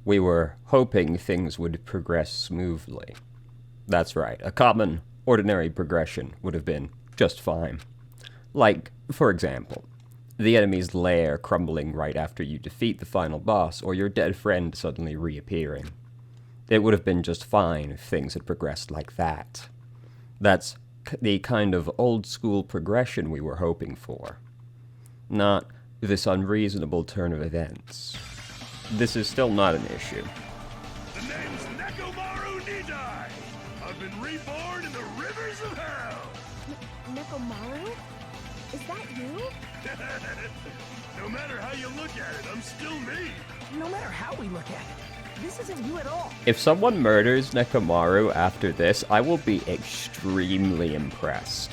We were hoping things would progress smoothly. That's right, a common, ordinary progression would have been just fine. Like, for example, the enemy's lair crumbling right after you defeat the final boss, or your dead friend suddenly reappearing. It would have been just fine if things had progressed like that. That's the kind of old-school progression we were hoping for. Not this unreasonable turn of events. This is still not an issue. The name's Nekomaru Nidai. I've been reborn in the rivers of hell. Nekomaru? Is that you? No matter how you look at it, I'm still me. No matter how we look at it, this isn't you at all. If someone murders Nekomaru after this, I will be extremely impressed.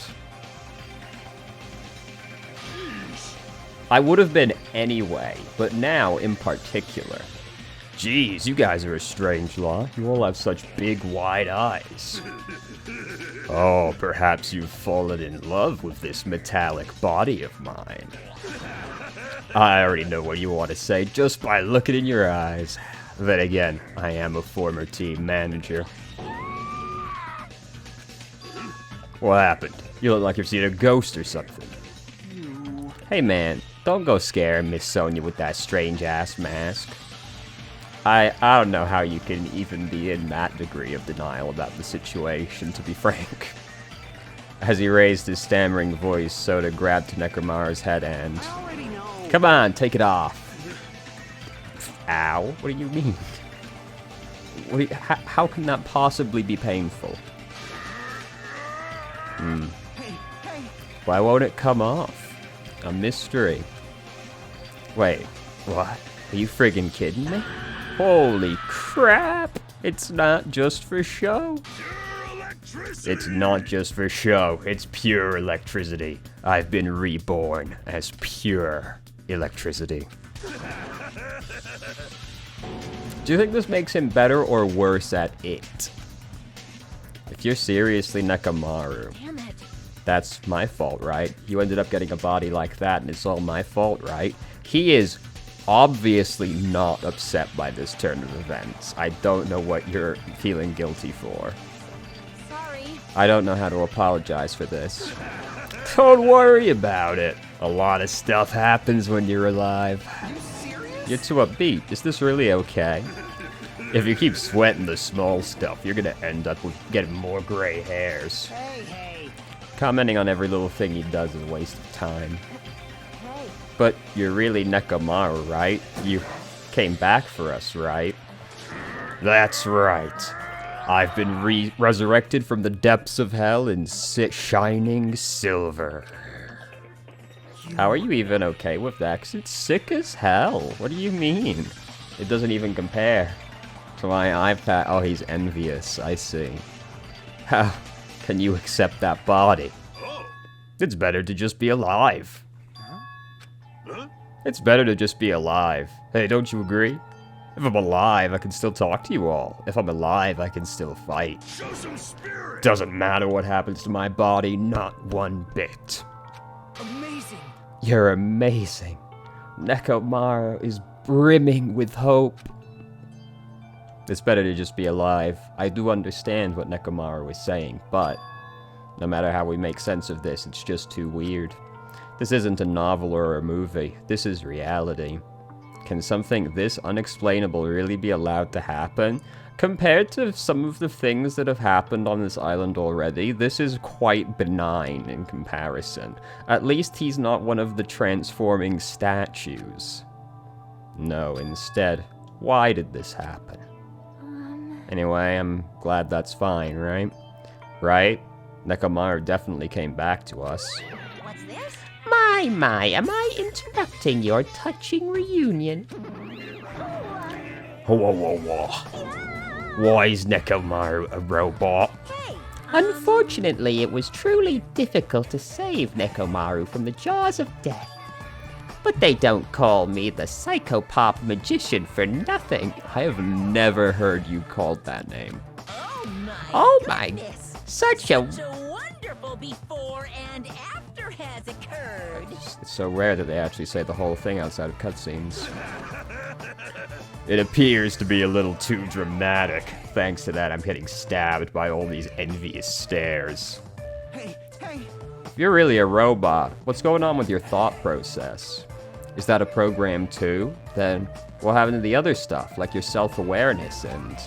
I would have been anyway, but now in particular. Jeez, you guys are a strange lot. You all have such big, wide eyes. Oh, perhaps you've fallen in love with this metallic body of mine. I already know what you want to say just by looking in your eyes. Then again, I am a former team manager. What happened? You look like you've seen a ghost or something. Hey man, don't go scaring Miss Sonia with that strange-ass mask. I don't know how you can even be in that degree of denial about the situation, to be frank. As he raised his stammering voice, Soda grabbed Nekomaru's head and... Come on, take it off. Ow? What do you mean? How can that possibly be painful? Why won't it come off? A mystery. Wait, what? Are you friggin' kidding me? Holy crap! It's not just for show. It's not just for show, it's pure electricity. I've been reborn as pure electricity. Do you think this makes him better or worse at it? If you're seriously Nekomaru, Damn it. that's my fault, right? You ended up getting a body like that and it's all my fault, right? He is obviously not upset by this turn of events. I don't know what you're feeling guilty for. Sorry. I don't know how to apologize for this. Don't worry about it. A lot of stuff happens when you're alive. You're too upbeat. Is this really okay? If you keep sweating the small stuff, you're gonna end up with getting more gray hairs. Hey. Commenting on every little thing he does is a waste of time. Hey. But you're really Nekomaru, right? You came back for us, right? That's right. I've been resurrected from the depths of hell in shining silver. How are you even okay with that? 'Cause it's sick as hell. What do you mean? It doesn't even compare to my iPad. Oh, he's envious. I see. How can you accept that body? It's better to just be alive. It's better to just be alive. Hey, don't you agree? If I'm alive, I can still talk to you all. If I'm alive, I can still fight. Show some spirit. Doesn't matter what happens to my body, not one bit. Amazing. You're amazing. Nekomaru is brimming with hope. It's better to just be alive. I do understand what Nekomaru is saying, but no matter how we make sense of this, it's just too weird. This isn't a novel or a movie. This is reality. Can something this unexplainable really be allowed to happen? Compared to some of the things that have happened on this island already, this is quite benign in comparison. At least he's not one of the transforming statues. No, instead, why did this happen? Anyway, I'm glad that's fine, right? Right? Nekomaru definitely came back to us. What's this? My, am I interrupting your touching reunion? Whoa. Why is Nekomaru a robot? Hey. Unfortunately, it was truly difficult to save Nekomaru from the jaws of death. But they don't call me the psychopop magician for nothing. I have never heard you called that name. Oh my, goodness. such a... Such a wonderful before and after has occurred. It's so rare that they actually say the whole thing outside of cutscenes. It appears to be a little too dramatic. Thanks to that, I'm getting stabbed by all these envious stares. Hey, hey. If you're really a robot, what's going on with your thought process? Is that a program too? Then what happened to the other stuff, like your self-awareness and...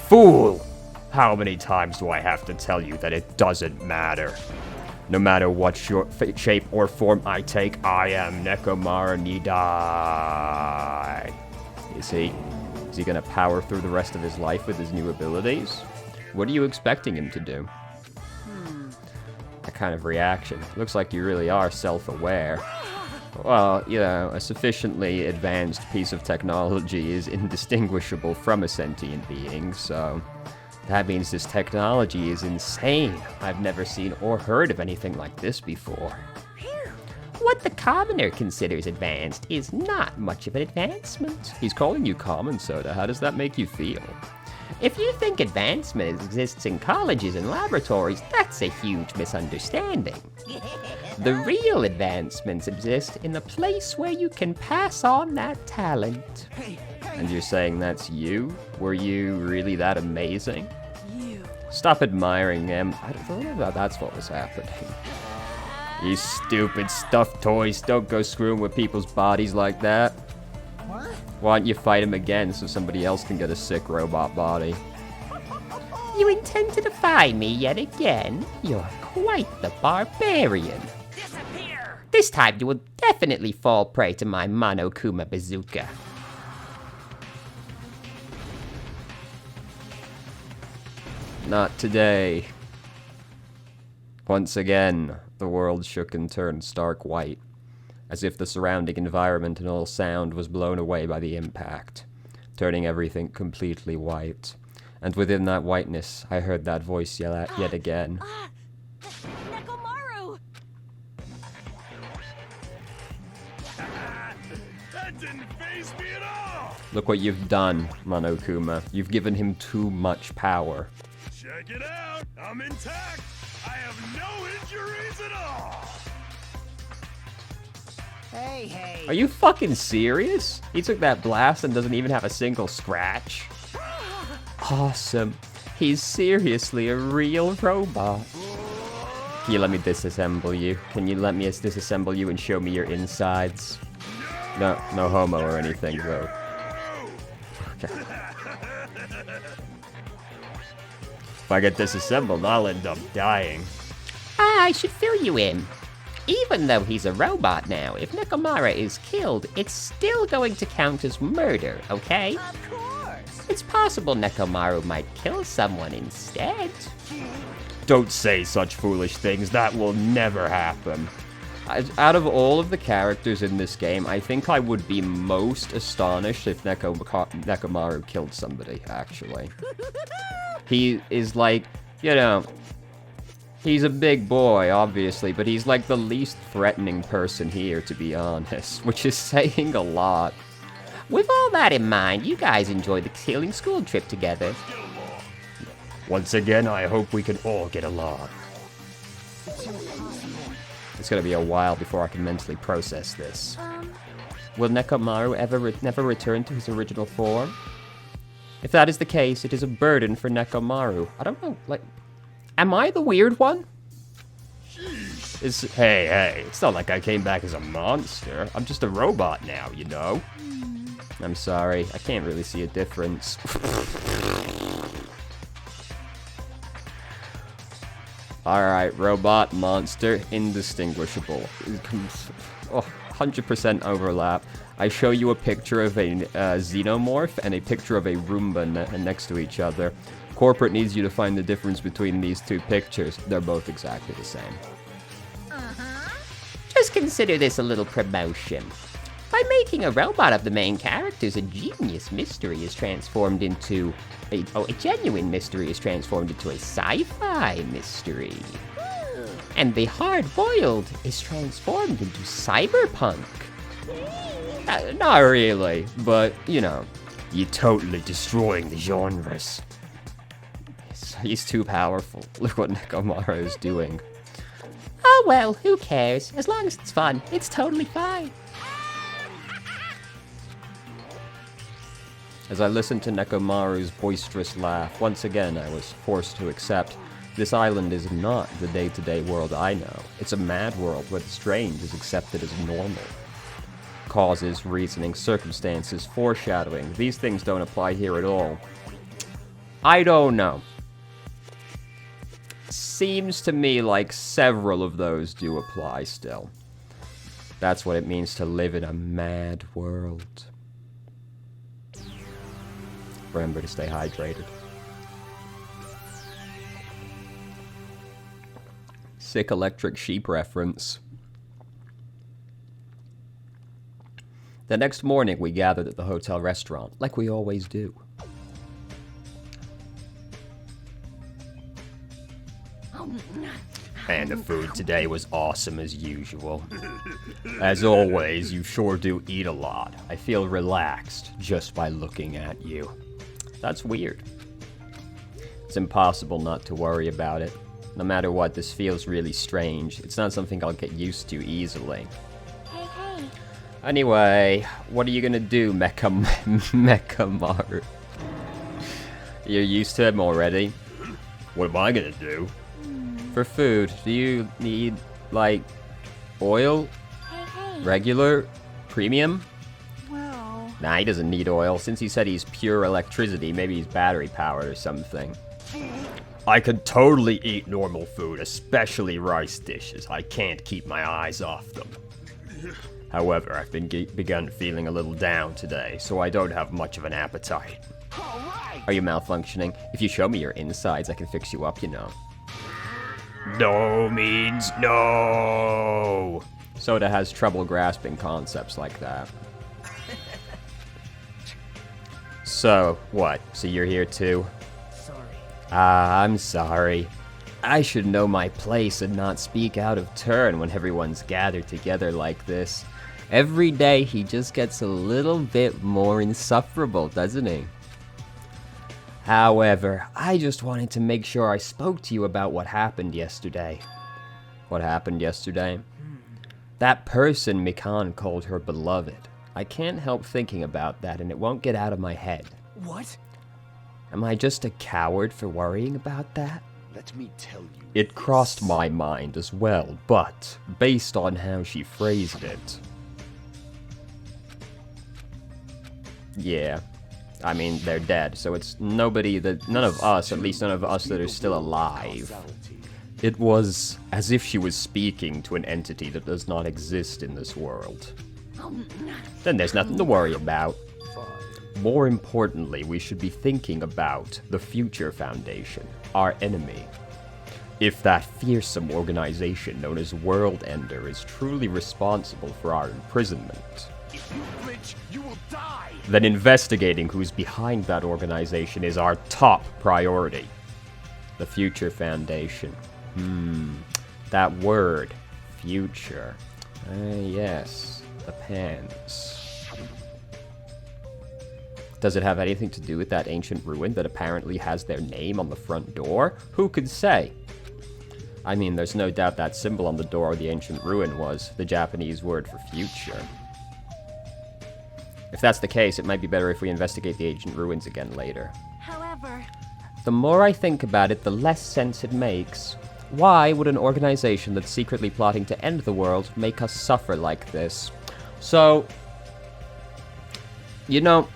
Fool! How many times do I have to tell you that it doesn't matter? No matter what shape or form I take, I am Nekomaru Nidai. Is he gonna power through the rest of his life with his new abilities? What are you expecting him to do? That kind of reaction. Looks like you really are self-aware. Well, you know, a sufficiently advanced piece of technology is indistinguishable from a sentient being, so... That means this technology is insane. I've never seen or heard of anything like this before. What the commoner considers advanced is not much of an advancement. He's calling you common soda. How does that make you feel? If you think advancement exists in colleges and laboratories, that's a huge misunderstanding. The real advancements exist in the place where you can pass on that talent. And you're saying that's you? Were you really that amazing? You. Stop admiring him. I don't know if that's what was happening. You stupid stuffed toys, don't go screwing with people's bodies like that. What? Why don't you fight him again so somebody else can get a sick robot body? You intend to defy me yet again? You're quite the barbarian. Disappear! This time you will definitely fall prey to my Monokuma bazooka. Not today. Once again, the world shook and turned stark white, as if the surrounding environment and all sound was blown away by the impact, turning everything completely white. And within that whiteness, I heard that voice yell out yet again. Nekomaru! That didn't faze me at all! Look what you've done, Monokuma. You've given him too much power. Check it out! I'm intact! I have no injuries at all! Hey, hey. Are you fucking serious? He took that blast and doesn't even have a single scratch. Awesome. He's seriously a real robot. Can you let me disassemble you? Can you let me disassemble you and show me your insides? No homo or anything, though. Okay. If I get disassembled, I'll end up dying. I should fill you in. Even though he's a robot now, if Nekomaru is killed, it's still going to count as murder, okay? Of course! It's possible Nekomaru might kill someone instead. Don't say such foolish things. That will never happen. Out of all of the characters in this game, I think I would be most astonished if Nekomaru killed somebody, actually. He is like, you know, he's a big boy, obviously, but he's like the least threatening person here, to be honest, which is saying a lot. With all that in mind, you guys enjoyed the healing school trip together. Once again, I hope we can all get along. It's gonna be a while before I can mentally process this. Will Nekomaru ever never return to his original form? If that is the case, it is a burden for Nekomaru. I don't know, like... Am I the weird one? Hey, it's not like I came back as a monster. I'm just a robot now, you know? I'm sorry, I can't really see a difference. Alright, robot, monster, indistinguishable. 100% overlap. I show you a picture of a xenomorph and a picture of a Roomba next to each other. Corporate needs you to find the difference between these two pictures. They're both exactly the same. Just consider this a little promotion. By making a robot of the main characters, a genius mystery is transformed into a genuine mystery is transformed into a sci-fi mystery. And the hard-boiled is transformed into cyberpunk. Not really, but, you know, you're totally destroying the genres. He's too powerful. Look what Nekomaru is doing. Oh well, who cares? As long as it's fun, it's totally fine. As I listened to Nekomaru's boisterous laugh, once again I was forced to accept this island is not the day-to-day world I know. It's a mad world where the strange is accepted as normal. Causes, reasoning, circumstances, foreshadowing, these things don't apply here at all. I don't know. Seems to me like several of those do apply still. That's what it means to live in a mad world. Remember to stay hydrated. Sick electric sheep reference. The next morning, we gathered at the hotel restaurant, like we always do. And the food today was awesome as usual. As always, you sure do eat a lot. I feel relaxed just by looking at you. That's weird. It's impossible not to worry about it. No matter what, this feels really strange. It's not something I'll get used to easily. Hey. Anyway, what are you gonna do, Mechamaru? You're used to him already? What am I gonna do? For food, do you need, like, oil? Hey. Regular? Premium? Well... Nah, he doesn't need oil. Since he said he's pure electricity, maybe he's battery powered or something. I could totally eat normal food, especially rice dishes. I can't keep my eyes off them. However, I've begun feeling a little down today, so I don't have much of an appetite. Are you malfunctioning? If you show me your insides, I can fix you up, you know. No means no! Soda has trouble grasping concepts like that. So, what? So you're here too? I'm sorry. I should know my place and not speak out of turn when everyone's gathered together like this. Every day he just gets a little bit more insufferable, doesn't he? However, I just wanted to make sure I spoke to you about what happened yesterday. What happened yesterday? That person Mikan called her beloved. I can't help thinking about that and it won't get out of my head. What? Am I just a coward for worrying about that? Let me tell you. It crossed my mind as well, but based on how she phrased it... Yeah. I mean, they're dead, so it's nobody that... None of us, at least none of us that are still alive. It was as if she was speaking to an entity that does not exist in this world. Then there's nothing to worry about. More importantly, we should be thinking about the Future Foundation, our enemy. If that fearsome organization known as World Ender is truly responsible for our imprisonment, If you flinch, you will die. then investigating who's behind that organization is our top priority. The Future Foundation. That word, future. Yes, the pans. Does it have anything to do with that ancient ruin that apparently has their name on the front door? Who could say? I mean, there's no doubt that symbol on the door of the ancient ruin was the Japanese word for future. If that's the case, it might be better if we investigate the ancient ruins again later. However... The more I think about it, the less sense it makes. Why would an organization that's secretly plotting to end the world make us suffer like this? So, you know,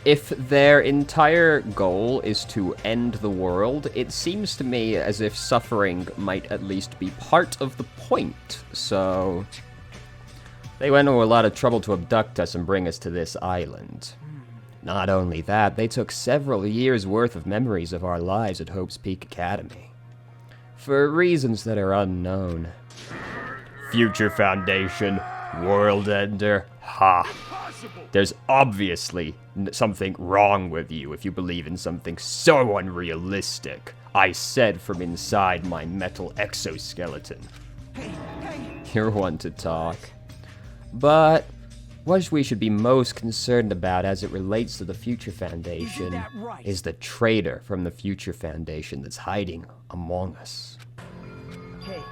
if their entire goal is to end the world, it seems to me as if suffering might at least be part of the point. So, they went to a lot of trouble to abduct us and bring us to this island. Not only that, they took several years' worth of memories of our lives at Hope's Peak Academy. For reasons that are unknown. Future Foundation, World Ender, ha. There's obviously something wrong with you if you believe in something so unrealistic. I said from inside my metal exoskeleton. You're one to talk. But what we should be most concerned about as it relates to the Future Foundation that right? is the traitor from the Future Foundation that's hiding among us. Hey,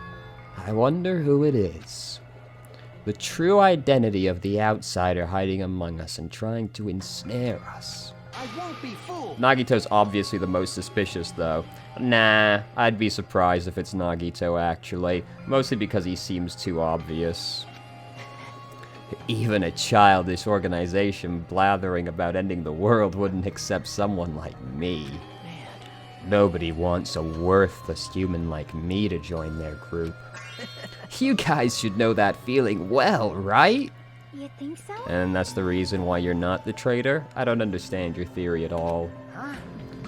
I wonder who it is. The true identity of the outsider hiding among us and trying to ensnare us. I won't be fooled. Nagito's obviously the most suspicious, though. Nah, I'd be surprised if it's Nagito, actually. Mostly because he seems too obvious. Even a childish organization blathering about ending the world wouldn't accept someone like me. Nobody wants a worthless human like me to join their group. You guys should know that feeling well, right? You think so? And that's the reason why you're not the traitor? I don't understand your theory at all.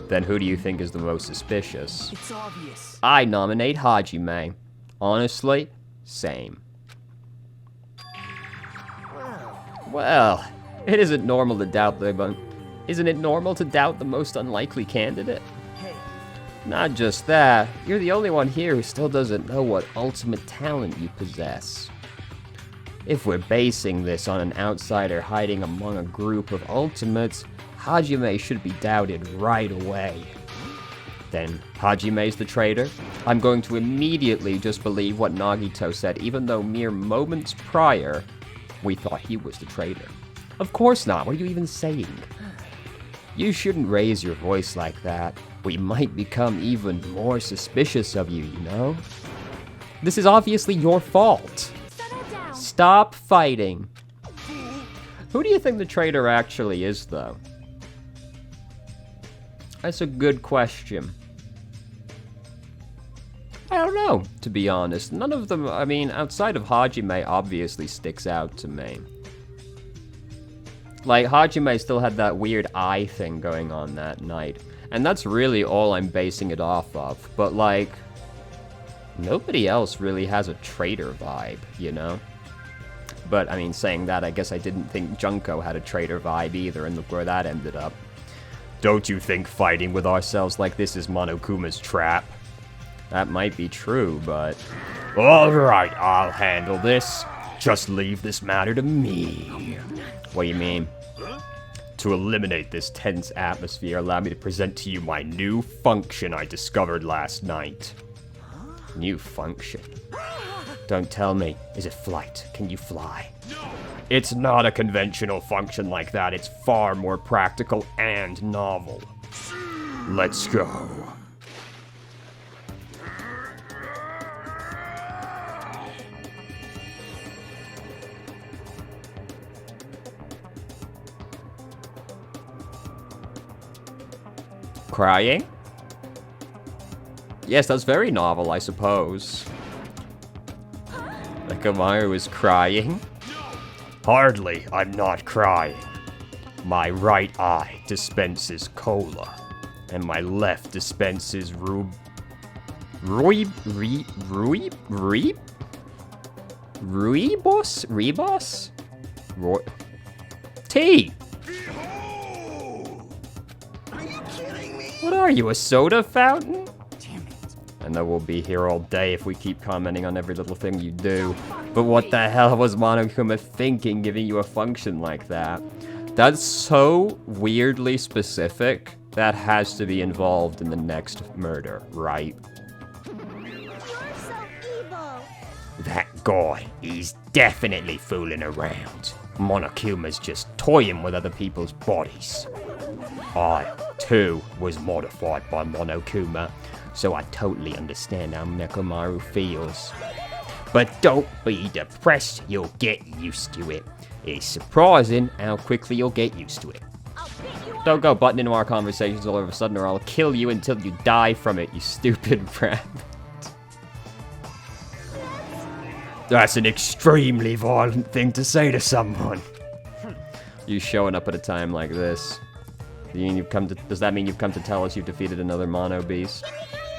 Then who do you think is the most suspicious? It's obvious. I nominate Hajime. Honestly, same. Well, it isn't normal to doubt isn't it normal to doubt the most unlikely candidate? Hey, Not just that, you're the only one here who still doesn't know what ultimate talent you possess. If we're basing this on an outsider hiding among a group of ultimates, Hajime should be doubted right away. Then Hajime's the traitor? I'm going to immediately just believe what Nagito said, even though mere moments prior, we thought he was the traitor. Of course not, what are you even saying? You shouldn't raise your voice like that. We might become even more suspicious of you, you know? This is obviously your fault. Settle down. Stop fighting. Who do you think the traitor actually is, though? That's a good question. I don't know, to be honest. None of them, I mean, outside of Hajime, obviously sticks out to me. Like, Hajime still had that weird eye thing going on that night. And that's really all I'm basing it off of. But, like, nobody else really has a traitor vibe, you know? But, I mean, saying that, I guess I didn't think Junko had a traitor vibe either, and look where that ended up. Don't you think fighting with ourselves like this is Monokuma's trap? That might be true, but... Alright, I'll handle this. Just leave this matter to me. What do you mean? To eliminate this tense atmosphere, allow me to present to you my new function I discovered last night. New function? Don't tell me. Is it flight? Can you fly? It's not a conventional function like that. It's far more practical and novel. Let's go. Crying? Yes, that's very novel, I suppose. Nekomaru is crying? Hardly, I'm not crying. My right eye dispenses cola, and my left dispenses Rooibos? Tea! Are you kidding me? What are you, a soda fountain? damn it. I know we'll be here all day if we keep commenting on every little thing you do. But what the hell was Monokuma thinking giving you a function like that? That's so weirdly specific. That has to be involved in the next murder, right? You're so evil. That guy, he's definitely fooling around. Monokuma's just toying with other people's bodies. I, too, was modified by Monokuma, so I totally understand how Nekomaru feels. But don't be depressed, you'll get used to it. It's surprising how quickly you'll get used to it. I'll beat you up. Don't go butting into our conversations all of a sudden or I'll kill you until you die from it, you stupid brat. That's an extremely violent thing to say to someone. You showing up at a time like this. Does that mean you've come to tell us you've defeated another Mono Beast?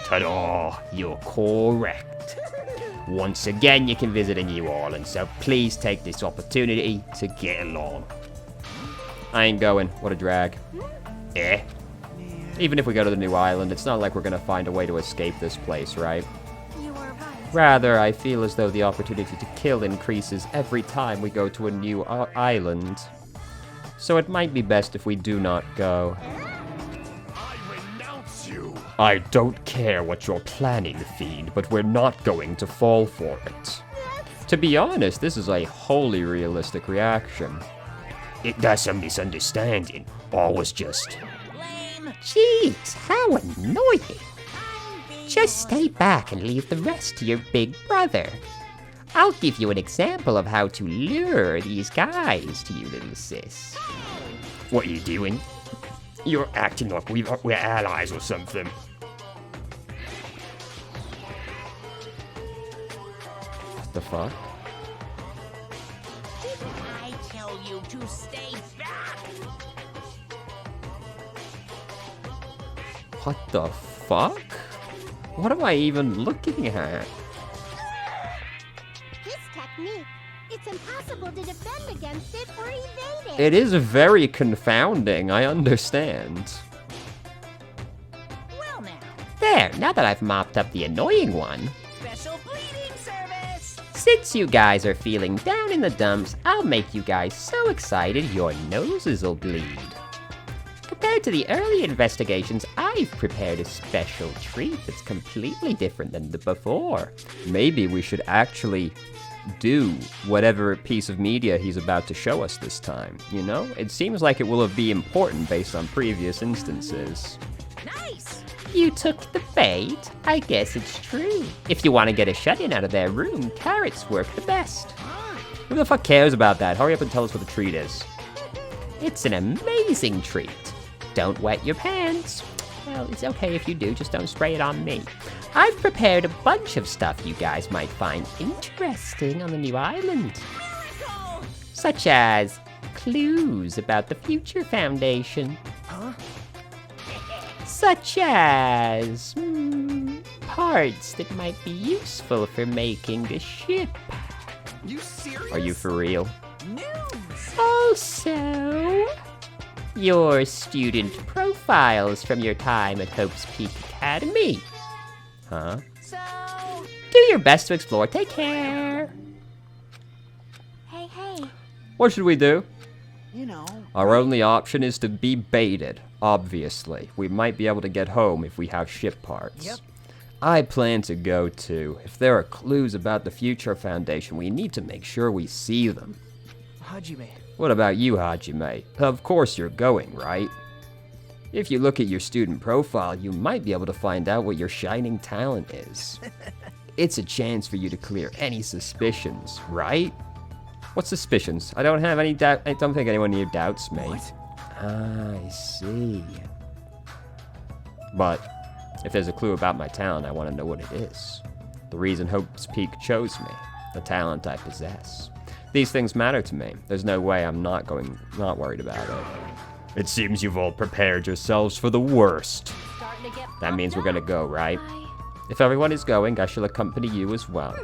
Ta-da! You're correct. Once again, you can visit a new island, so please take this opportunity to get along. I ain't going. What a drag. Eh? Even if we go to the new island, it's not like we're gonna find a way to escape this place, right? You were right. Rather, I feel as though the opportunity to kill increases every time we go to a new island. So it might be best if we do not go. I renounce you. I don't care what you're planning, Fiend, but we're not going to fall for it. To be honest, this is a wholly realistic reaction. That's a misunderstanding. All was just... Lame. Jeez, how annoying. I'm being Just stay back and leave the rest to your big brother. I'll give you an example of how to lure these guys to you, little sis. What are you doing? You're acting like we're allies or something. What the fuck? I tell you to stay back. What the fuck? What am I even looking at? This technique, it's impossible to defend against it or evade it. It is very confounding, I understand. Well now, There, now that I've mopped up the annoying one, special bleeding service. since you guys are feeling down in the dumps, I'll make you guys so excited your noses'll bleed. Compared to the early investigations, I've prepared a special treat that's completely different than the before. Maybe we should actually do whatever piece of media he's about to show us this time, you know? It seems like it will be important based on previous instances. Nice. You took the bait? I guess it's true. If you want to get a shut-in out of their room, carrots work the best. Who the fuck cares about that? Hurry up and tell us what the treat is. It's an amazing treat. Don't wet your pants. Well, it's okay if you do, just don't spray it on me. I've prepared a bunch of stuff you guys might find interesting on the new island. Miracle. Such as clues about the Future Foundation. Huh? Such as parts that might be useful for making the ship. You serious? Are you for real? News! Also, your student profiles from your time at Hope's Peak Academy. Huh? So, Do your best to explore. Take care. Hey, hey. What should we do? You know. Our only option is to be baited, obviously. We might be able to get home if we have ship parts. Yep. I plan to go too. If there are clues about the Future Foundation, we need to make sure we see them. Hajime. What about you, Hajime? Of course you're going, right? If you look at your student profile, you might be able to find out what your shining talent is. It's a chance for you to clear any suspicions, right? What suspicions? I don't have any doubt. I don't think anyone here doubts me. What? I see. But if there's a clue about my talent, I want to know what it is. The reason Hope's Peak chose me, the talent I possess. These things matter to me. There's no way I'm not worried about it. It seems you've all prepared yourselves for the worst. Starting to get That means we're pumped gonna go, right? up. If everyone is going, I shall accompany you as well.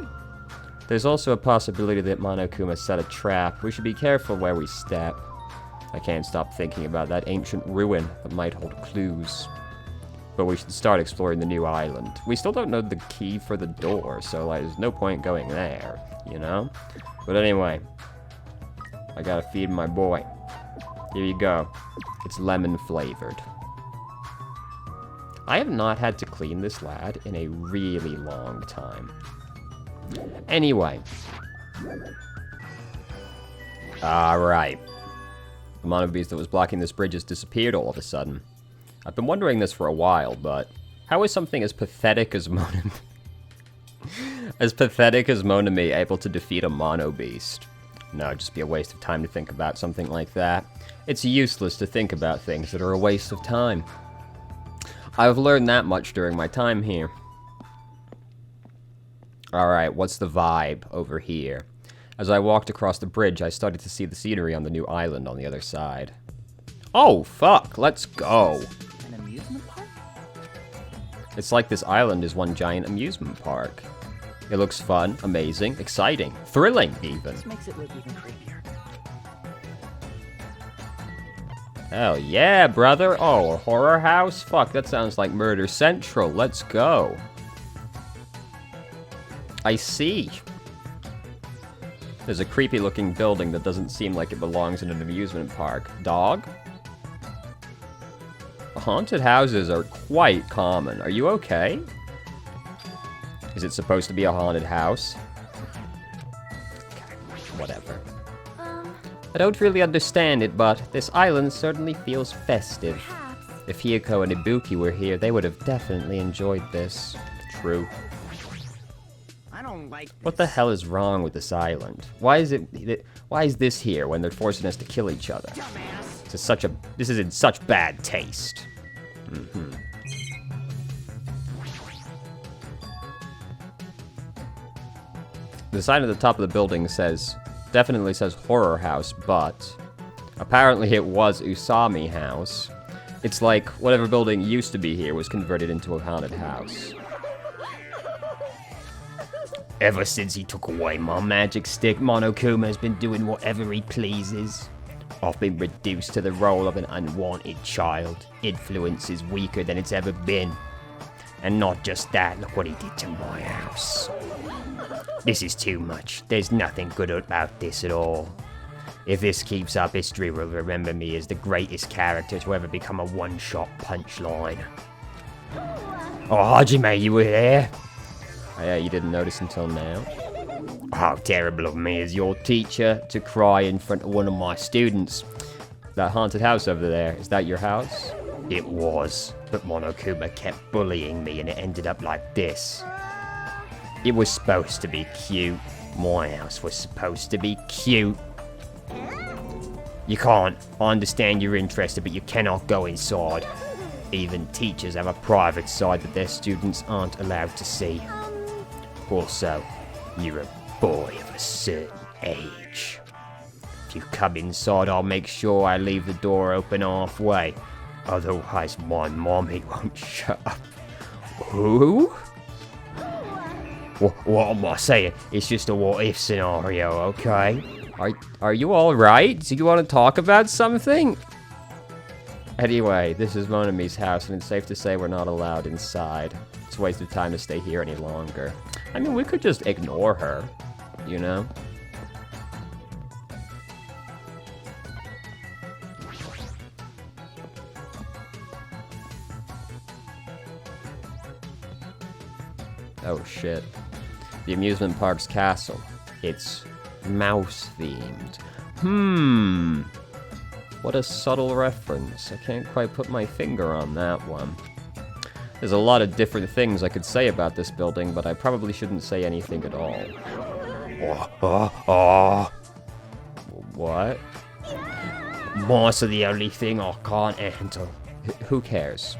There's also a possibility that Monokuma set a trap. We should be careful where we step. I can't stop thinking about that ancient ruin that might hold clues. But we should start exploring the new island. We still don't know the key for the door, so like, there's no point going there, you know? But anyway, I gotta feed my boy. Here you go. It's lemon flavored. I have not had to clean this lad in a really long time. Anyway. Alright. The mono beast that was blocking this bridge has disappeared all of a sudden. I've been wondering this for a while, but how is something as pathetic as Monami able to defeat a mono beast? No, it'd just be a waste of time to think about something like that. It's useless to think about things that are a waste of time. I've learned that much during my time here. Alright, what's the vibe over here? As I walked across the bridge, I started to see the scenery on the new island on the other side. Oh, fuck, let's go. An amusement park? It's like this island is one giant amusement park. It looks fun, amazing, exciting, thrilling even. This makes it look even creepier. Hell yeah, brother. Oh, a horror house? Fuck, that sounds like Murder Central. Let's go. I see. There's a creepy looking building that doesn't seem like it belongs in an amusement park. Dog? Haunted houses are quite common. Are you okay? Is it supposed to be a haunted house? Okay, whatever. I don't really understand it, but this island certainly feels festive. Perhaps. If Hiyoko and Ibuki were here, they would have definitely enjoyed this. True. I don't like What the hell is wrong with this island? Why is this here when they're forcing us to kill each other? This is in such bad taste. The sign at the top of the building definitely says horror house, but apparently it was Usami house. It's like whatever building used to be here was converted into a haunted house. Ever since he took away my magic stick, Monokuma's been doing whatever he pleases. I've been reduced to the role of an unwanted child. Influence is weaker than it's ever been. And not just that, look what he did to my house. This is too much. There's nothing good about this at all. If this keeps up, history will remember me as the greatest character to ever become a one-shot punchline. Oh, Hajime, you were there? Oh, yeah, you didn't notice until now. How terrible of me as your teacher to cry in front of one of my students. That haunted house over there, is that your house? It was, but Monokuma kept bullying me and it ended up like this. It was supposed to be cute. My house was supposed to be cute. You can't. I understand you're interested, but you cannot go inside. Even teachers have a private side that their students aren't allowed to see. Also, you're a boy of a certain age. If you come inside, I'll make sure I leave the door open halfway. Otherwise, my mommy won't shut up. Who? What am I saying? It's just a what-if scenario, okay? Are you alright? Do you want to talk about something? Anyway, this is Monami's house, and it's safe to say we're not allowed inside. It's a waste of time to stay here any longer. I mean, we could just ignore her, you know? Oh shit. The amusement park's castle. It's mouse-themed. What a subtle reference. I can't quite put my finger on that one. There's a lot of different things I could say about this building, but I probably shouldn't say anything at all. What? Mice are the only thing I can't handle. Who cares?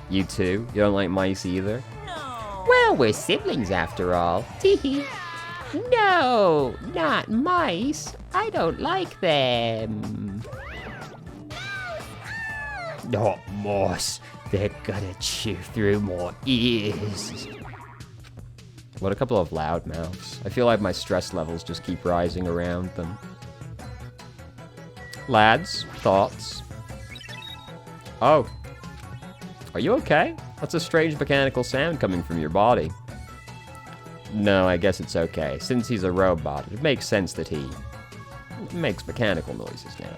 You too? You don't like mice either? No. Well, we're siblings after all. Teehee. No, not mice. I don't like them. Not mice. They're gonna chew through my ears. What a couple of loud mouths. I feel like my stress levels just keep rising around them. Lads, thoughts? Oh. Are you okay? That's a strange mechanical sound coming from your body. No, I guess it's okay. Since he's a robot, it makes sense that he makes mechanical noises now.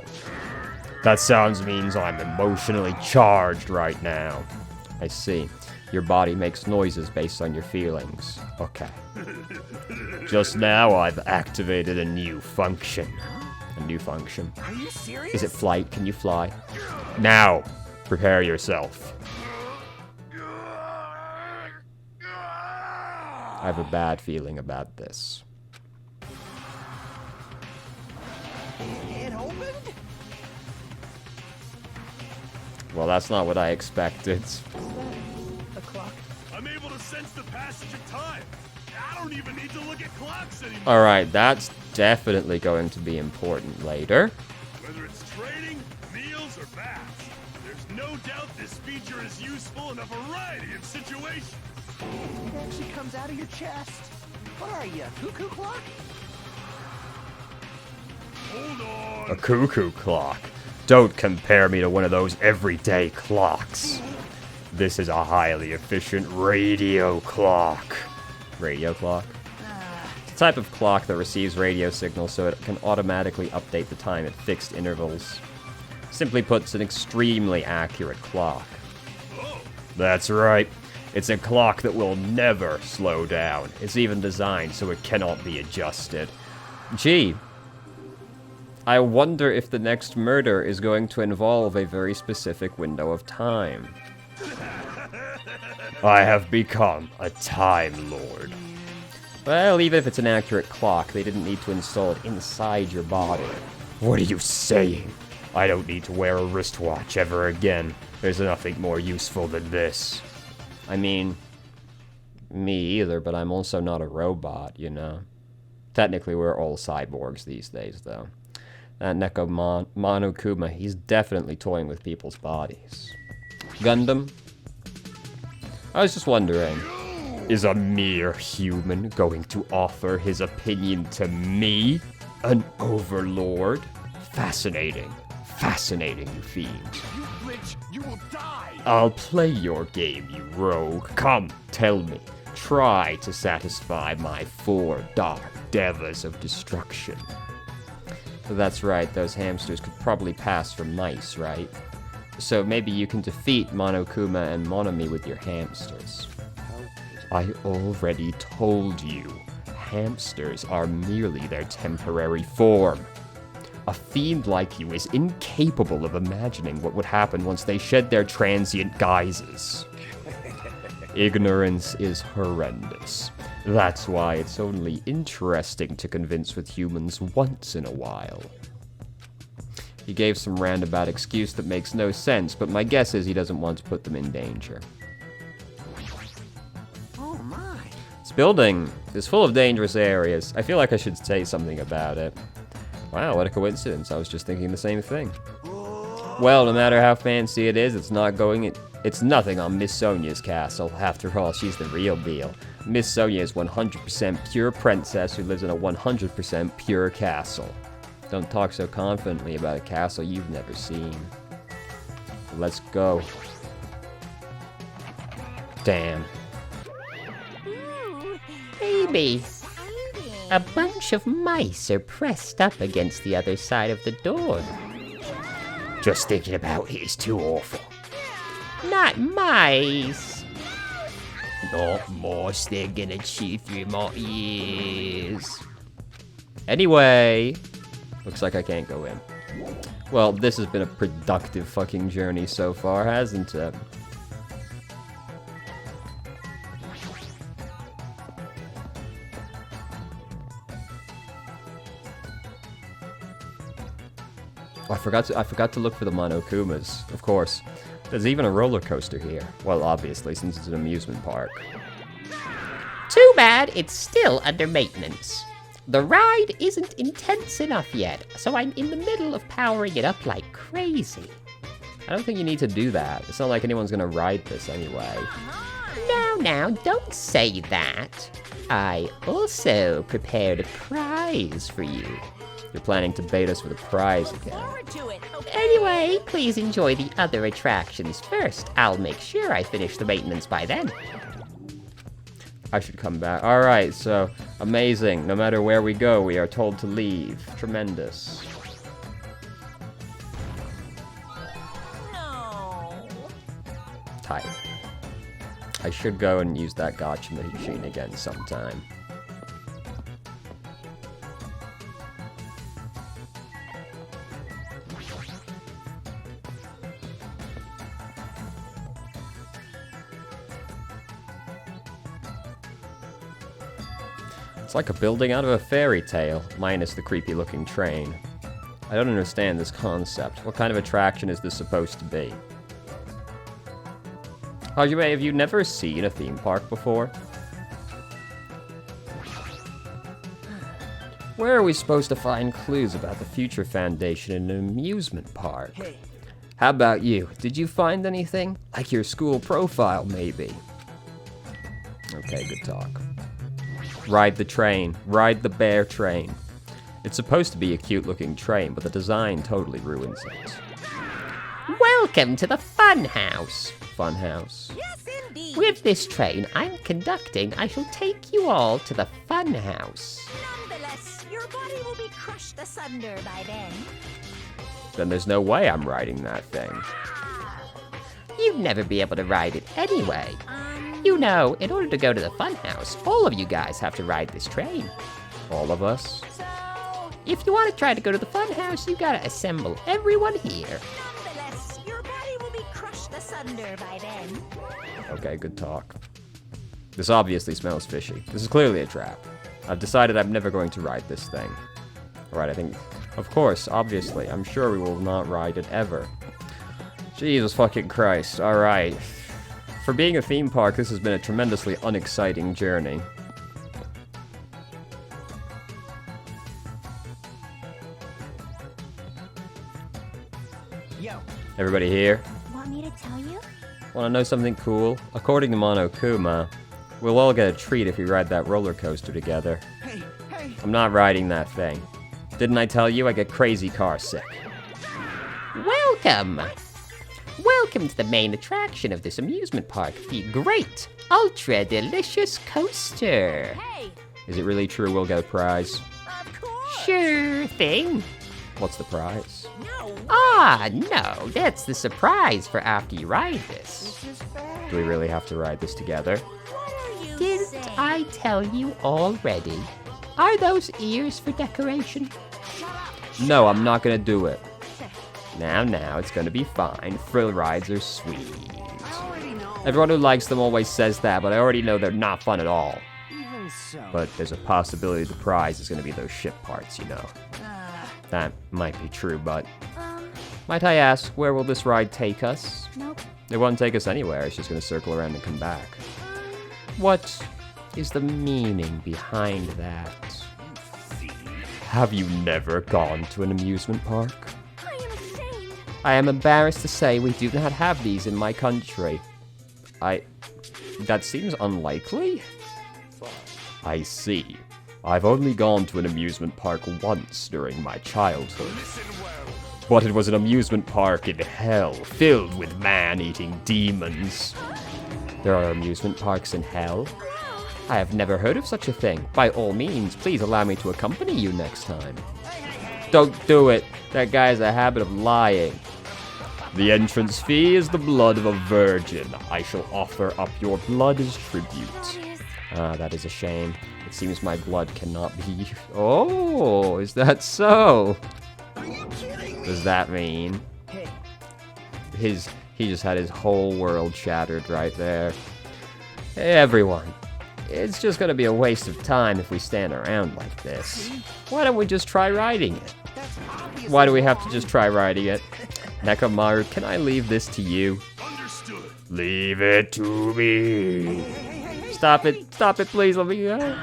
That sounds means I'm emotionally charged right now. I see. Your body makes noises based on your feelings. Okay. Just now, I've activated a new function. A new function. Are you serious? Is it flight? Can you fly? Now, prepare yourself. I have a bad feeling about this. It opened? Well, that's not what I expected. A clock. I'm able to sense the passage of time. I don't even need to look at clocks anymore. Alright, that's definitely going to be important later. Whether it's training, meals, or baths, there's no doubt this feature is useful in a variety of situations. It actually comes out of your chest. What are you, cuckoo clock? Hold on. A cuckoo clock. Don't compare me to one of those everyday clocks. This is a highly efficient radio clock. Radio clock? It's a type of clock that receives radio signals so it can automatically update the time at fixed intervals. Simply put, it's an extremely accurate clock. Oh, That's right. It's a clock that will never slow down. It's even designed so it cannot be adjusted. Gee, I wonder if the next murder is going to involve a very specific window of time. I have become a Time Lord. Well, even if it's an accurate clock, they didn't need to install it inside your body. What are you saying? I don't need to wear a wristwatch ever again. There's nothing more useful than this. I mean, me either, but I'm also not a robot, you know. Technically, we're all cyborgs these days, though. That Neko Monokuma, he's definitely toying with people's bodies. Gundam? I was just wondering, is a mere human going to offer his opinion to me, an overlord? Fascinating. Fascinating, you fiend. You glitch, you will die! I'll play your game, you rogue. Come, tell me. Try to satisfy my 4 dark devas of destruction. That's right, those hamsters could probably pass for mice, right? So maybe you can defeat Monokuma and Monomi with your hamsters. I already told you, hamsters are merely their temporary form. A fiend like you is incapable of imagining what would happen once they shed their transient guises. Ignorance is horrendous. That's why it's only interesting to convince with humans once in a while. He gave some roundabout excuse that makes no sense, but my guess is he doesn't want to put them in danger. Oh my. This building is full of dangerous areas. I feel like I should say something about it. Wow, what a coincidence. I was just thinking the same thing. Well, no matter how fancy it is, it's nothing on Miss Sonia's castle. After all, she's the real deal. Miss Sonia is 100% pure princess who lives in a 100% pure castle. Don't talk so confidently about a castle you've never seen. Let's go. Damn. Baby, a bunch of mice are pressed up against the other side of the door. Just thinking about it is too awful. Not mice. Not mice, they're gonna chew through my ears. Anyway, looks like I can't go in. Well, this has been a productive fucking journey so far, hasn't it? Oh, I forgot to look for the Monokumas, of course. There's even a roller coaster here. Well, obviously, since it's an amusement park. Too bad it's still under maintenance. The ride isn't intense enough yet, so I'm in the middle of powering it up like crazy. I don't think you need to do that. It's not like anyone's gonna ride this anyway. Now, don't say that. I also prepared a prize for you. You're planning to bait us with a prize again. Forward to it, okay? Anyway, please enjoy the other attractions first. I'll make sure I finish the maintenance by then. I should come back. Alright, so, amazing. No matter where we go, we are told to leave. Tremendous. No. Tight. I should go and use that gotcha machine again sometime. It's like a building out of a fairy tale, minus the creepy looking train. I don't understand this concept. What kind of attraction is this supposed to be? Hajime, have you never seen a theme park before? Where are we supposed to find clues about the future foundation in an amusement park? Hey. How about you? Did you find anything? Like your school profile, maybe? Okay, good talk. Ride the train. Ride the bear train. It's supposed to be a cute-looking train, but the design totally ruins it. Welcome to the Fun House. Fun house. Yes, indeed. With this train I'm conducting, I shall take you all to the Fun House. Nonetheless, your body will be crushed asunder by then. Then there's no way I'm riding that thing. You'd never be able to ride it anyway. You know, in order to go to the funhouse, all of you guys have to ride this train. All of us? If you want to try to go to the funhouse, you gotta assemble everyone here. Nonetheless, your body will be crushed asunder by then. Okay, good talk. This obviously smells fishy. This is clearly a trap. I've decided I'm never going to ride this thing. Alright, I think... Of course, obviously. I'm sure we will not ride it ever. Jesus fucking Christ. Alright. For being a theme park, this has been a tremendously unexciting journey. Yo. Everybody here? Want me to tell you? Wanna know something cool? According to Monokuma, we'll all get a treat if we ride that roller coaster together. Hey, hey. I'm not riding that thing. Didn't I tell you I get crazy car sick? Welcome! Welcome to the main attraction of this amusement park, the Great Ultra Delicious Coaster. Hey, Is it really true we'll get a prize? of course. Sure thing. What's the prize? No. Ah, no, that's the surprise for after you ride this. This is bad. Do we really have to ride this together? What are you Didn't saying? I tell you already? Are those ears for decoration? No, I'm not gonna do it. Now, it's gonna be fine. Thrill rides are sweet. I already know. Everyone who likes them always says that, but I already know they're not fun at all. Even so. But there's a possibility the prize is gonna be those ship parts, you know. That might be true, but... Might I ask, where will this ride take us? Nope. It won't take us anywhere, it's just gonna circle around and come back. What is the meaning behind that? Have you never gone to an amusement park? I am ashamed. I am embarrassed to say we do not have these in my country. That seems unlikely? I see. I've only gone to an amusement park once during my childhood. But it was an amusement park in hell, filled with man-eating demons. There are amusement parks in hell? I have never heard of such a thing. By all means, please allow me to accompany you next time. Don't do it. That guy has a habit of lying. The entrance fee is the blood of a virgin. I shall offer up your blood as tribute. Ah, that is a shame. It seems my blood cannot be... Oh, is that so? Does that mean? He just had his whole world shattered right there. Hey, everyone. It's just gonna be a waste of time if we stand around like this. Why don't we just try riding it? Why do we have to just try riding it? Nekomaru, can I leave this to you? Understood. Leave it to me. Stop it, please, let me go.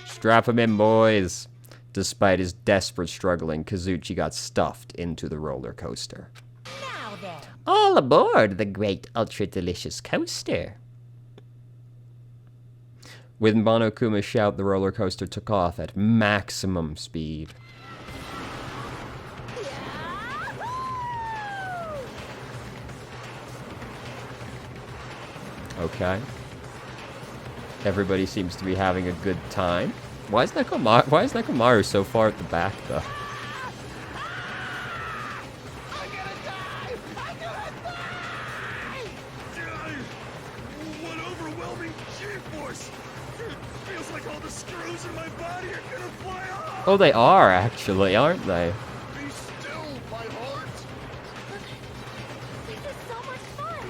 Strap him in, boys. Despite his desperate struggling, Kazuchi got stuffed into the roller coaster. Now then. All aboard the Great Ultra Delicious Coaster. With Monokuma's shout, the roller coaster took off at maximum speed. Okay. Everybody seems to be having a good time. Why is Nekomaru so far at the back, though? What overwhelming G-force! It feels like all the screws in my body are gonna fly off! Oh, they are, actually, aren't they? Be still, my heart! This is so much fun.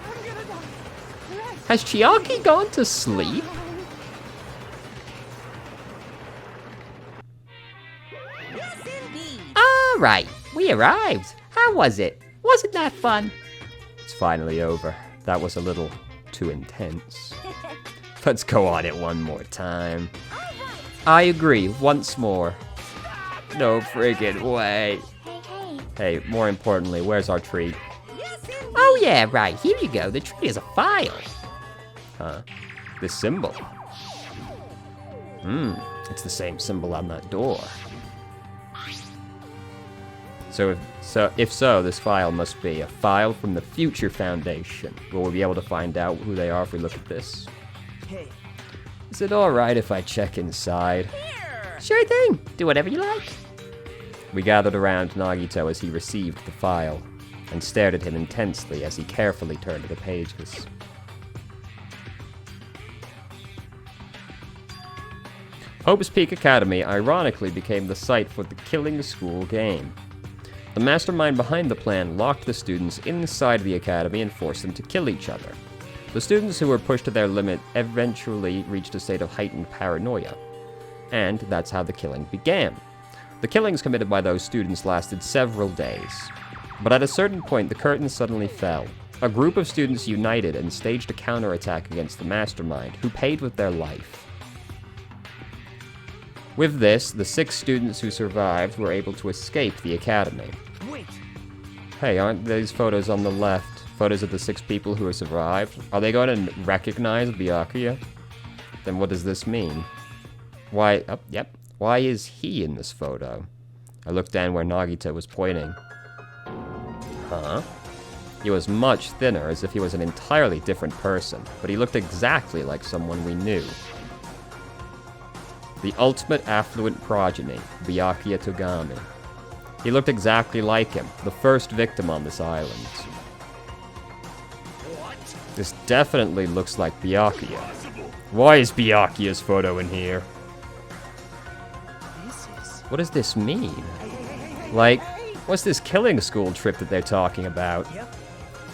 I'm gonna die. Rest. Has Chiaki gone to sleep? Yes, indeed. All right, we arrived. How was it? Wasn't that fun? It's finally over. That was a little too intense. Let's go on it one more time. I agree, once more. No friggin' way. Hey, hey. Hey, more importantly, where's our treat? Yes, indeed. Oh yeah, right, here you go. The tree is a file. Huh? This symbol. It's the same symbol on that door. If so, this file must be a file from the Future Foundation. Will we be able to find out who they are if we look at this? Hey. Is it alright if I check inside? Here. Sure thing. Do whatever you like. We gathered around Nagito as he received the file. and stared at him intensely as he carefully turned the pages. Hope's Peak Academy ironically became the site for the Killing School game. The mastermind behind the plan locked the students inside the academy and forced them to kill each other. The students who were pushed to their limit eventually reached a state of heightened paranoia. And that's how the killing began. The killings committed by those students lasted several days. But at a certain point, the curtain suddenly fell. A group of students united and staged a counterattack against the mastermind, who paid with their life. With this, the 6 students who survived were able to escape the academy. Wait. Hey, aren't these photos on the left photos of the 6 people who have survived? Are they going to recognize Byakuya? Then what does this mean? Why, oh, yep. Why is he in this photo? I looked down where Nagita was pointing. Huh? He was much thinner, as if he was an entirely different person, but he looked exactly like someone we knew. The ultimate affluent progeny, Byakuya Togami. He looked exactly like him, the first victim on this island. What? This definitely looks like Byakuya. Why is Byakuya's photo in here? What does this mean? Like, what's this killing school trip that they're talking about?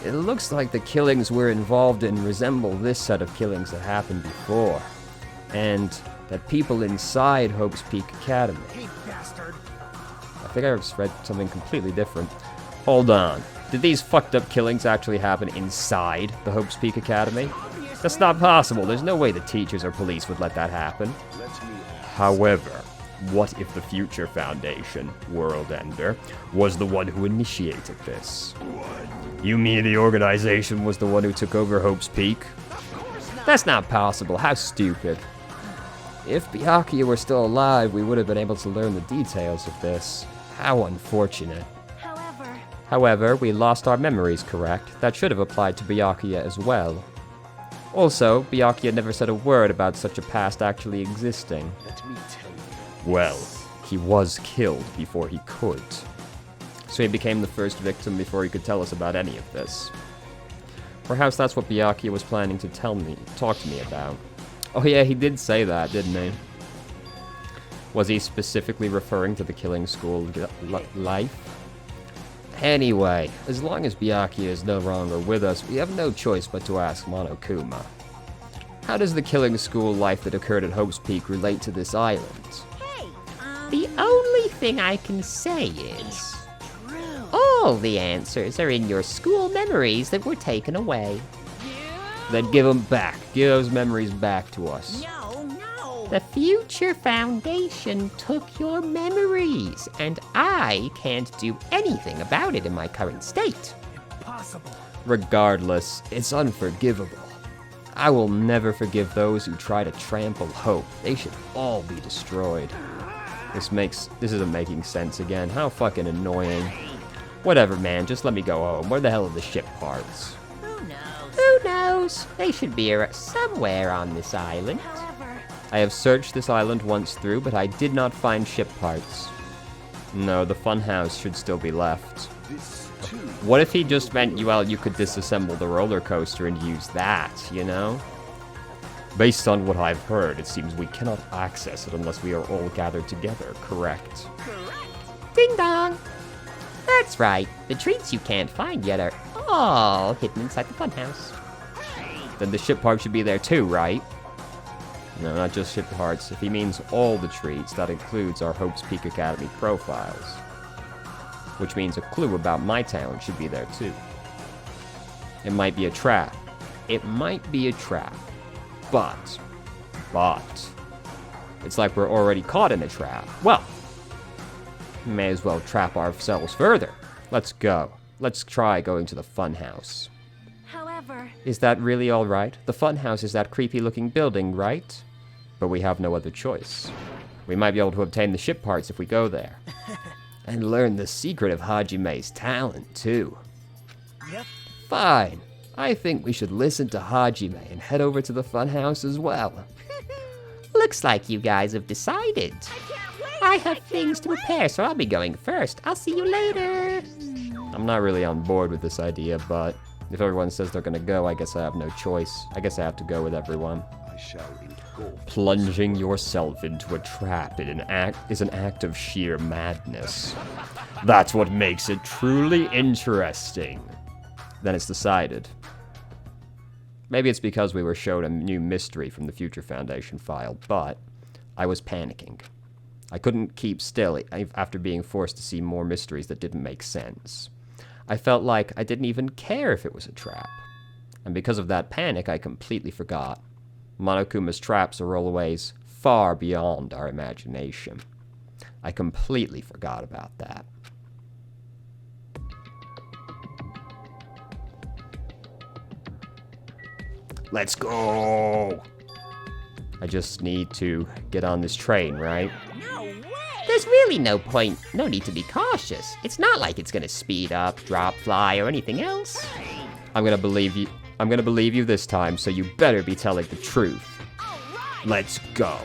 It looks like the killings we're involved in resemble this set of killings that happened before. And that people inside Hope's Peak Academy. Hey, bastard. I think I just read something completely different. Hold on. Did these fucked up killings actually happen inside the Hope's Peak Academy? That's not possible. There's no way the teachers or police would let that happen. However, what if the Future Foundation, World Ender, was the one who initiated this? You mean the organization was the one who took over Hope's Peak? That's not possible. How stupid. If Byakuya were still alive, we would have been able to learn the details of this. How unfortunate. However, we lost our memories, correct? That should have applied to Byakuya as well. Also, Byakuya never said a word about such a past actually existing. Let me tell you. Well, he was killed before he could. So he became the first victim before he could tell us about any of this. Perhaps that's what Byakuya was planning to talk to me about. Oh yeah, he did say that, didn't he? Was he specifically referring to the killing school life? Anyway, as long as Byakuya is no longer with us, we have no choice but to ask Monokuma. How does the killing school life that occurred at Hope's Peak relate to this island? The only thing I can say is, all the answers are in your school memories that were taken away. Then give them back. Give those memories back to us. No. The Future Foundation took your memories, and I can't do anything about it in my current state. Impossible. Regardless, it's unforgivable. I will never forgive those who try to trample hope. They should all be destroyed. This isn't making sense again. How fucking annoying. Whatever, man. Just let me go home. Where the hell are the ship parts? Who knows? They should be somewhere on this island. I have searched this island once through, but I did not find ship parts. No, the funhouse should still be left. What if he just meant you could disassemble the roller coaster and use that, you know? Based on what I've heard, it seems we cannot access it unless we are all gathered together, correct? Ding dong! That's right. The treats you can't find yet are all hidden inside the funhouse. Then the ship part should be there too, right? No, not just ship parts. If he means all the treats, that includes our Hope's Peak Academy profiles. Which means a clue about my town should be there too. It might be a trap. It might be a trap. But, it's like we're already caught in a trap. Well, may as well trap ourselves further. Let's go. Let's try going to the funhouse. Is that really all right? The funhouse is that creepy-looking building, right? But we have no other choice. We might be able to obtain the ship parts if we go there. And learn the secret of Hajime's talent, too. Yep. Fine. I think we should listen to Hajime and head over to the funhouse as well. Looks like you guys have decided. I have things to prepare, so I'll be going first. I'll see you later. I'm not really on board with this idea, but if everyone says they're gonna go, I guess I have no choice. I guess I have to go with everyone. I shall engulf. Plunging yourself into a trap is an act of sheer madness. That's what makes it truly interesting. Then it's decided. Maybe it's because we were shown a new mystery from the Future Foundation file, but I was panicking. I couldn't keep still after being forced to see more mysteries that didn't make sense. I felt like I didn't even care if it was a trap. And because of that panic, I completely forgot. Monokuma's traps are always far beyond our imagination. I completely forgot about that. Let's go! I just need to get on this train, right? No way! There's really no need to be cautious. It's not like it's gonna speed up, drop, fly, or anything else. I'm gonna believe you this time, so you better be telling the truth. Let's go.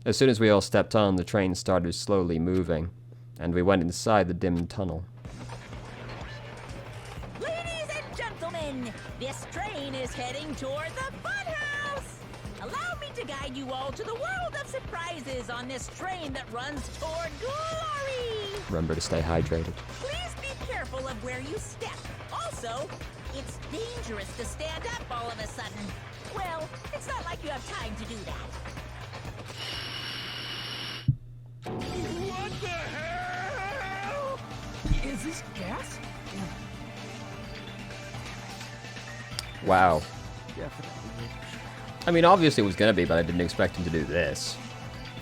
As soon as we all stepped on, the train started slowly moving, and we went inside the dim tunnel. Ladies and gentlemen, this train is heading toward the funhouse. Allow me to guide you all to the world of surprises on this train that runs toward glory. Remember to stay hydrated. Please be careful of where you step. Also, it's dangerous to stand up all of a sudden. Well, it's not like you have time to do that. What the hell? Is this gas? Wow. Definitely. I mean, obviously it was gonna be, but I didn't expect him to do this.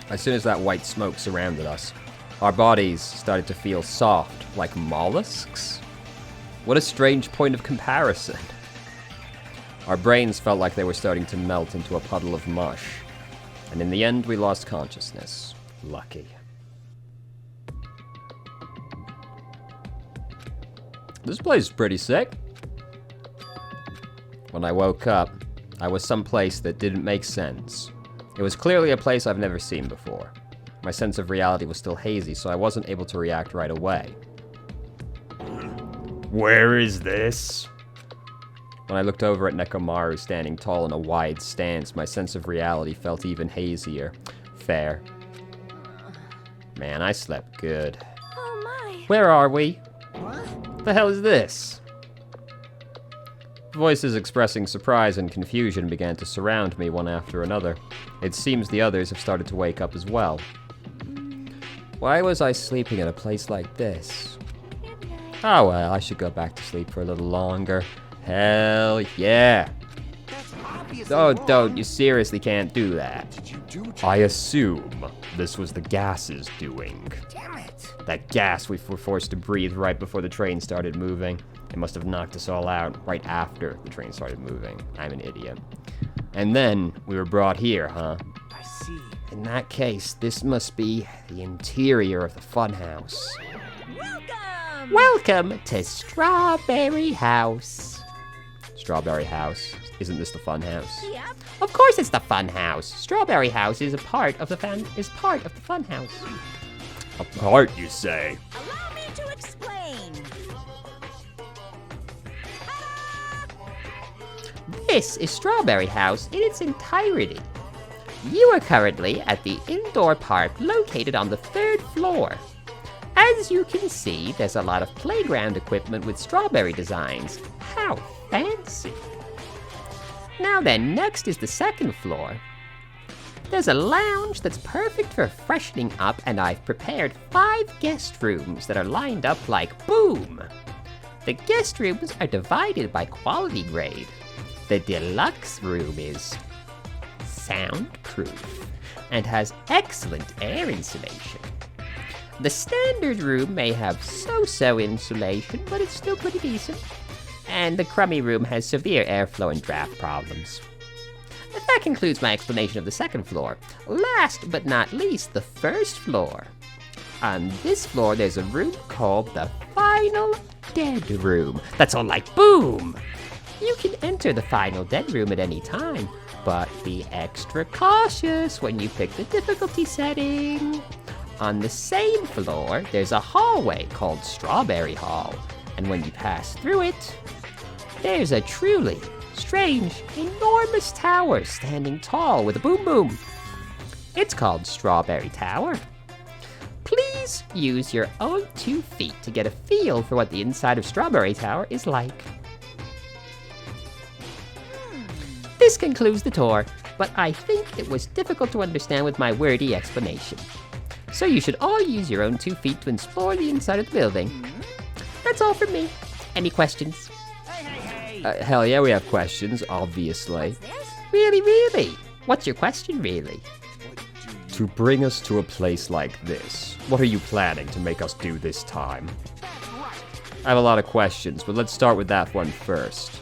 As soon as that white smoke surrounded us, our bodies started to feel soft, like mollusks. What a strange point of comparison. Our brains felt like they were starting to melt into a puddle of mush. And in the end, we lost consciousness. Lucky. This place is pretty sick. When I woke up, I was someplace that didn't make sense. It was clearly a place I've never seen before. My sense of reality was still hazy, so I wasn't able to react right away. Where is this? When I looked over at Nekomaru standing tall in a wide stance, my sense of reality felt even hazier. Fair. Man, I slept good. Oh my. Where are we? What? The hell is this? Voices expressing surprise and confusion began to surround me one after another. It seems the others have started to wake up as well. Why was I sleeping in a place like this? Oh well, I should go back to sleep for a little longer. Hell yeah. That's obviously Oh, wrong. don't, you seriously can't do that. Did you do? I assume this was the gas's doing. Damn it. That gas we were forced to breathe right before the train started moving. It must have knocked us all out right after the train started moving. I'm an idiot. And then we were brought here, huh? I see. In that case, this must be the interior of the funhouse. Welcome! Welcome to Strawberry House. Strawberry House. Isn't this the funhouse? Yep. Of course it's the fun house. Strawberry House is a part of the fun house. A part, you say? Allow me to explain. This is Strawberry House in its entirety. You are currently at the indoor park located on the 3rd floor. As you can see, there's a lot of playground equipment with strawberry designs. How fancy. Now then, next is the 2nd floor. There's a lounge that's perfect for freshening up, and I've prepared 5 guest rooms that are lined up like boom. The guest rooms are divided by quality grade. The deluxe room is soundproof and has excellent air insulation. The standard room may have so-so insulation, but it's still pretty decent. And the crummy room has severe airflow and draft problems. That concludes my explanation of the 2nd floor. Last but not least, the 1st floor. On this floor, there's a room called the Final Dead Room. That's all like boom! You can enter the Final Dead Room at any time, but be extra cautious when you pick the difficulty setting. On the same floor, there's a hallway called Strawberry Hall. And when you pass through it, there's a truly strange, enormous tower standing tall with a boom boom. It's called Strawberry Tower. Please use your own 2 feet to get a feel for what the inside of Strawberry Tower is like. This concludes the tour, but I think it was difficult to understand with my wordy explanation. So you should all use your own 2 feet to explore the inside of the building. That's all from me. Any questions? Hell yeah, we have questions, obviously. Really? What's your question, really? To bring us to a place like this, what are you planning to make us do this time? I have a lot of questions, but let's start with that one first.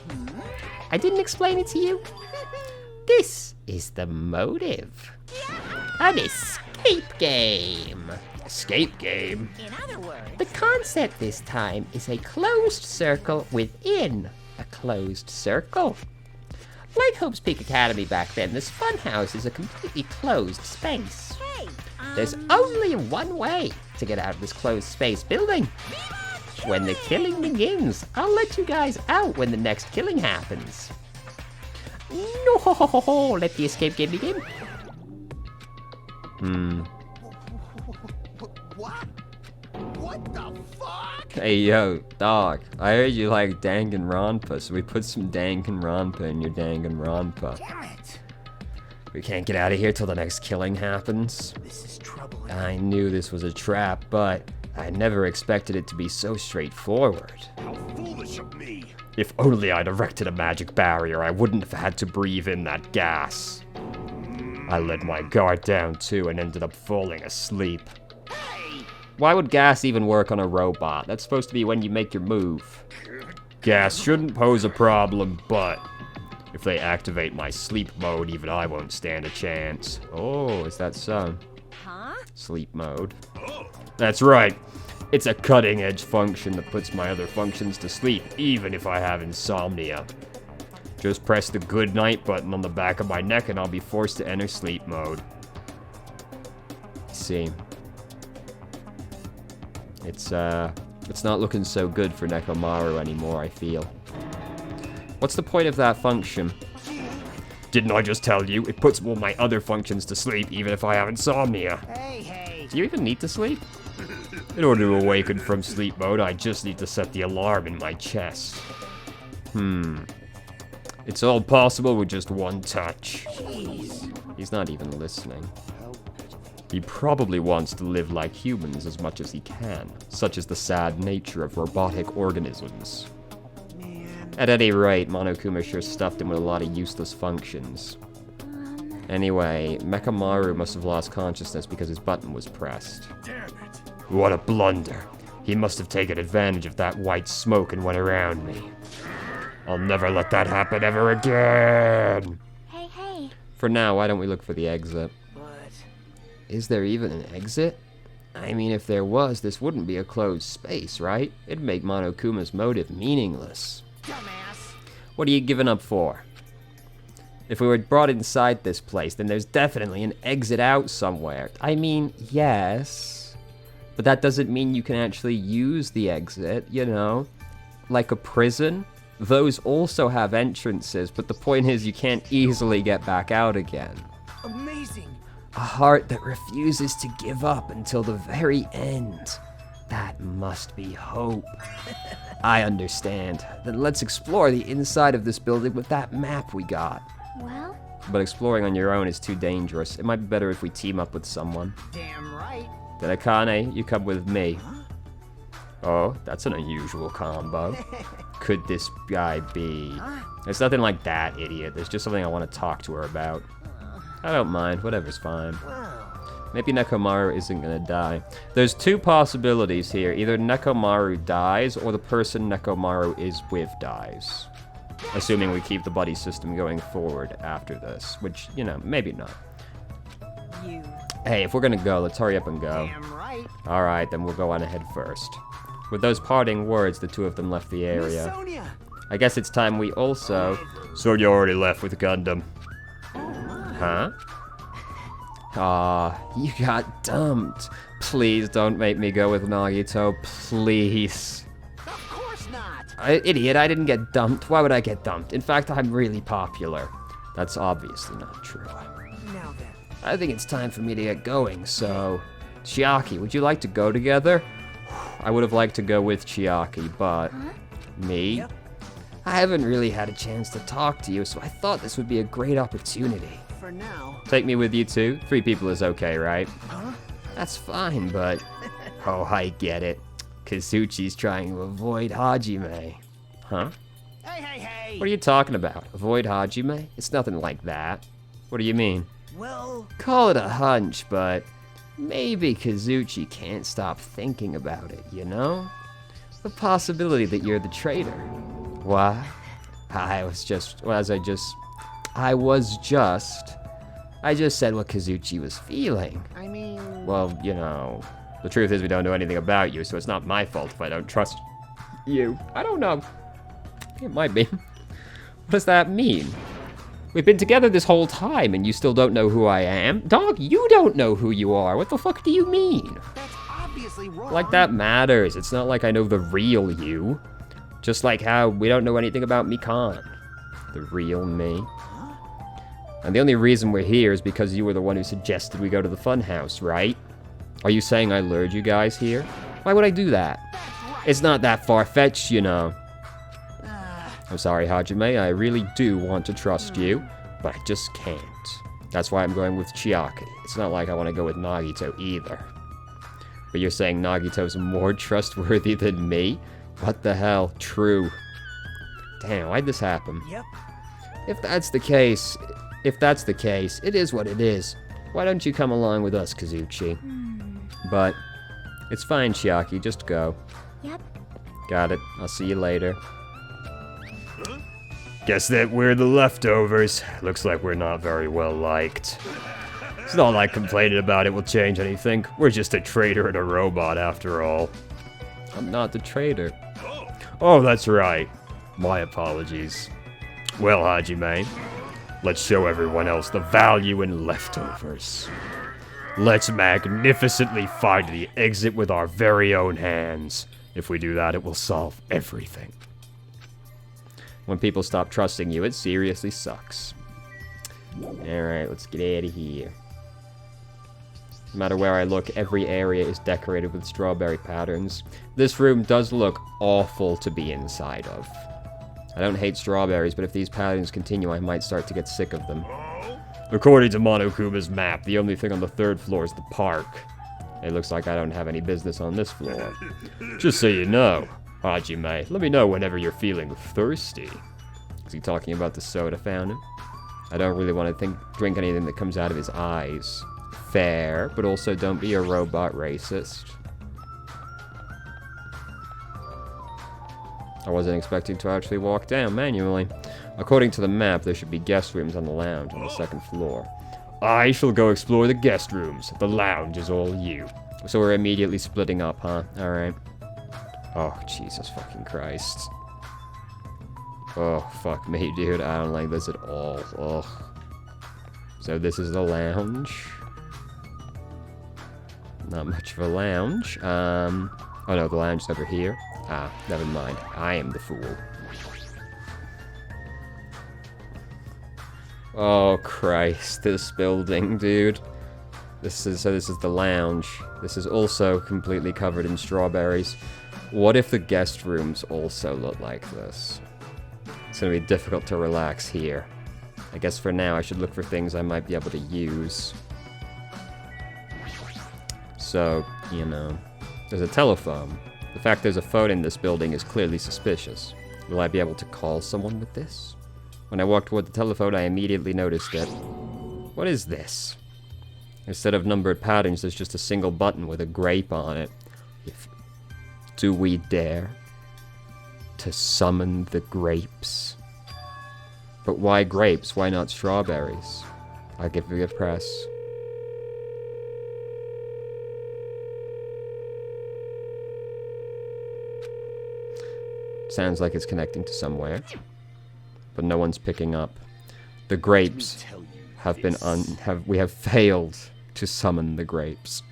I didn't explain it to you. This is the motive. An escape game. Escape game? In other words, The concept this time is a closed circle within a closed circle. Like Hope's Peak Academy back then, this funhouse is a completely closed space. hey, There's only one way to get out of this closed space building. When the killing begins, I'll let you guys out when the next killing happens. No, let the escape game begin. What? What the fuck? Hey yo, dog, I heard you like Danganronpa, so we put some Danganronpa in your Danganronpa. Damn it. We can't get out of here till the next killing happens. This is trouble. I knew this was a trap, but I never expected it to be so straightforward. How foolish of me! If only I'd erected a magic barrier, I wouldn't have had to breathe in that gas. I let my guard down too and ended up falling asleep. Why would gas even work on a robot? That's supposed to be when you make your move. Gas shouldn't pose a problem, but if they activate my sleep mode, even I won't stand a chance. Oh, is that so? huh? Sleep mode. That's right. It's a cutting-edge function that puts my other functions to sleep, even if I have insomnia. Just press the good night button on the back of my neck and I'll be forced to enter sleep mode. See. It's not looking so good for Nekomaru anymore, I feel. What's the point of that function? Didn't I just tell you? It puts all my other functions to sleep, even if I have insomnia. Hey. Do you even need to sleep? In order to awaken from sleep mode, I just need to set the alarm in my chest. It's all possible with just one touch. He's not even listening. He probably wants to live like humans as much as he can, such as the sad nature of robotic organisms. At any rate, Monokuma sure stuffed him with a lot of useless functions. Anyway, Mechamaru must have lost consciousness because his button was pressed. Damn it! What a blunder. He must have taken advantage of that white smoke and went around me. I'll never let that happen ever again! Hey. For now, why don't we look for the exit? What? Is there even an exit? I mean, if there was, this wouldn't be a closed space, right? It'd make Monokuma's motive meaningless. Dumbass. What are you giving up for? If we were brought inside this place, then there's definitely an exit out somewhere. I mean, yes, but that doesn't mean you can actually use the exit, you know? Like a prison? Those also have entrances, but the point is you can't easily get back out again. Amazing. A heart that refuses to give up until the very end. That must be hope. I understand. Then let's explore the inside of this building with that map we got. Well, But exploring on your own is too dangerous. It might be better if we team up with someone. Damn right. Then Akane, you come with me. Oh, that's an unusual combo. Could this guy be? There's nothing like that, idiot. There's just something I want to talk to her about. I don't mind. Whatever's fine. Maybe Nekomaru isn't gonna die. There's two possibilities here. Either Nekomaru dies, or the person Nekomaru is with dies. Assuming we keep the buddy system going forward after this. Which, you know, maybe not. You. Hey, if we're gonna go, let's hurry up and go. Damn right. Alright, then we'll go on ahead first. With those parting words, the two of them left the Miss area. Sonia. I guess it's time we also... Sonya already left with Gundam. Huh? You got dumped. Please don't make me go with Nagito, please. Of course not. Idiot, I didn't get dumped. Why would I get dumped? In fact, I'm really popular. That's obviously not true. Now then. I think it's time for me to get going, so... Chiaki, would you like to go together? I would have liked to go with Chiaki, but... Me? Yep. I haven't really had a chance to talk to you, so I thought this would be a great opportunity. For now. Take me with you too? 3 people is okay, right? Huh? That's fine, but... Oh, I get it. Kazuchi's trying to avoid Hajime. Huh? Hey! What are you talking about? Avoid Hajime? It's nothing like that. What do you mean? Well, Call it a hunch, but... Maybe Kazuchi can't stop thinking about it, you know? The possibility that you're the traitor. Why? I just said what Kazuchi was feeling. I mean... Well, you know, the truth is we don't know anything about you, so it's not my fault if I don't trust you. I don't know. It might be. What does that mean? We've been together this whole time and you still don't know who I am? Dog, you don't know who you are. What the fuck do you mean? That's obviously wrong. Like that matters. It's not like I know the real you. Just like how we don't know anything about Mikan. The real me. And the only reason we're here is because you were the one who suggested we go to the funhouse, right? Are you saying I lured you guys here? Why would I do that? It's not that far-fetched, you know. I'm sorry, Hajime, I really do want to trust you, but I just can't. That's why I'm going with Chiaki. It's not like I want to go with Nagito either. But you're saying Nagito's more trustworthy than me? What the hell? True. Damn, why'd this happen? Yep. If that's the case, it is what it is. Why don't you come along with us, Kazuchi? But, it's fine, Chiaki, just go. Yep. Got it. I'll see you later. Guess that we're the leftovers. Looks like we're not very well liked. It's not like complaining about it will change anything. We're just a traitor and a robot after all. I'm not the traitor. Oh, that's right. My apologies. Well, Hajime, let's show everyone else the value in leftovers. Let's magnificently find the exit with our very own hands. If we do that, it will solve everything. When people stop trusting you, it seriously sucks. Alright, let's get out of here. No matter where I look, every area is decorated with strawberry patterns. This room does look awful to be inside of. I don't hate strawberries, but if these patterns continue, I might start to get sick of them. According to Monokuma's map, the only thing on the 3rd floor is the park. It looks like I don't have any business on this floor. Just so you know, Hajime, let me know whenever you're feeling thirsty. Is he talking about the soda fountain? I don't really want to drink anything that comes out of his eyes. Fair, but also don't be a robot racist. I wasn't expecting to actually walk down manually. According to the map, there should be guest rooms on the lounge on the 2nd floor. I shall go explore the guest rooms. The lounge is all you. So we're immediately splitting up, huh? Alright. Oh, Jesus fucking Christ. Oh, fuck me, dude. I don't like this at all. Ugh. So this is the lounge. Not much of a lounge. Oh no, the lounge is over here. Ah, never mind. I am the fool. Oh, Christ. This building, dude. This is the lounge. This is also completely covered in strawberries. What if the guest rooms also look like this? It's gonna be difficult to relax here. I guess for now I should look for things I might be able to use. So, you know, there's a telephone. The fact there's a phone in this building is clearly suspicious. Will I be able to call someone with this? When I walked toward the telephone, I immediately noticed it. What is this? Instead of numbered patterns, there's just a single button with a grape on it. Do we dare to summon the grapes? But why grapes? Why not strawberries? I'll give it a press. Sounds like it's connecting to somewhere. But no one's picking up. The grapes have been we have failed to summon the grapes.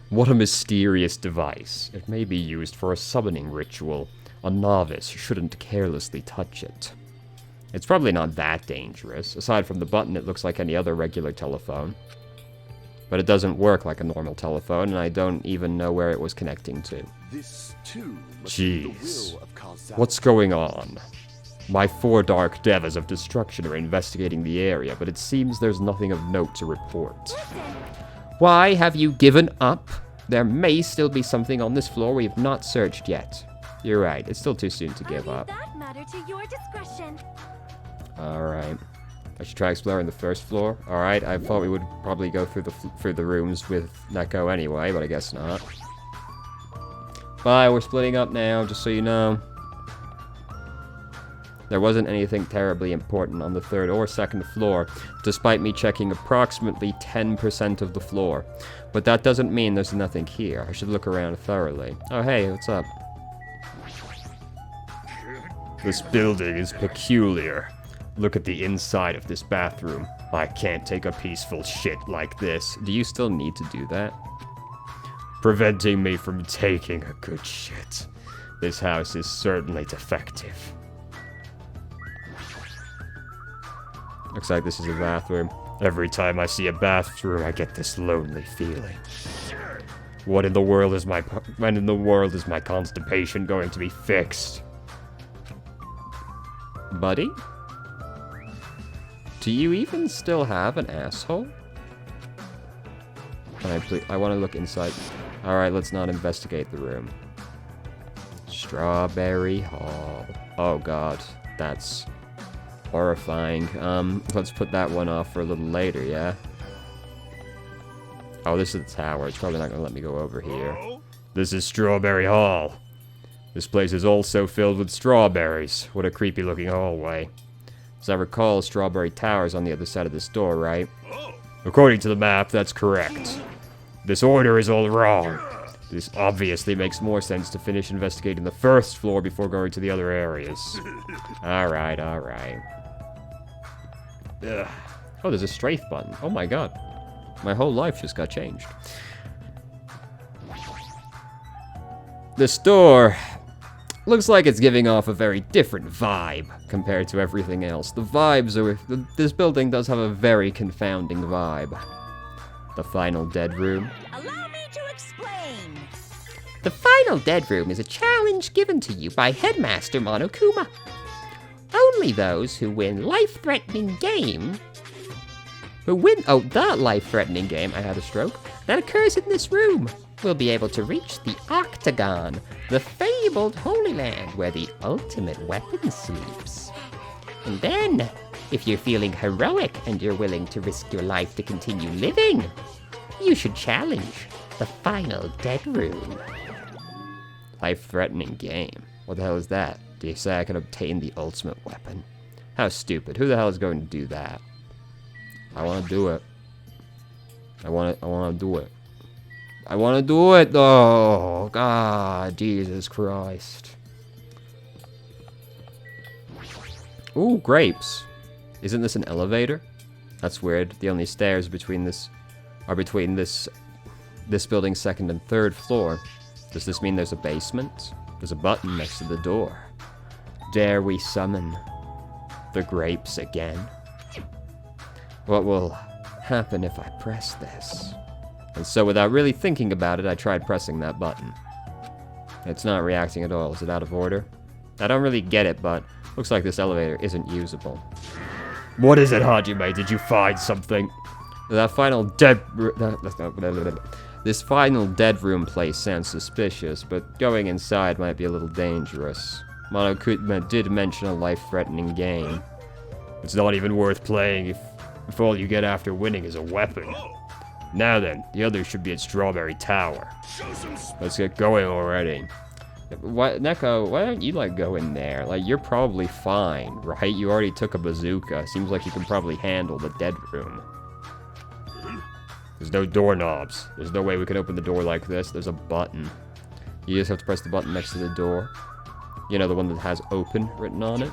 What a mysterious device. It may be used for a summoning ritual. A novice shouldn't carelessly touch it. It's probably not that dangerous. Aside from the button, it looks like any other regular telephone. But it doesn't work like a normal telephone, and I don't even know where it was connecting to. This too must be the Jeez. will of causality. What's going on? My 4 dark devas of destruction are investigating the area, but it seems there's nothing of note to report. Why have you given up? There may still be something on this floor we have not searched yet. You're right, it's still too soon to give up. That matter to your discretion. Alright. I should try exploring the first floor. Alright, I thought we would probably go through the rooms with Neko anyway, but I guess not. Bye, we're splitting up now, just so you know. There wasn't anything terribly important on the 3rd or 2nd floor, despite me checking approximately 10% of the floor. But that doesn't mean there's nothing here. I should look around thoroughly. Oh hey, what's up? This building is peculiar. Look at the inside of this bathroom. I can't take a peaceful shit like this. Do you still need to do that? Preventing me from taking a good shit. This house is certainly defective. Looks like this is a bathroom. Every time I see a bathroom, I get this lonely feeling. When in the world is my constipation going to be fixed? Buddy? Do you even still have an asshole? I want to look inside. Alright, let's not investigate the room. Strawberry Hall. Oh god, that's horrifying. Let's put that one off for a little later, yeah? Oh, this is the tower. It's probably not gonna let me go over here. This is Strawberry Hall. This place is also filled with strawberries. What a creepy looking hallway. As I recall, Strawberry Tower's on the other side of this door, right? According to the map, that's correct. This order is all wrong. This obviously makes more sense to finish investigating the 1st floor before going to the other areas. Alright, alright. Ugh. Oh, there's a strafe button. Oh my god. My whole life just got changed. This door looks like it's giving off a very different vibe compared to everything else. The vibes are... This building does have a very confounding vibe. The final dead room. Allow me to explain. The final dead room is a challenge given to you by Headmaster Monokuma. Only those who win life-threatening game... the life-threatening game, I had a stroke, that occurs in this room will be able to reach the Octagon, the fabled Holy Land where the ultimate weapon sleeps. And then, if you're feeling heroic and you're willing to risk your life to continue living, you should challenge the final dead room. Life-threatening game. What the hell is that? Do you say I can obtain the ultimate weapon? How stupid. Who the hell is going to do that? I want to do it. I want to do it. I want to do it, though. God, Jesus Christ. Ooh, grapes. Isn't this an elevator? That's weird. The only stairs between this building's 2nd and 3rd floor. Does this mean there's a basement? There's a button next to the door. Dare we summon the grapes again? What will happen if I press this? And so without really thinking about it, I tried pressing that button. It's not reacting at all. Is it out of order? I don't really get it, but looks like this elevator isn't usable. What is it, Hajime? Did you find something? That final dead... This final dead room place sounds suspicious, but going inside might be a little dangerous. Monokuma did mention a life-threatening game. It's not even worth playing if all you get after winning is a weapon. Now then, the others should be at Strawberry Tower. Let's get going already. Neko, why don't you, go in there? You're probably fine, right? You already took a bazooka. Seems like you can probably handle the dead room. There's no doorknobs. There's no way we can open the door like this. There's a button. You just have to press the button next to the door. You know, the one that has open written on it?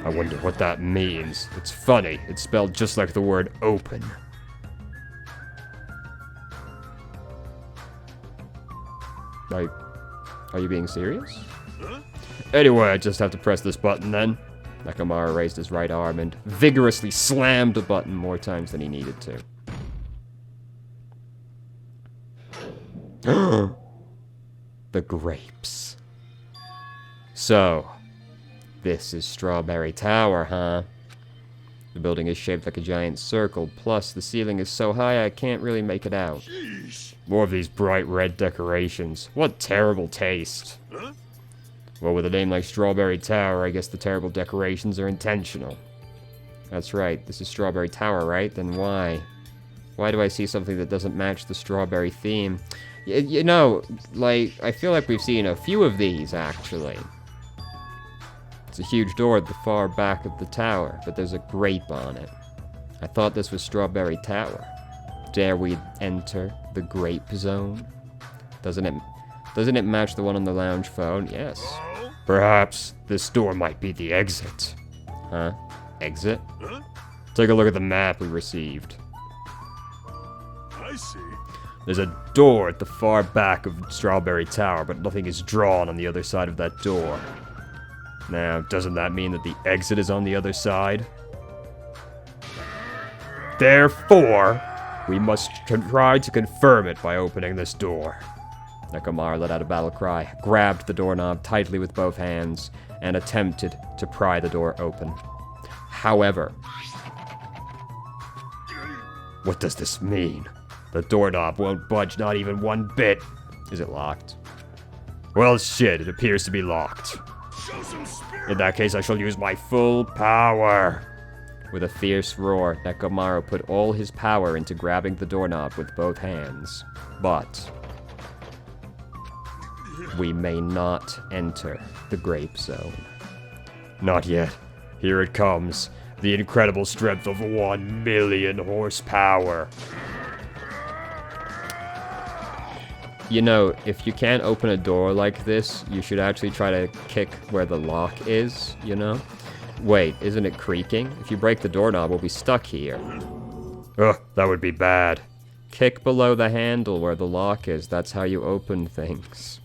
I wonder what that means. It's funny. It's spelled just like the word open. Are you being serious? Huh? Anyway, I just have to press this button then. Nekomaru raised his right arm and vigorously slammed the button more times than he needed to. The grapes. So, this is Strawberry Tower, huh? The building is shaped like a giant circle, plus the ceiling is so high I can't really make it out. Sheesh. More of these bright red decorations. What terrible taste. Huh? Well, with a name like Strawberry Tower, I guess the terrible decorations are intentional. That's right, this is Strawberry Tower, right? Then why? Why do I see something that doesn't match the strawberry theme? You know, like, I feel like we've seen a few of these, actually. It's a huge door at the far back of the tower, but there's a grape on it. I thought this was Strawberry Tower. Dare we enter the grape zone? Doesn't it match the one on the lounge phone? Yes. Oh? Perhaps this door might be the exit. Huh? Exit? Huh? Take a look at the map we received. I see. There's a door at the far back of Strawberry Tower, but nothing is drawn on the other side of that door. Now, doesn't that mean that the exit is on the other side? Therefore, we must try to confirm it by opening this door. Nekomaru let out a battle cry, grabbed the doorknob tightly with both hands, and attempted to pry the door open. However, what does this mean? The doorknob won't budge not even one bit. Is it locked? Well, shit, it appears to be locked. Show some spirit. In that case, I shall use my full power. With a fierce roar, Nekomaru put all his power into grabbing the doorknob with both hands. But we may not enter the grape zone. Not yet. Here it comes. The incredible strength of 1 million horsepower. You know, if you can't open a door like this, you should actually try to kick where the lock is, you know? Wait, isn't it creaking? If you break the doorknob, we'll be stuck here. Ugh, that would be bad. Kick below the handle where the lock is. That's how you open things.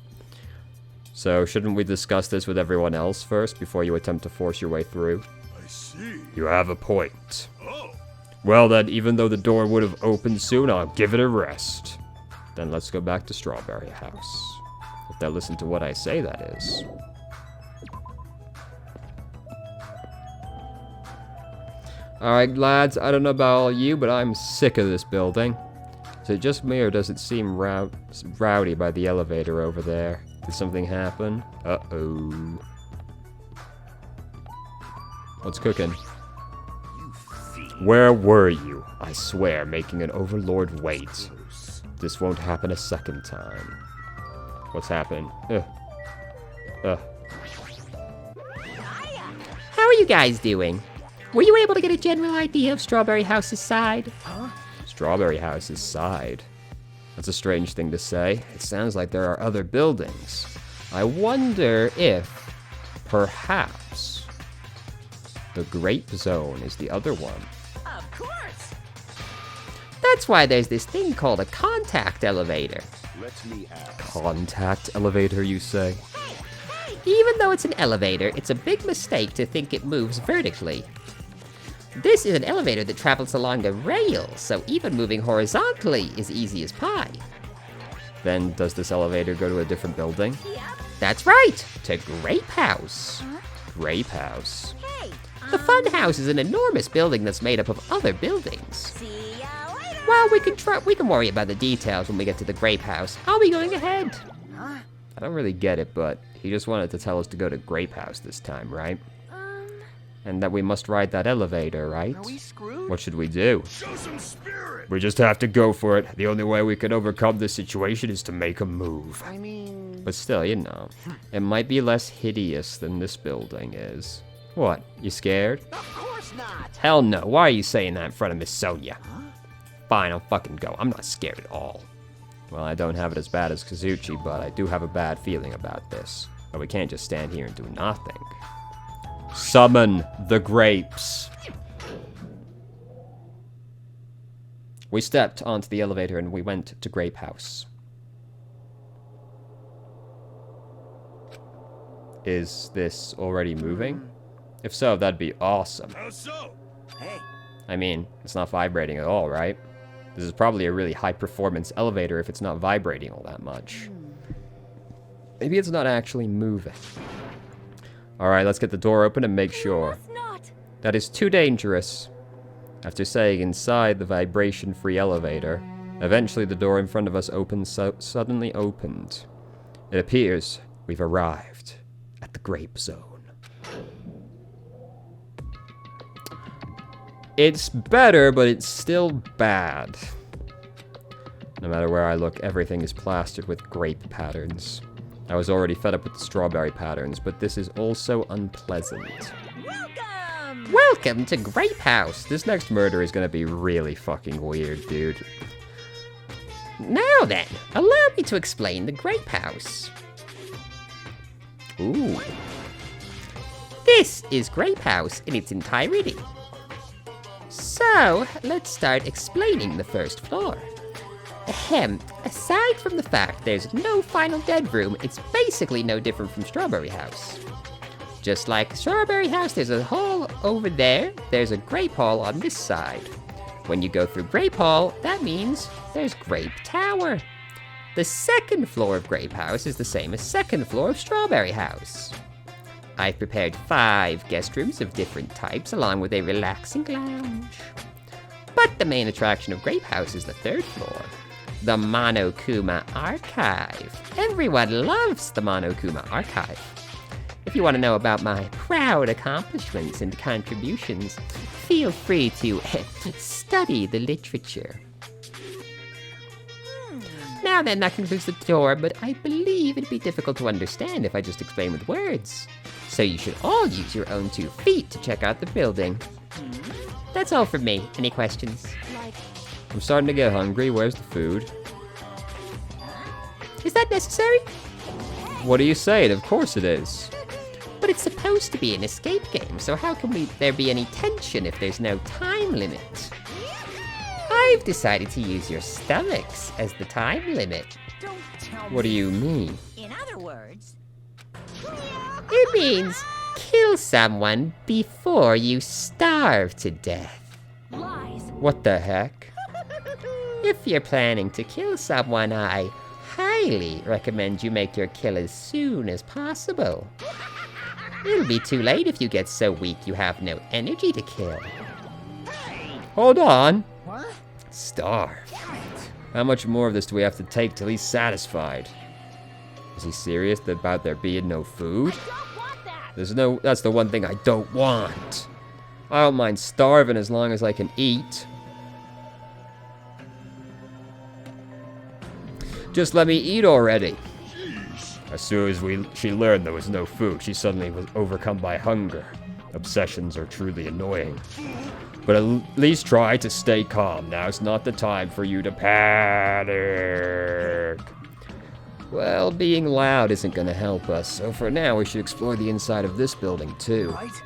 So, shouldn't we discuss this with everyone else first before you attempt to force your way through? I see. You have a point. Oh. Well then, even though the door would have opened soon, I'll give it a rest. Then let's go back to Strawberry House. If they'll listen to what I say, that is. Alright, lads, I don't know about all you, but I'm sick of this building. Is it just me, or does it seem rowdy by the elevator over there? Did something happen? Uh-oh. What's cooking? Where were you? I swear, making an overlord wait. This won't happen a second time. What's happened? How are you guys doing? Were you able to get a general idea of Strawberry House's side? Strawberry House's side. That's a strange thing to say. It sounds like there are other buildings. I wonder if, perhaps, the Grape Zone is the other one. Of course. That's why there's this thing called a contact elevator. Let me ask. Contact elevator, you say? Even though it's an elevator, it's a big mistake to think it moves vertically. This is an elevator that travels along a rail, so even moving horizontally is easy as pie. Then does this elevator go to a different building? Yep. That's right, to Grape House. Grape House. Hey. The Fun House is an enormous building that's made up of other buildings. See ya later. Well, we can worry about the details when we get to the Grape House. I'll be going ahead. I don't really get it, but he just wanted to tell us to go to Grape House this time, right? And that we must ride that elevator, right? Are we screwed? What should we do? Show some spirit. We just have to go for it. The only way we can overcome this situation is to make a move. I mean... But still, you know, it might be less hideous than this building is. What, you scared? Of course not! Hell no, why are you saying that in front of Miss Sonia? Fine, I'll fucking go. I'm not scared at all. Well, I don't have it as bad as Kazuchi, but I do have a bad feeling about this. But we can't just stand here and do nothing. Summon the grapes. We stepped onto the elevator and we went to Grape House. Is this already moving? If so, that'd be awesome. How so? Hey, I mean, it's not vibrating at all, right? This is probably a really high-performance elevator if it's not vibrating all that much. Maybe it's not actually moving. Alright, let's get the door open and make sure. Must not. That is too dangerous. After saying inside the vibration-free elevator, eventually the door in front of us suddenly opened. It appears we've arrived at the Grape Zone. It's better, but it's still bad. No matter where I look, everything is plastered with grape patterns. I was already fed up with the strawberry patterns, but this is also unpleasant. Welcome! Welcome to Grape House. This next murder is gonna be really fucking weird, dude. Now then, allow me to explain the Grape House. Ooh. This is Grape House in its entirety. So, let's start explaining the first floor. Ahem, aside from the fact there's no final dead room, it's basically no different from Strawberry House. Just like Strawberry House, there's a hall over there, there's a Grape Hall on this side. When you go through Grape Hall, that means there's Grape Tower. The second floor of Grape House is the same as second floor of Strawberry House. I've prepared 5 guest rooms of different types along with a relaxing lounge. But the main attraction of Grape House is the third floor, the Monokuma Archive. Everyone loves the Monokuma Archive. If you want to know about my proud accomplishments and contributions, feel free to study the literature. Now then, that concludes the tour, but I believe it'd be difficult to understand if I just explain with words. So you should all use your own 2 feet to check out the building. That's all from me. Any questions? I'm starting to get hungry. Where's the food? Is that necessary? What are you saying? Of course it is. But it's supposed to be an escape game, so how can there be any tension if there's no time limit? I've decided to use your stomachs as the time limit. Don't tell What do me. you mean? In other words, It means kill someone before you starve to death. lies. What the heck? If you're planning to kill someone, I highly recommend you make your kill as soon as possible. It'll be too late if you get so weak you have no energy to kill. Hold on. what? Starve. How much more of this do we have to take till he's satisfied? Is he serious about there being no food? That's the one thing I don't want. I don't mind starving as long as I can eat. Just let me eat already. As soon as she learned there was no food, she suddenly was overcome by hunger. Obsessions are truly annoying. But at least try to stay calm. Now's not the time for you to panic. Well, being loud isn't gonna help us, so for now we should explore the inside of this building too. Right?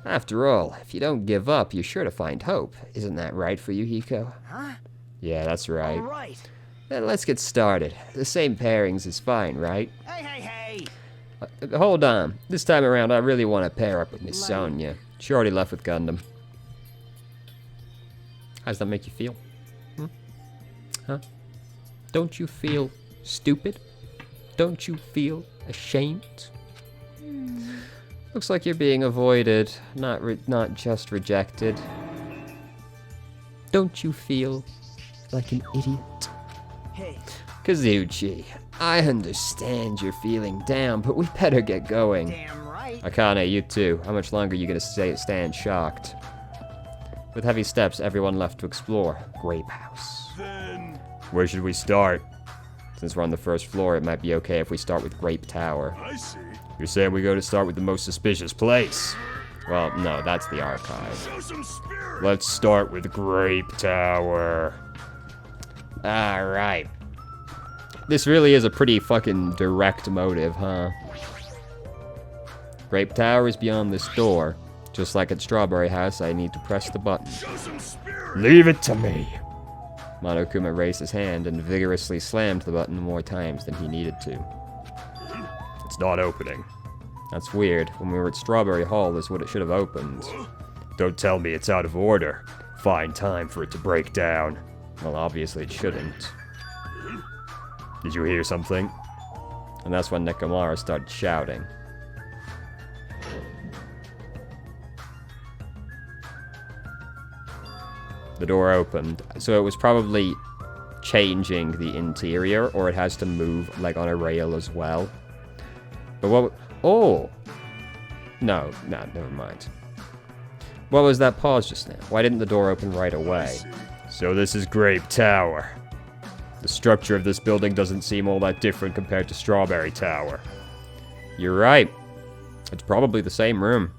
After all, if you don't give up, you're sure to find hope. Isn't that right for you, Hiko? Huh? Yeah, that's right. All right. Then let's get started. The same pairings is fine, right? Hey, hey, hey! Hold on. This time around, I really want to pair up with Miss Sonia. She already left with Gundam. How does that make you feel? Huh? Don't you feel stupid? Don't you feel ashamed? Looks like you're being avoided, not just rejected. Don't you feel like an idiot? Hey, Kazuchi, I understand you're feeling down, but we better get going. damn right. Akane, you too. How much longer are you gonna stand shocked? With heavy steps, everyone left to explore Grape House. Then Where should we start? Since we're on the first floor, it might be okay if we start with Grape Tower. I see. You're saying we go to start with the most suspicious place? Well, no, that's the archive. Show some spirit. Let's start with Grape Tower. Alright. This really is a pretty fucking direct motive, huh? Grape Tower is beyond this door. Just like at Strawberry House, I need to press the button. Show some spirit. Leave it to me! Monokuma raised his hand and vigorously slammed the button more times than he needed to. It's not opening. That's weird. When we were at Strawberry Hall, this is what it should have opened. Don't tell me it's out of order. Find time for it to break down. Well, obviously it shouldn't. Did you hear something? And that's when Nekomara started shouting. The door opened. So it was probably changing the interior, or it has to move, like, on a rail as well. But what... Oh! No, never mind. What was that pause just now? Why didn't the door open right away? So this is Grape Tower. The structure of this building doesn't seem all that different compared to Strawberry Tower. You're right. It's probably the same room.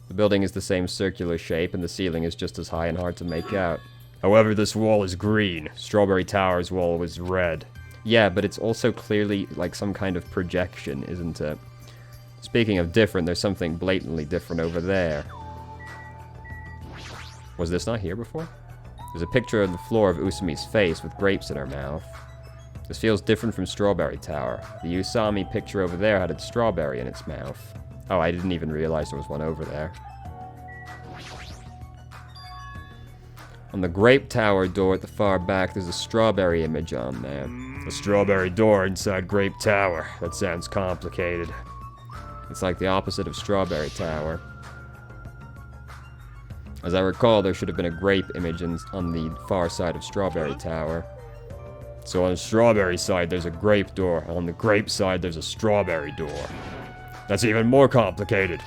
The building is the same circular shape, and the ceiling is just as high and hard to make out. However, this wall is green. Strawberry Tower's wall was red. Yeah, but it's also clearly like some kind of projection, isn't it? Speaking of different, there's something blatantly different over there. Was this not here before? There's a picture of the floor of Usumi's face with grapes in her mouth. This feels different from Strawberry Tower. The Usami picture over there had a strawberry in its mouth. Oh, I didn't even realize there was one over there. On the Grape Tower door at the far back, there's a strawberry image on there. A strawberry door inside Grape Tower. That sounds complicated. It's like the opposite of Strawberry Tower. As I recall, there should have been a grape image on the far side of Strawberry Tower. So on the strawberry side, there's a grape door. On the grape side, there's a strawberry door. That's even more complicated.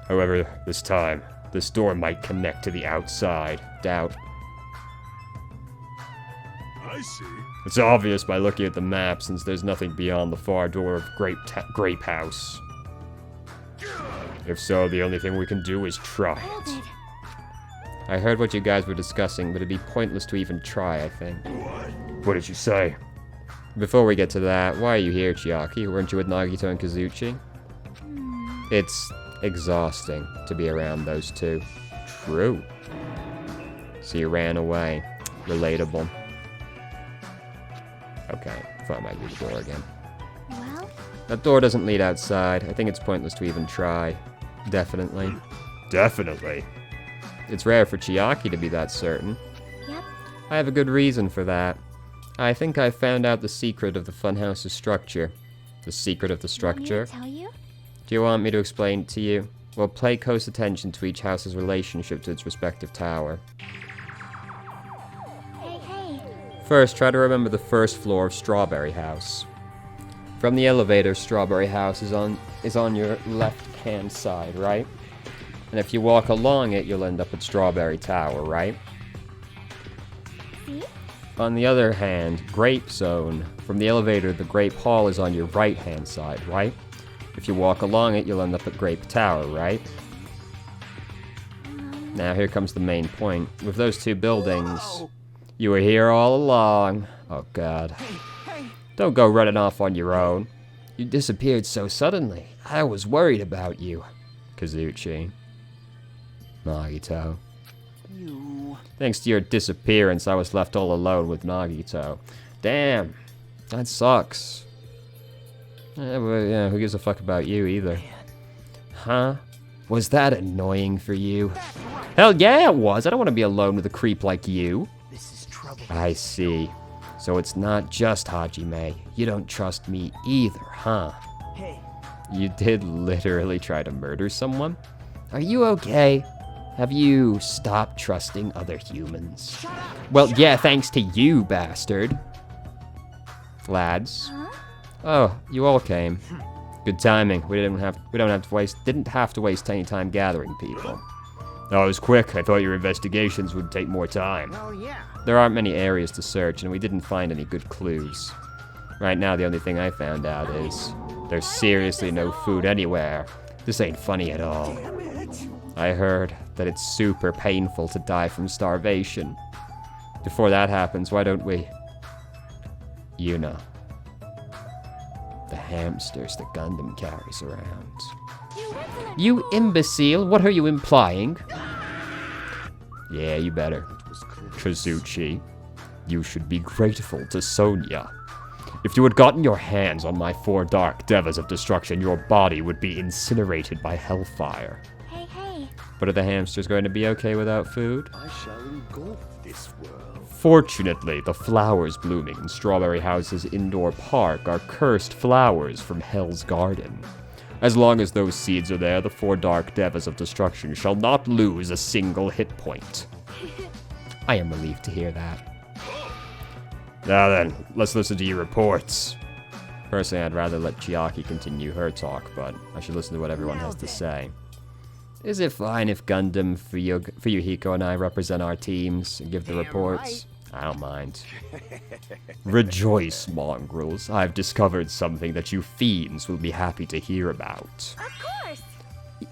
However, this time, this door might connect to the outside. Doubt. I see. It's obvious by looking at the map, since there's nothing beyond the far door of Grape House. If so, the only thing we can do is try it. I heard what you guys were discussing, but it'd be pointless to even try, I think. What did you say? Before we get to that, why are you here, Chiaki? Weren't you with Nagito and Kazuchi? It's exhausting to be around those two. True. So you ran away. Relatable. Okay, thought I might be the door again. Well, That door doesn't lead outside. I think it's pointless to even try. Definitely. Definitely. It's rare for Chiaki to be that certain. yep. I have a good reason for that. I think I found out the secret of the funhouse's structure. The secret of the Want me to structure? tell you? Do you want me to explain it to you? Well, pay close attention to each house's relationship to its respective tower. Hey. First, try to remember the first floor of Strawberry House. From the elevator, Strawberry House is on your left-hand side, right? And if you walk along it, you'll end up at Strawberry Tower, right? See? On the other hand, Grape Zone. From the elevator, the Grape Hall is on your right-hand side, right? If you walk along it, you'll end up at Grape Tower, right? Now, here comes the main point. With those two buildings, you were here all along. Oh, God. Don't go running off on your own. You disappeared so suddenly. I was worried about you. Kazuchi. Nagito. You... Thanks to your disappearance, I was left all alone with Nagito. Damn. That sucks. Yeah, who gives a fuck about you either? Huh? Was that annoying for you? Hell yeah, it was. I don't want to be alone with a creep like you. This is trouble. I see. So it's not just Hajime. You don't trust me either, huh? Hey, You did literally try to murder someone? Are you okay? Have you stopped trusting other humans? Well, yeah, thanks to you, bastard. Lads. Huh? Oh, you all came. Good timing. We didn't have to waste any time gathering people. Oh, it was quick. I thought your investigations would take more time. well, yeah. There aren't many areas to search, and we didn't find any good clues. Right now, the only thing I found out is there's seriously no food anywhere. This ain't funny at all. I heard that it's super painful to die from starvation. Before that happens, why don't we... You know. The hamsters that Gundam carries around. You imbecile, what are you implying? Yeah, you better. Kazuchi, you should be grateful to Sonya. If you had gotten your hands on my 4 dark devas of destruction, your body would be incinerated by hellfire. Hey, hey. But are the hamsters going to be okay without food? I shall engulf this world. Fortunately, the flowers blooming in Strawberry House's indoor park are cursed flowers from Hell's Garden. As long as those seeds are there, the 4 dark devas of destruction shall not lose a single hit point. I am relieved to hear that. Now then, let's listen to your reports. Personally, I'd rather let Chiaki continue her talk, but I should listen to what everyone has to say. Is it fine if Gundam, Fuyuhiko, and I represent our teams and give the reports? I don't mind. Rejoice, mongrels. I've discovered something that you fiends will be happy to hear about. Of course.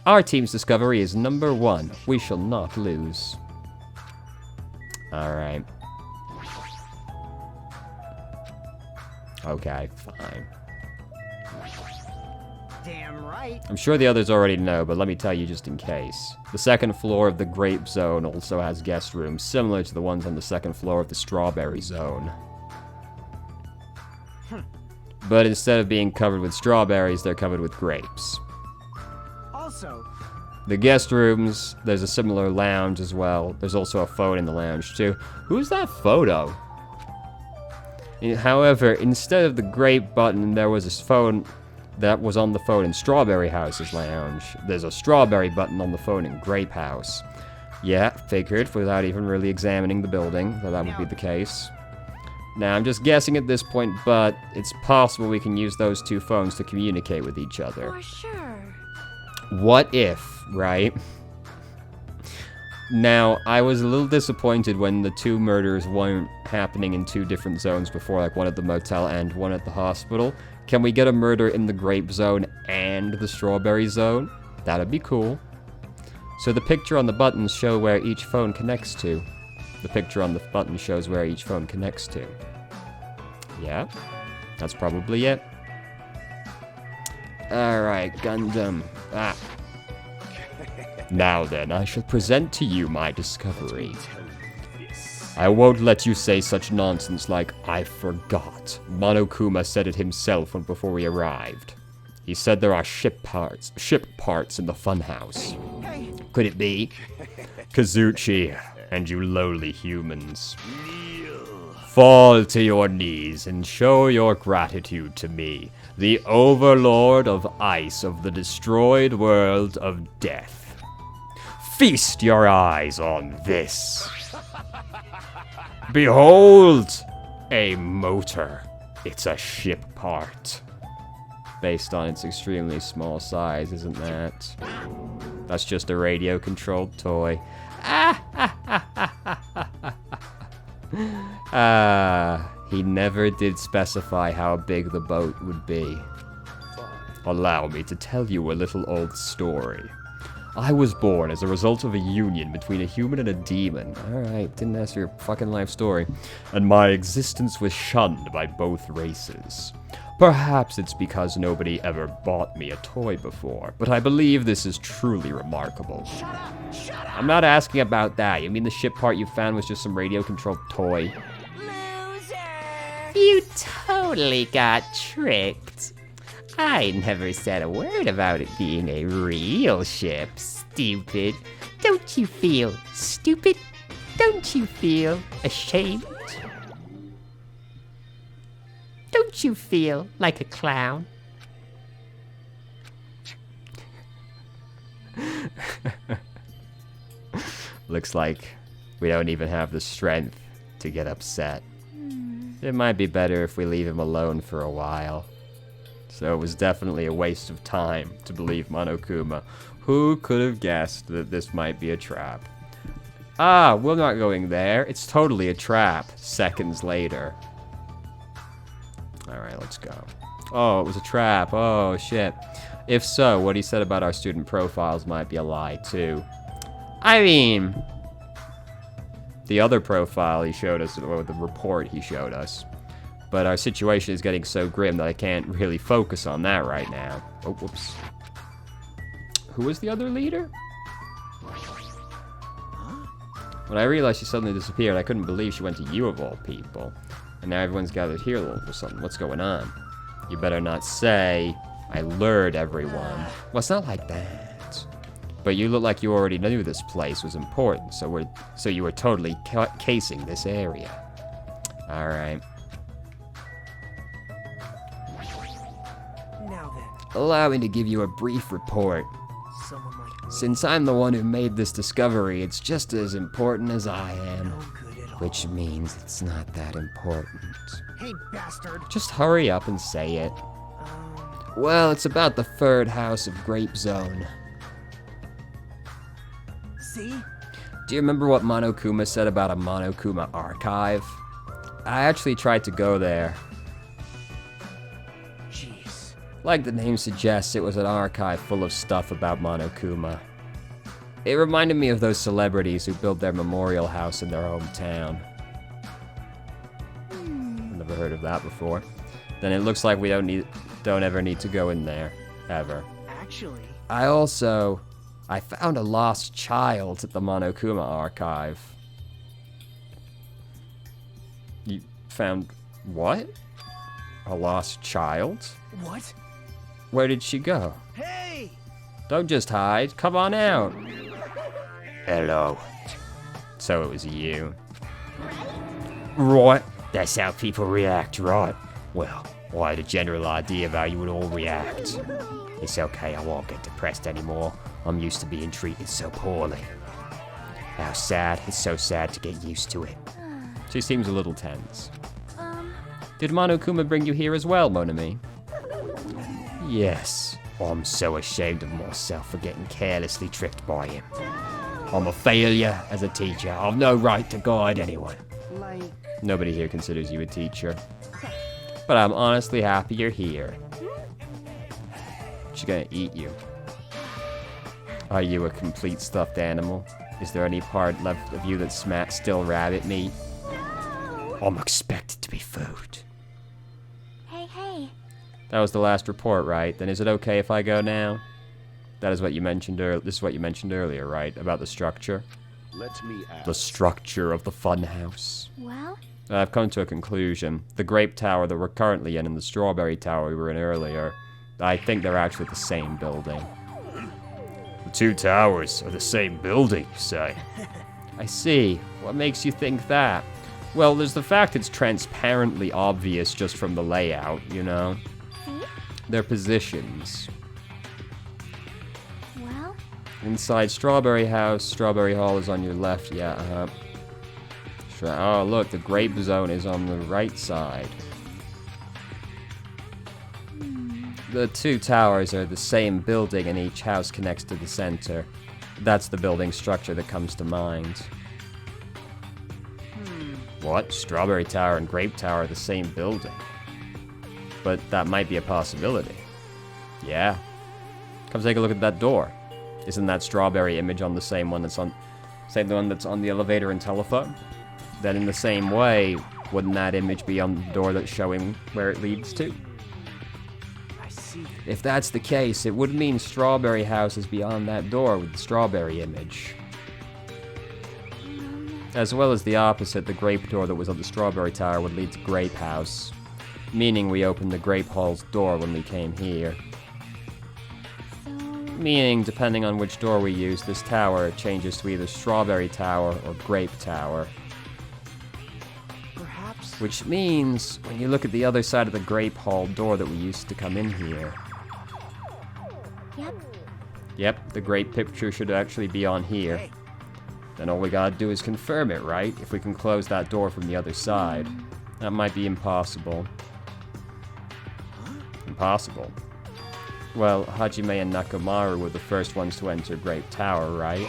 Our team's discovery is number 1. We shall not lose. Alright. Okay, fine. Damn right. I'm sure the others already know, but let me tell you just in case. The second floor of the Grape Zone also has guest rooms, similar to the ones on the second floor of the Strawberry Zone. But instead of being covered with strawberries, they're covered with grapes. Also, The guest rooms, there's a similar lounge as well. There's also a phone in the lounge too. Who's that photo? However, instead of the grape button, there was this phone that was on the phone in Strawberry House's lounge. There's a strawberry button on the phone in Grape House. Yeah, figured, without even really examining the building, that would be the case. Now, I'm just guessing at this point, but it's possible we can use those 2 phones to communicate with each other. For sure. What if, right? Now, I was a little disappointed when the 2 murders weren't happening in 2 different zones before, like one at the motel and one at the hospital. Can we get a murder in the Grape Zone and the Strawberry Zone? That'd be cool. So the picture on the buttons show where each phone connects to. The picture on the button shows where each phone connects to. Yeah, that's probably it. Alright, Gundam. Now then, I shall present to you my discovery. I won't let you say such nonsense like, I forgot. Monokuma said it himself before we arrived. He said there are ship parts in the funhouse. Could it be? Kazuchi, and you lowly humans. Fall to your knees and show your gratitude to me, the overlord of ice of the destroyed world of death. Feast your eyes on this. Behold! A motor. It's a ship part. Based on its extremely small size, isn't that? That's just a radio-controlled toy. He never did specify how big the boat would be. Allow me to tell you a little old story. I was born as a result of a union between a human and a demon. Alright, didn't ask for your fucking life story. And my existence was shunned by both races. Perhaps it's because nobody ever bought me a toy before, but I believe this is truly remarkable. shut up! Shut up! I'm not asking about that. You mean the ship part you found was just some radio-controlled toy? Loser! You totally got tricked. I never said a word about it being a real ship, stupid. Don't you feel stupid? Don't you feel ashamed? Don't you feel like a clown? Looks like we don't even have the strength to get upset. It might be better if we leave him alone for a while. So it was definitely a waste of time to believe Monokuma. Who could have guessed that this might be a trap? We're not going there. It's totally a trap. Seconds later. Alright, let's go. Oh, it was a trap. Oh, shit. If so, what he said about our student profiles might be a lie, too. I mean, the other profile he showed us, or the report he showed us. But our situation is getting so grim that I can't really focus on that right now. Oh, whoops. Who was the other leader? When I realized she suddenly disappeared, I couldn't believe she went to you of all people. And now everyone's gathered here all of a sudden. What's going on? You better not say I lured everyone. Well, it's not like that. But you look like you already knew this place was important, so you were totally casing this area. All right. Now then, Allow me to give you a brief report. someone like me, Since I'm the one who made this discovery, it's just as important as I am. no good at all. Which means it's not that important. Hey, bastard. Just hurry up and say it. Well, it's about the third house of Grape Zone. See? Do you remember what Monokuma said about a Monokuma archive? I actually tried to go there. Jeez. Like the name suggests, it was an archive full of stuff about Monokuma. It reminded me of those celebrities who build their memorial house in their hometown. Never heard of that before. Then it looks like we don't ever need to go in there. Ever. Actually, I found a lost child at the Monokuma archive. You found what? A lost child? what? Where did she go? Hey! Don't just hide. Come on out. Hello. So it was you. Right. That's how people react, right? Well, I had a general idea of how you would all react. It's okay, I won't get depressed anymore. I'm used to being treated so poorly. How sad. It's so sad to get used to it. She seems a little tense. Did Monokuma bring you here as well, Monami? Yes. I'm so ashamed of myself for getting carelessly tricked by him. I'm a failure as a teacher. I've no right to guide anyone. Like, Nobody here considers you a teacher. But I'm honestly happy you're here. She's gonna eat you. Are you a complete stuffed animal? Is there any part left of you that's still rabbit meat? I'm expected to be food. Hey. That was the last report, right? Then is it okay if I go now? That is what you mentioned earlier. This is what you mentioned earlier, right? About the structure? Let me ask. The structure of the funhouse. Well, I've come to a conclusion. The Grape Tower that we're currently in and the Strawberry Tower we were in earlier, I think they're actually the same building. The two towers are the same building, you say? I see. What makes you think that? Well, there's the fact it's transparently obvious just from the layout, you know? Their positions. well, Inside Strawberry House, Strawberry Hall is on your left, yeah, Sure. Oh, look, the Grape Zone is on the right side. The two towers are the same building and each house connects to the center. That's the building structure that comes to mind. What? Strawberry Tower and Grape Tower are the same building. But that might be a possibility. Yeah. Come take a look at that door. Isn't that strawberry image on the same one that's on the elevator and telephone? Then in the same way, wouldn't that image be on the door that's showing where it leads to? I see. If that's the case, it would mean Strawberry House is beyond that door with the strawberry image. As well as the opposite, the grape door that was on the Strawberry Tower would lead to Grape House. Meaning we opened the Grape Hall's door when we came here. Meaning, depending on which door we use, this tower changes to either Strawberry Tower or Grape Tower. Perhaps. Which means, when you look at the other side of the Grape Hall door that we used to come in here. yep. Yep, the grape picture should actually be on here. Then all we gotta do is confirm it, right? If we can close that door from the other side. That might be impossible. Impossible. Well, Hajime and Nakamura were the first ones to enter Grape Tower, right?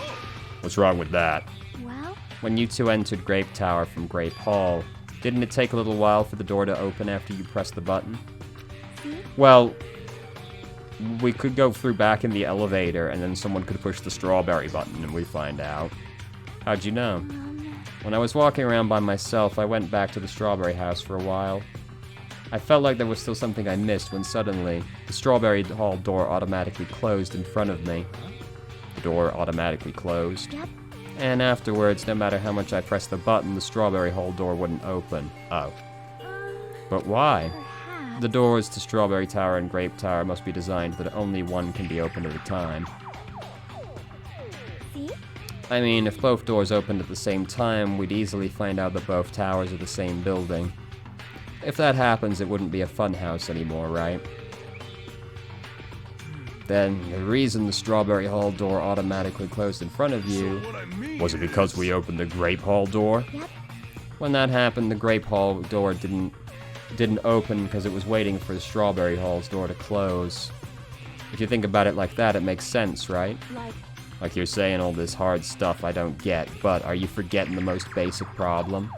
What's wrong with that? Well, When you two entered Grape Tower from Grape Hall, didn't it take a little while for the door to open after you pressed the button? Well, we could go through back in the elevator and then someone could push the strawberry button and we'd find out. How'd you know? When I was walking around by myself, I went back to the Strawberry House for a while. I felt like there was still something I missed when suddenly, the Strawberry Hall door automatically closed in front of me. The door automatically closed. yep. And afterwards, no matter how much I pressed the button, the Strawberry Hall door wouldn't open. Oh. But why? Perhaps. The doors to Strawberry Tower and Grape Tower must be designed that only one can be opened at a time. See? I mean, if both doors opened at the same time, we'd easily find out that both towers are the same building. If that happens, it wouldn't be a funhouse anymore, right? Then, the reason the Strawberry Hall door automatically closed in front of you... What I mean Was it because we opened the Grape Hall door? Yep. When that happened, the Grape Hall door didn't open because it was waiting for the Strawberry Hall's door to close. If you think about it like that, it makes sense, right? Like you're saying all this hard stuff I don't get, but are you forgetting the most basic problem?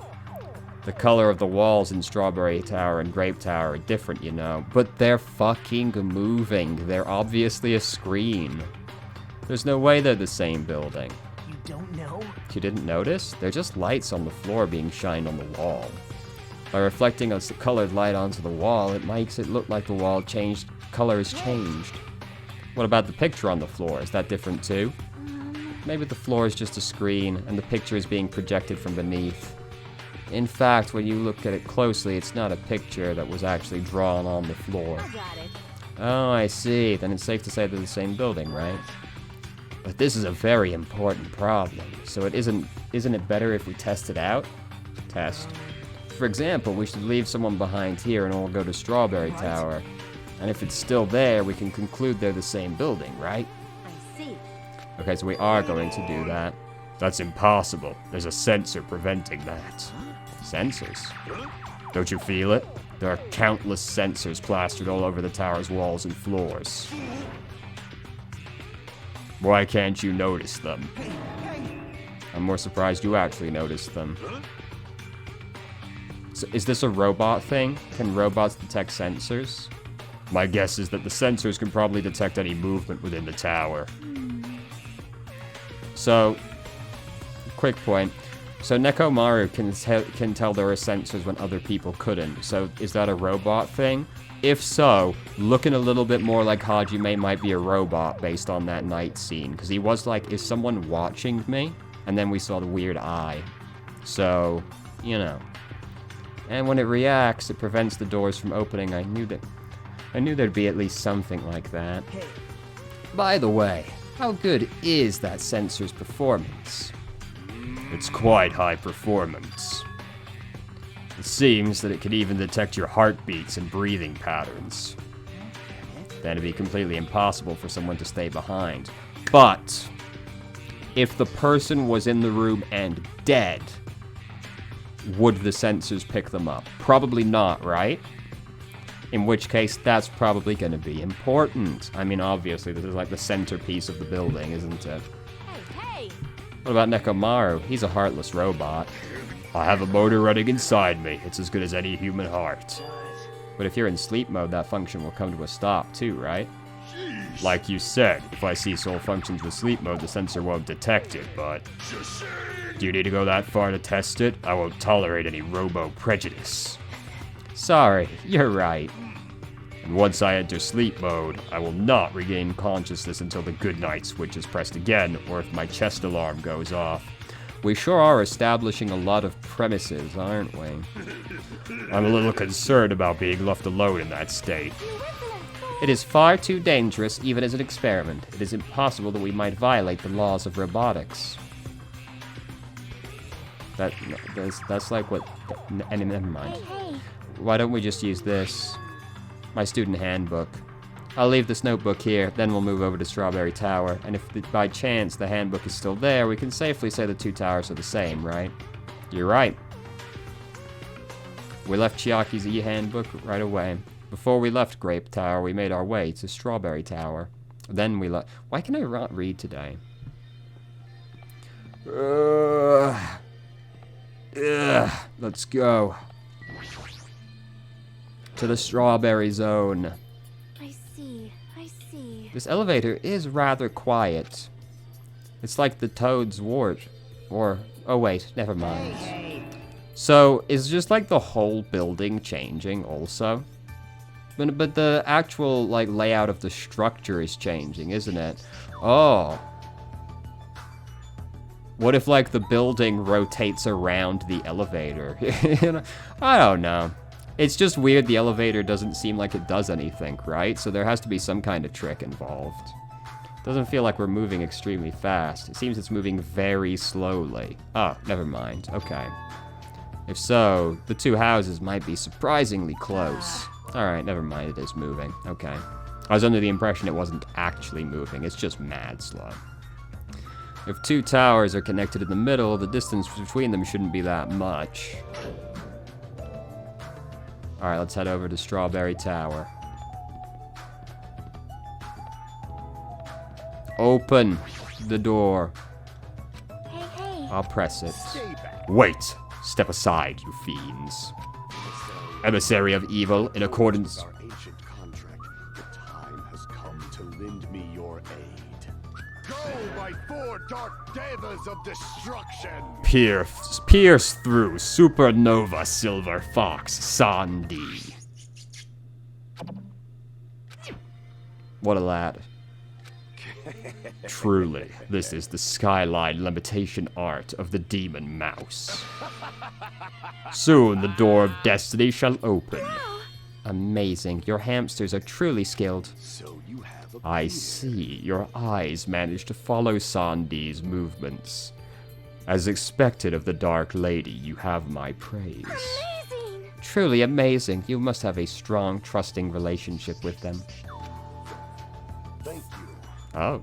The color of the walls in Strawberry Tower and Grape Tower are different, you know, but they're fucking moving. They're obviously a screen. There's no way they're the same building. You don't know? You didn't notice? They're just lights on the floor being shined on the wall. By reflecting a colored light onto the wall, it makes it look like the wall color has changed. What about the picture on the floor? Is that different too? Maybe the floor is just a screen, and the picture is being projected from beneath. In fact, when you look at it closely, it's not a picture that was actually drawn on the floor. I got it. Oh, I see. Then it's safe to say they're the same building, right? But this is a very important problem, so isn't it better if we test it out? Test. For example, we should leave someone behind here and all go to Strawberry Tower. And if it's still there, we can conclude they're the same building, right? I see. Okay, so we are going to do that. That's impossible. There's a sensor preventing that. Sensors? Don't you feel it? There are countless sensors plastered all over the tower's walls and floors. Why can't you notice them? I'm more surprised you actually noticed them. So is this a robot thing? Can robots detect sensors? My guess is that the sensors can probably detect any movement within the tower. So, quick point. So Nekomaru can tell there are sensors when other people couldn't. So is that a robot thing? If so, looking a little bit more like Hajime might be a robot based on that night scene. Because he was like, is someone watching me? And then we saw the weird eye. So, you know. And when it reacts, it prevents the doors from opening. I knew there'd be at least something like that. By the way, how good is that sensor's performance? It's quite high performance. It seems that it can even detect your heartbeats and breathing patterns. Then it'd be completely impossible for someone to stay behind. But if the person was in the room and dead, would the sensors pick them up? Probably not, right? In which case, that's probably going to be important. I mean, obviously, this is like the centerpiece of the building, isn't it? Hey! What about Nekomaru? He's a heartless robot. I have a motor running inside me. It's as good as any human heart. But if you're in sleep mode, that function will come to a stop too, right? Like you said, if I see soul functions with sleep mode, the sensor won't detect it, but... Do you need to go that far to test it? I won't tolerate any robo-prejudice. Sorry, you're right. And once I enter sleep mode, I will not regain consciousness until the goodnight switch is pressed again, or if my chest alarm goes off. We sure are establishing a lot of premises, aren't we? I'm a little concerned about being left alone in that state. It is far too dangerous, even as an experiment. It is impossible that we might violate the laws of robotics. That's like what... Never mind. Hey, Why don't we just use this? My student handbook. I'll leave this notebook here, then we'll move over to Strawberry Tower, and if by chance the handbook is still there, we can safely say the two towers are the same, right? You're right. We left Chiaki's e-handbook right away. Before we left Grape Tower, we made our way to Strawberry Tower. Then we left... Why can I not read today? Let's go. To the Strawberry Zone. I see. This elevator is rather quiet. It's like the Toad's Wart. Or... Oh wait, never mind. So, is just like the whole building changing also? But the actual, like, layout of the structure is changing, isn't it? Oh. What if, like, the building rotates around the elevator? You know? I don't know. It's just weird the elevator doesn't seem like it does anything, right? So there has to be some kind of trick involved. Doesn't feel like we're moving extremely fast. It seems it's moving very slowly. Oh, never mind. Okay. If so, the two houses might be surprisingly close. Alright, never mind. It is moving. Okay. I was under the impression it wasn't actually moving. It's just mad slow. If two towers are connected in the middle, the distance between them shouldn't be that much. Alright, let's head over to Strawberry Tower. Open the door. Hey. I'll press it. Stay back. Wait! Step aside, you fiends. Emissary of evil, in accordance... Our ancient contract, the time has come to lend me your aid. Go, my four dark devas of destruction! Pierce through Supernova Silver Fox Sandy. What a lad. Truly, this is the skyline limitation art of the demon mouse. Soon the door of destiny shall open. Amazing, your hamsters are truly skilled. So you have a I see, your eyes managed to follow Sandy's movements. As expected of the Dark Lady, you have my praise. Amazing! Truly amazing, you must have a strong, trusting relationship with them. Thank you. Oh.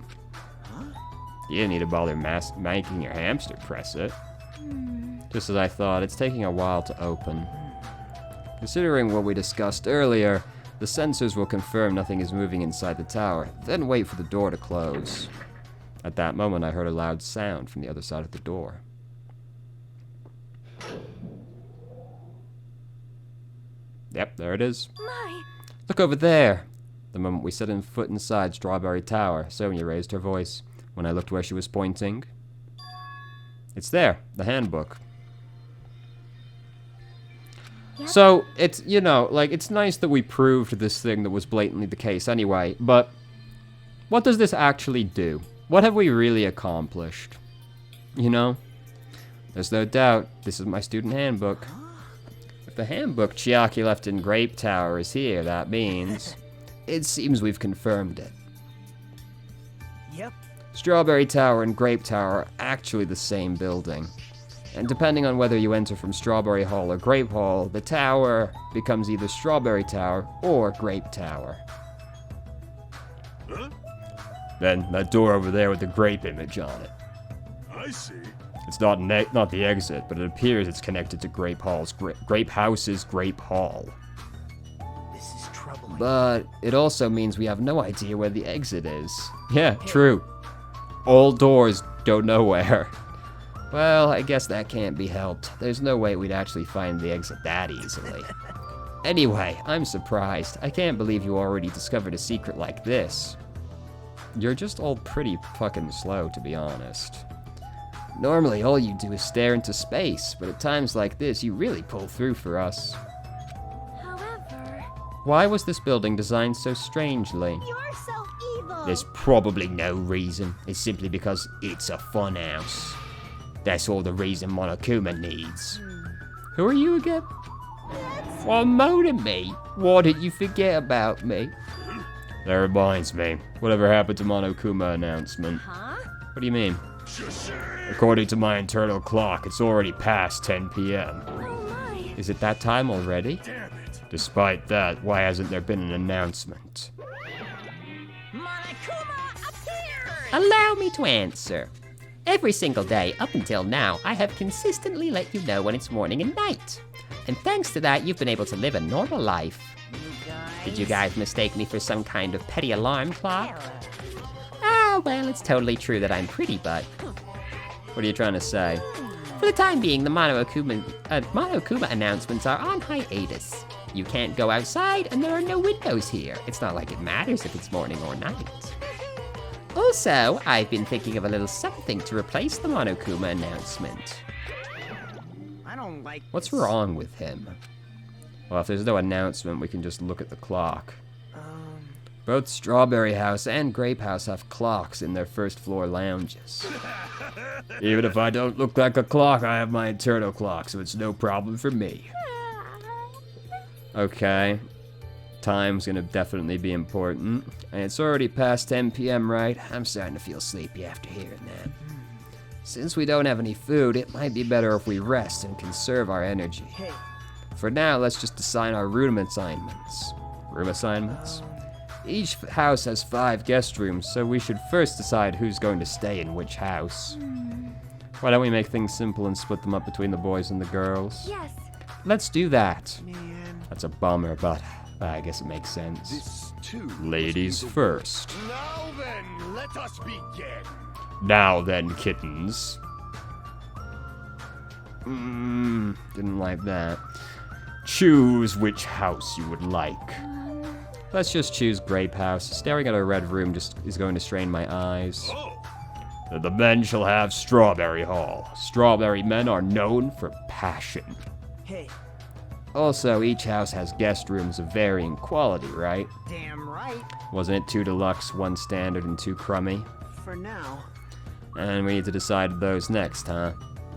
You didn't need to bother making your hamster press it. Just as I thought, it's taking a while to open. Considering what we discussed earlier, the sensors will confirm nothing is moving inside the tower, then wait for the door to close. At that moment, I heard a loud sound from the other side of the door. Yep, there it is. My, Look over there! The moment we set foot inside Strawberry Tower, Sonia raised her voice. When I looked where she was pointing, it's there, the handbook. Yep. So, it's, you know, like, it's nice that we proved this thing that was blatantly the case anyway, but what does this actually do? What have we really accomplished? You know? There's no doubt, this is my student handbook. If the handbook Chiaki left in Grape Tower is here, that means it seems we've confirmed it. Yep. Strawberry Tower and Grape Tower are actually the same building. And depending on whether you enter from Strawberry Hall or Grape Hall, the tower becomes either Strawberry Tower or Grape Tower. Huh? Then that door over there with the grape image on it. I see. It's not the exit, but it appears it's connected to Grape Hall's Grape House's Grape Hall. This is troubling. But it also means we have no idea where the exit is. Yeah, true. All doors go nowhere. Well, I guess that can't be helped. There's no way we'd actually find the exit that easily. Anyway, I'm surprised. I can't believe you already discovered a secret like this. You're just all pretty fucking slow, to be honest. Normally, all you do is stare into space, but at times like this, you really pull through for us. however, Why was this building designed so strangely? you're so evil. There's probably no reason. It's simply because it's a funhouse. That's all the reason Monokuma needs. Who are you again? Well, moaning me. Why did you forget about me? That reminds me. Whatever happened to Monokuma announcement? Huh? What do you mean? According to my internal clock, it's already past 10 p.m. Oh my. Is it that time already? Damn it. Despite that, why hasn't there been an announcement? Monokuma appeared! Allow me to answer. Every single day up until now, I have consistently let you know when it's morning and night. And thanks to that, you've been able to live a normal life. Did you guys mistake me for some kind of petty alarm clock? Ah, well, it's totally true that I'm pretty, but What are you trying to say? for the time being, the Monokuma announcements are on hiatus. You can't go outside, and there are no windows here. It's not like it matters if it's morning or night. Also, I've been thinking of a little something to replace the Monokuma announcement. I don't like What's this. wrong with him? Well, if there's no announcement, we can just look at the clock. Both Strawberry House and Grape House have clocks in their first floor lounges. Even if I don't look like a clock, I have my internal clock, so it's no problem for me. Okay. Time's gonna definitely be important. And it's already past 10 p.m., right? I'm starting to feel sleepy after hearing that. Since we don't have any food, it might be better if we rest and conserve our energy. Hey, For now, let's just assign our room assignments. Room assignments? Each house has 5 guest rooms, so we should first decide who's going to stay in which house. Why don't we make things simple and split them up between the boys and the girls? Yes. Let's do that. man. That's a bummer, but I guess it makes sense. This too. Ladies first. Now then, let us begin. Now then, kittens. Didn't like that. Choose which house you would like. Let's just choose Grape House. Staring at a red room just is going to strain my eyes. The men shall have Strawberry Hall. Strawberry men are known for passion. Hey, Also, each house has guest rooms of varying quality, right? damn right. Wasn't it 2 deluxe, 1 standard, and 2 crummy? For now. And we need to decide those next, huh?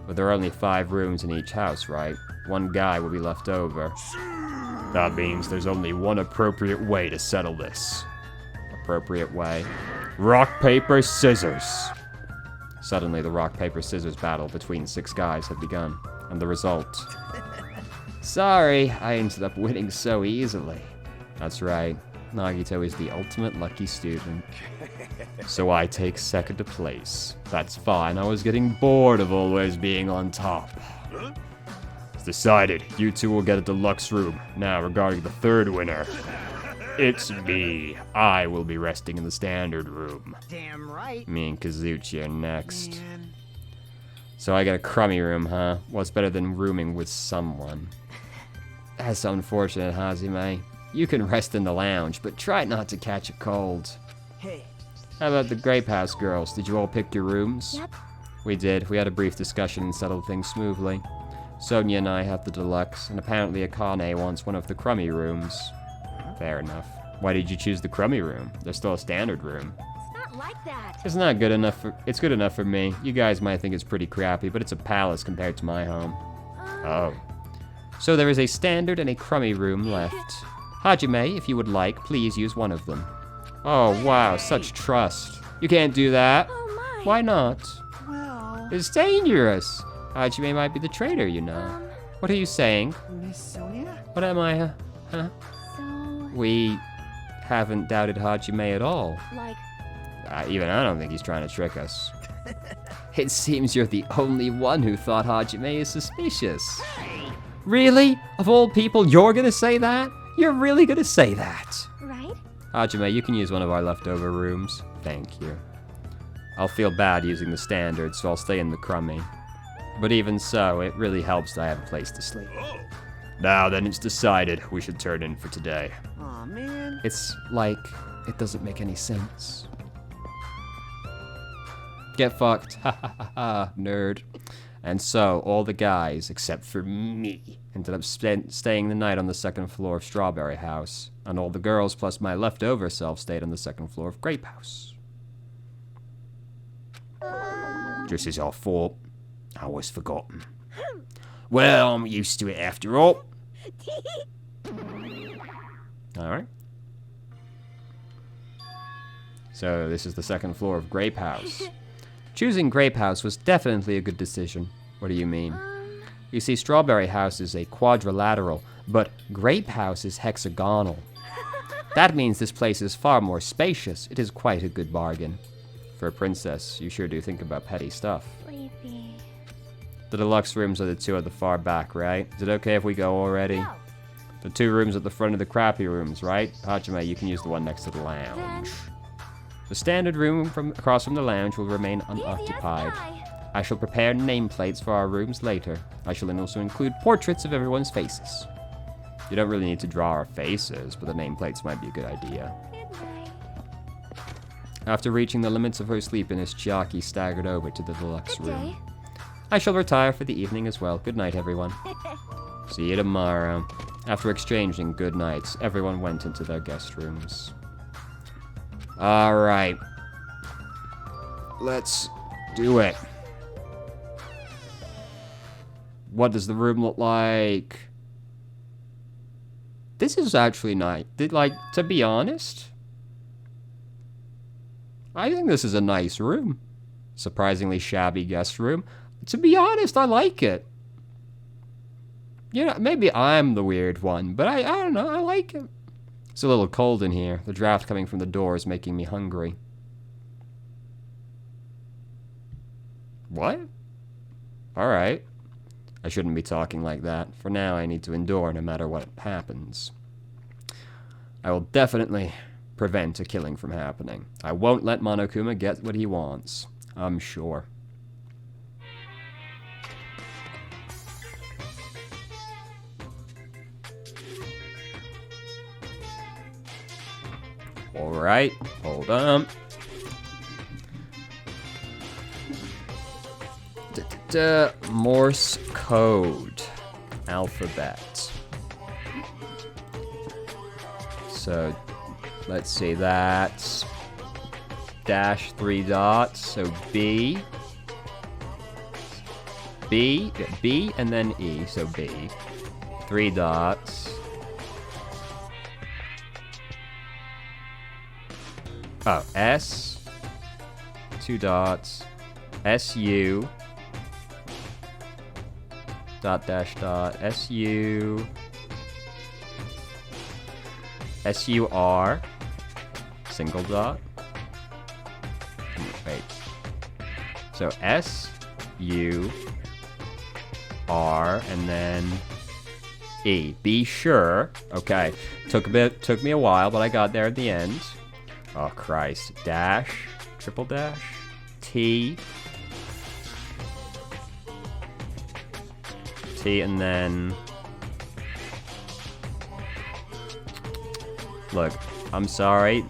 But there are only 5 rooms in each house, right? 1 guy will be left over. That means there's only one appropriate way to settle this. Appropriate way? Rock, paper, scissors! Suddenly, the rock, paper, scissors battle between 6 guys had begun, and the result... Sorry, I ended up winning so easily. That's right, Nagito is the ultimate lucky student. So I take second place. That's fine, I was getting bored of always being on top. It's decided, you two will get a deluxe room. Now, regarding the third winner, it's me. I will be resting in the standard room. Damn right. Me and Kazuchi are next. Man. So I get a crummy room, huh? What's better than rooming with someone? That's unfortunate, Hajime. You can rest in the lounge, but try not to catch a cold. Hey, How about the Grape House girls? Did you all pick your rooms? Yep. We did. We had a brief discussion and settled things smoothly. Sonia and I have the deluxe, and apparently Akane wants one of the crummy rooms. Fair enough. Why did you choose the crummy room? There's still a standard room. It's not like that. It's not good enough for... It's good enough for me. You guys might think it's pretty crappy, but it's a palace compared to my home. Oh. So there is a standard and a crummy room left. Hajime, if you would like, please use one of them. Oh, wow, such trust. You can't do that. Oh my. Why not? well, It's dangerous. Hajime might be the traitor, you know. What are you saying? Miss Sonia? What am I, huh? So, We haven't doubted Hajime at all. like, Even I don't think he's trying to trick us. It seems you're the only one who thought Hajime is suspicious. Really? Of all people, you're gonna say that? You're really gonna say that? right? Hajime, you can use one of our leftover rooms. Thank you. I'll feel bad using the standard, so I'll stay in the crummy. But even so, it really helps that I have a place to sleep. Now then, it's decided we should turn in for today. Aw, man. It's like, it doesn't make any sense. Get fucked. Ha ha ha ha, nerd. And so, all the guys, except for me, ended up staying the night on the 2nd floor of Strawberry House. And all the girls plus my leftover self stayed on the 2nd floor of Grape House. This is our fault. I was forgotten. Well, I'm used to it after all. Alright. So, this is the 2nd floor of Grape House. Choosing Grape House was definitely a good decision. What do you mean? You see, Strawberry House is a quadrilateral, but Grape House is hexagonal. That means this place is far more spacious. It is quite a good bargain. For a princess, you sure do think about petty stuff. Sleepy. The deluxe rooms are the 2 at the far back, right? Is it okay if we go already? No. The 2 rooms at the front of the crappy rooms, right? Hajime, you can use the one next to the lounge. The standard room across from the lounge will remain unoccupied. I shall prepare nameplates for our rooms later. I shall also include portraits of everyone's faces. You don't really need to draw our faces, but the nameplates might be a good idea. Good night. After reaching the limits of her sleepiness, Chiaki staggered over to the deluxe Good room. day. I shall retire for the evening as well. Good night, everyone. See you tomorrow. After exchanging good nights, everyone went into their guest rooms. Alright. Let's do it. What does the room look like? This is actually nice. Like, to be honest, I think this is a nice room. Surprisingly shabby guest room. To be honest, I like it. You know, maybe I'm the weird one, but I don't know, I like it. It's a little cold in here. The draft coming from the door is making me hungry. What? Alright. I shouldn't be talking like that. For now, I need to endure no matter what happens. I will definitely prevent a killing from happening. I won't let Monokuma get what he wants. I'm sure. Alright, hold on. Morse code. Alphabet. So, let's see, that's dash 3 dots, so B, and then E, so B. 3 dots. Oh, S, 2 dots, SU, dot dash dot, SU, SUR, single dot. Wait. So S, U, R, and then E. Be sure. Okay. Took me a while, but I got there at the end. Oh Christ. Dash, triple dash, T, and then look, I'm sorry.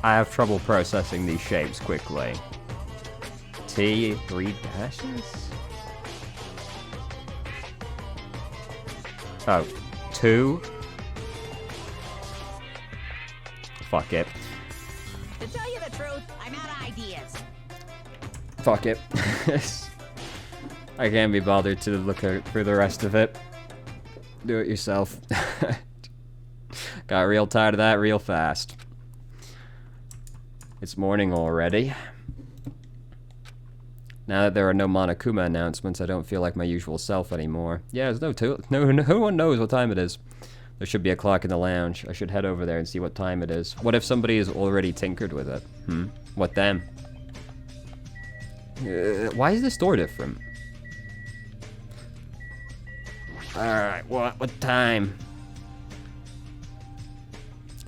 I have trouble processing these shapes quickly. T, 3 dashes? Oh, 2? Fuck it. To tell you the truth, I'm out of ideas. Fuck it. I can't be bothered to look through the rest of it. Do it yourself. Got real tired of that real fast. It's morning already. Now that there are no Monokuma announcements, I don't feel like my usual self anymore. Yeah, there's no one knows what time it is. There should be a clock in the lounge. I should head over there and see what time it is. What if somebody has already tinkered with it? What then? Why is this door different? Alright, what time?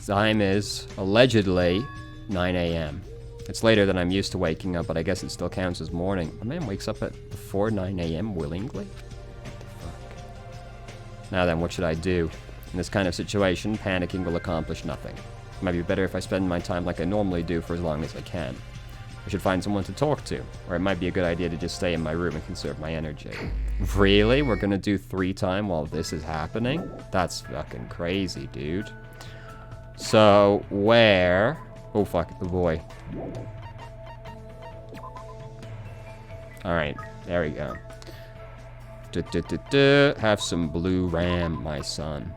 Time is, allegedly, 9 a.m. It's later than I'm used to waking up, but I guess it still counts as morning. A man wakes up at before 9 a.m. willingly? What the fuck? Now then, what should I do? In this kind of situation, panicking will accomplish nothing. It might be better if I spend my time like I normally do for as long as I can. I should find someone to talk to, or it might be a good idea to just stay in my room and conserve my energy. Really? We're gonna do 3 time while this is happening? That's fucking crazy, dude. So, where... Oh, fuck, the boy. Alright, there we go. Have some blue ram, my son.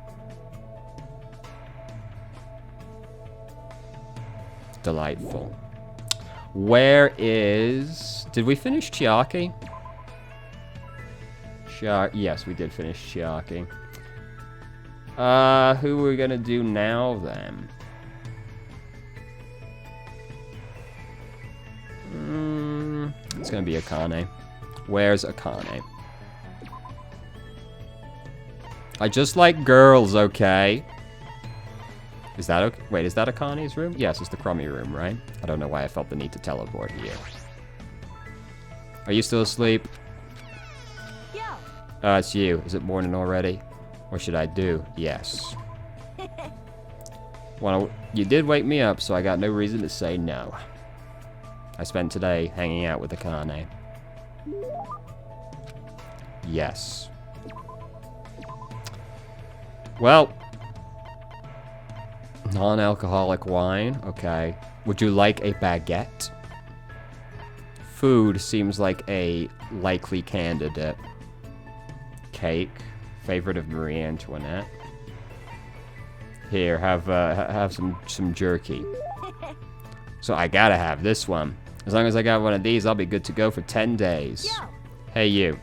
Delightful. Where is... Did we finish Chiaki? Yes, we did finish Chiaki. Who are we gonna do now, then? It's gonna be Akane. Where's Akane? I just like girls, okay? Is that okay? Wait, is that Akane's room? Yes, it's the crummy room, right? I don't know why I felt the need to teleport here. Are you still asleep? Yeah. It's you. Is it morning already? What should I do? Yes. Well, you did wake me up, so I got no reason to say no. I spent today hanging out with Akane. Yes. Well, non-alcoholic wine, okay. Would you like a baguette? Food seems like a likely candidate. Cake, favorite of Marie Antoinette. Here, have some jerky. So I gotta have this one. As long as I got one of these, I'll be good to go for 10 days. Yo. Hey, you.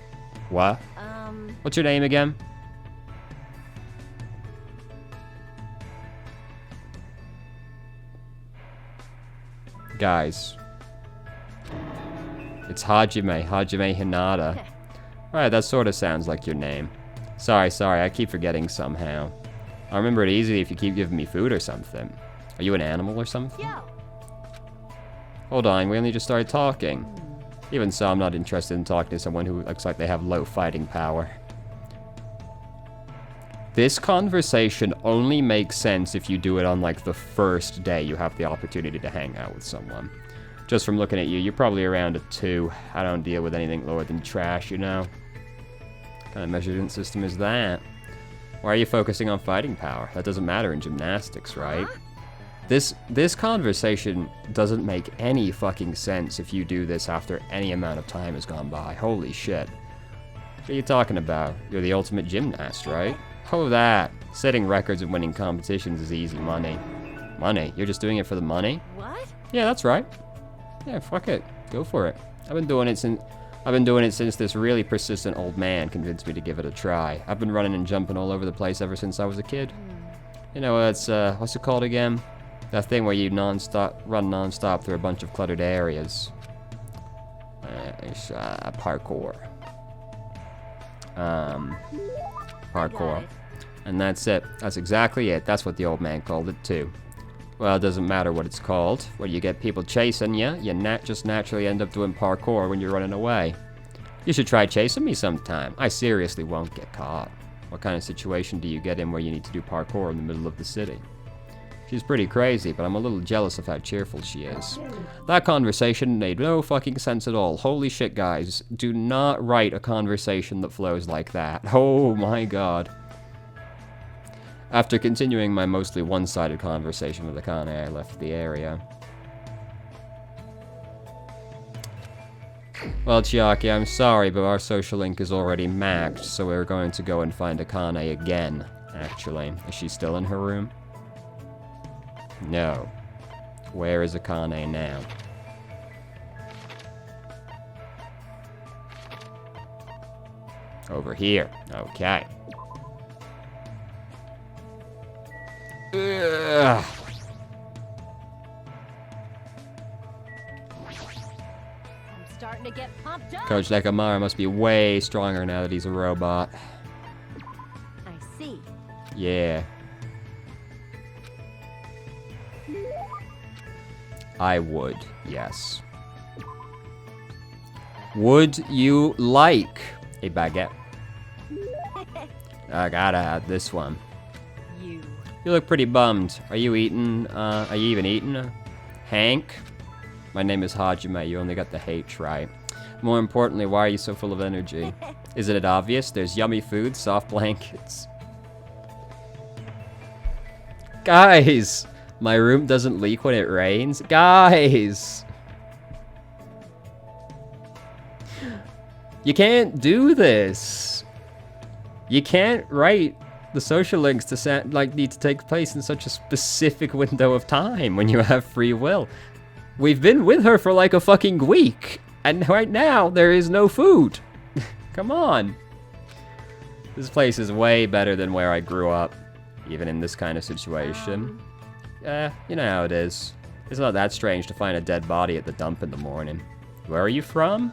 What? What's your name again? Guys. It's Hajime Hinata. Alright, that sort of sounds like your name. Sorry, I keep forgetting somehow. I'll remember it easily if you keep giving me food or something. Are you an animal or something? Yo. Hold on, we only just started talking. Even so, I'm not interested in talking to someone who looks like they have low fighting power. This conversation only makes sense if you do it on, like, the first day you have the opportunity to hang out with someone. Just from looking at you, you're probably around a 2. I don't deal with anything lower than trash, you know? What kind of measurement system is that? Why are you focusing on fighting power? That doesn't matter in gymnastics, right? This conversation doesn't make any fucking sense if you do this after any amount of time has gone by. Holy shit. What are you talking about? You're the ultimate gymnast, right? Oh, that. Setting records and winning competitions is easy money. Money? You're just doing it for the money? What? Yeah, that's right. Yeah, fuck it. Go for it. I've been doing it since this really persistent old man convinced me to give it a try. I've been running and jumping all over the place ever since I was a kid. You know, it's what's it called again? That thing where you run non-stop through a bunch of cluttered areas. It's parkour. Parkour. And that's it. That's exactly it. That's what the old man called it too. Well, it doesn't matter what it's called. When you get people chasing you, just naturally end up doing parkour when you're running away. You should try chasing me sometime. I seriously won't get caught. What kind of situation do you get in where you need to do parkour in the middle of the city? She's pretty crazy, but I'm a little jealous of how cheerful she is. That conversation made no fucking sense at all. Holy shit, guys. Do not write a conversation that flows like that. Oh my god. After continuing my mostly one-sided conversation with Akane, I left the area. Well, Chiaki, I'm sorry, but our social link is already maxed, so we're going to go and find Akane again, actually. Is she still in her room? No. Where is Akane now? Over here. Okay. Ugh. I'm starting to get pumped up. Coach Nekomara must be way stronger now that he's a robot. I see. Yeah. I would, yes. Would you like a baguette? I gotta have this one. You. You look pretty bummed. Are you eating, are you even eating? Hank? My name is Hajime, you only got the H right. More importantly, why are you so full of energy? Isn't it obvious? There's yummy food, soft blankets. Guys! My room doesn't leak when it rains? Guys! You can't do this! You can't write the social links to need to take place in such a specific window of time when you have free will. We've been with her for like a fucking week, and right now there is no food. Come on. This place is way better than where I grew up, even in this kind of situation. You know how it is. It's not that strange to find a dead body at the dump in the morning. Where are you from?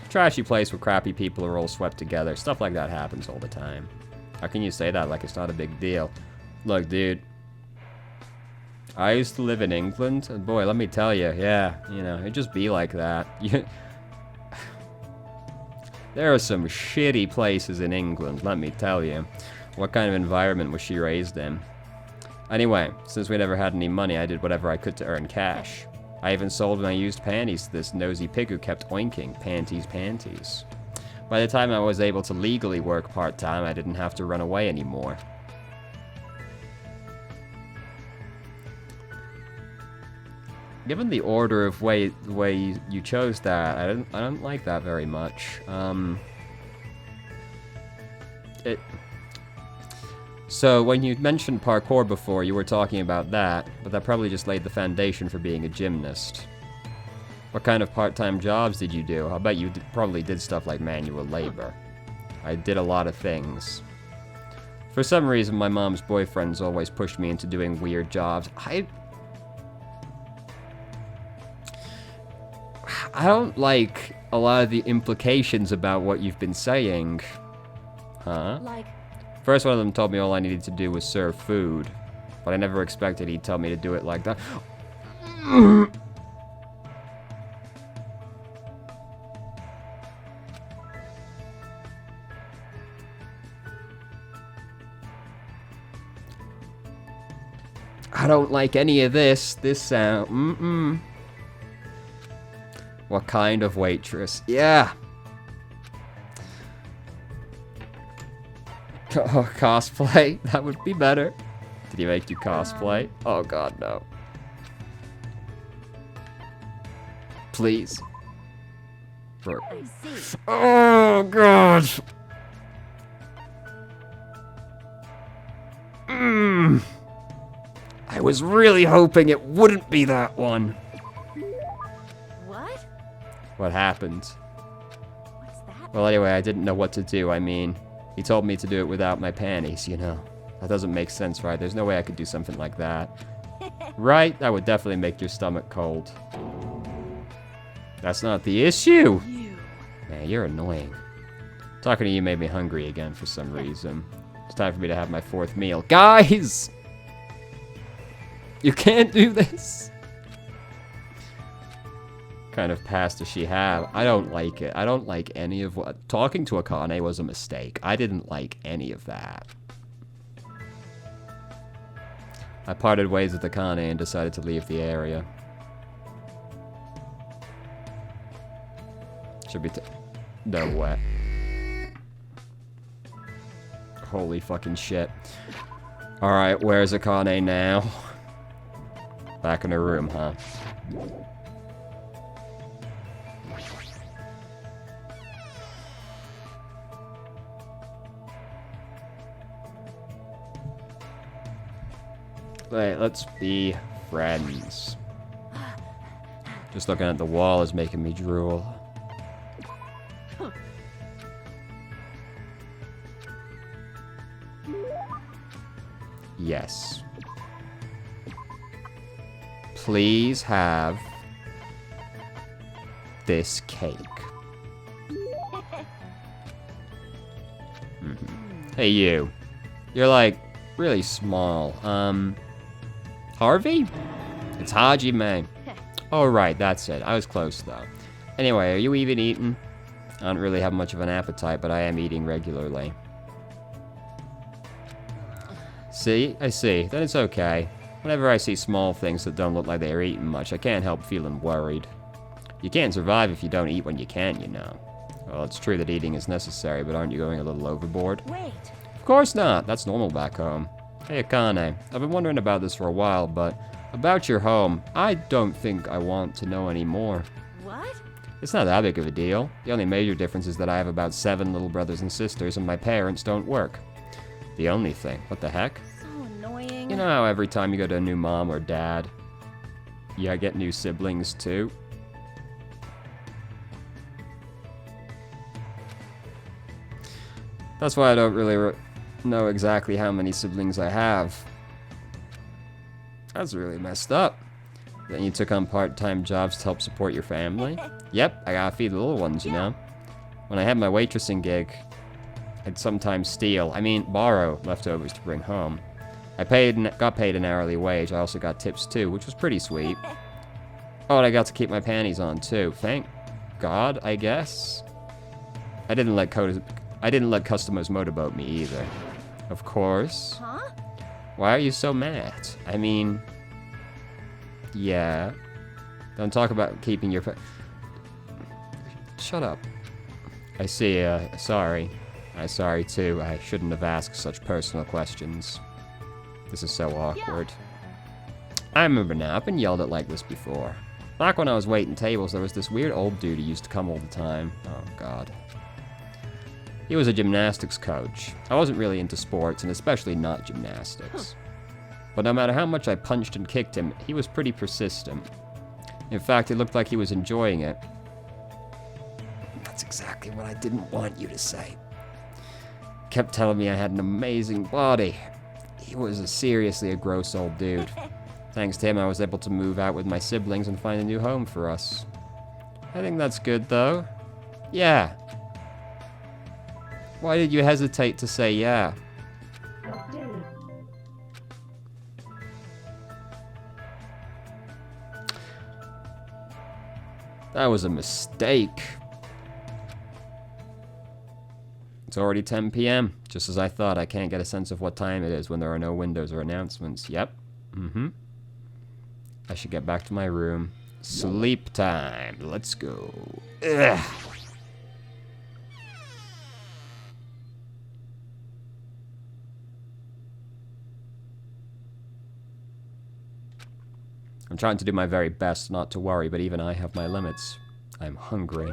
Trashy place where crappy people are all swept together. Stuff like that happens all the time. How can you say that like it's not a big deal? Look, dude. I used to live in England, and boy, let me tell you, yeah, you know, it'd just be like that. There are some shitty places in England, let me tell you. What kind of environment was she raised in? Anyway, since we never had any money, I did whatever I could to earn cash. I even sold my used panties to this nosy pig who kept oinking, panties, panties. By the time I was able to legally work part-time, I didn't have to run away anymore. Given the order of the way you chose that, I don't like that very much. So, when you mentioned parkour before, you were talking about that, but that probably just laid the foundation for being a gymnast. What kind of part-time jobs did you do? I bet you probably did stuff like manual labor. I did a lot of things. For some reason, my mom's boyfriends always pushed me into doing weird jobs. I don't like a lot of the implications about what you've been saying. Huh? Like, First one of them told me all I needed to do was serve food, but I never expected he'd tell me to do it like that. I don't like any of this. This sound. What kind of waitress? Yeah. Oh, cosplay? That would be better. Did he make you cosplay? Oh god, no. Please. I see. Oh god. I was really hoping it wouldn't be that one. What? What happened? What's that? Well, anyway, I didn't know what to do. I mean, he told me to do it without my panties, you know. That doesn't make sense, right? There's no way I could do something like that. Right? That would definitely make your stomach cold. That's not the issue. Man, you're annoying. Talking to you made me hungry again for some reason. It's time for me to have my 4th meal. Guys! You can't do this! Kind of past does she have? I don't like it. I don't like any of what... Talking to Akane was a mistake. I didn't like any of that. I parted ways with Akane and decided to leave the area. Should be no way. Holy fucking shit. Alright, where's Akane now? Back in her room, huh? Wait, let's be friends. Just looking at the wall is making me drool. Yes. Please have this cake. Hey, you. You're like really small. Harvey? It's Hajime. Oh, right, that's it. I was close, though. Anyway, are you even eating? I don't really have much of an appetite, but I am eating regularly. See? I see. Then it's okay. Whenever I see small things that don't look like they're eating much, I can't help feeling worried. You can't survive if you don't eat when you can, you know. Well, it's true that eating is necessary, but aren't you going a little overboard? Wait. Of course not. That's normal back home. Hey, Akane. I've been wondering about this for a while, but about your home, I don't think I want to know anymore. What? It's not that big of a deal. The only major difference is that I have about 7 little brothers and sisters, and my parents don't work. The only thing. What the heck? So annoying. You know how every time you go to a new mom or dad, you get new siblings too? That's why I don't really know exactly how many siblings I have. That's really messed up. Then you took on part-time jobs to help support your family? Yep, I gotta feed the little ones, you know? When I had my waitressing gig, I'd sometimes borrow leftovers to bring home. I got paid an hourly wage. I also got tips too, which was pretty sweet. Oh, and I got to keep my panties on too. Thank God, I guess. I didn't let customers motorboat me either. Of course. Huh? Why are you so mad? I mean, yeah. Don't talk about keeping your Shut up. I see, sorry. I'm sorry too. I shouldn't have asked such personal questions. This is so awkward. I remember now. I've been yelled at like this before. Back when I was waiting tables, there was this weird old dude who used to come all the time. Oh, God. He was a gymnastics coach. I wasn't really into sports, and especially not gymnastics. But no matter how much I punched and kicked him, he was pretty persistent. In fact, it looked like he was enjoying it. That's exactly what I didn't want you to say. Kept telling me I had an amazing body. He was seriously a gross old dude. Thanks to him, I was able to move out with my siblings and find a new home for us. I think that's good, though. Yeah. Why did you hesitate to say yeah? That was a mistake. It's already 10 p.m. Just as I thought, I can't get a sense of what time it is when there are no windows or announcements. Yep. I should get back to my room. Sleep time. Let's go. Ugh. I'm trying to do my very best not to worry, but even I have my limits. I'm hungry.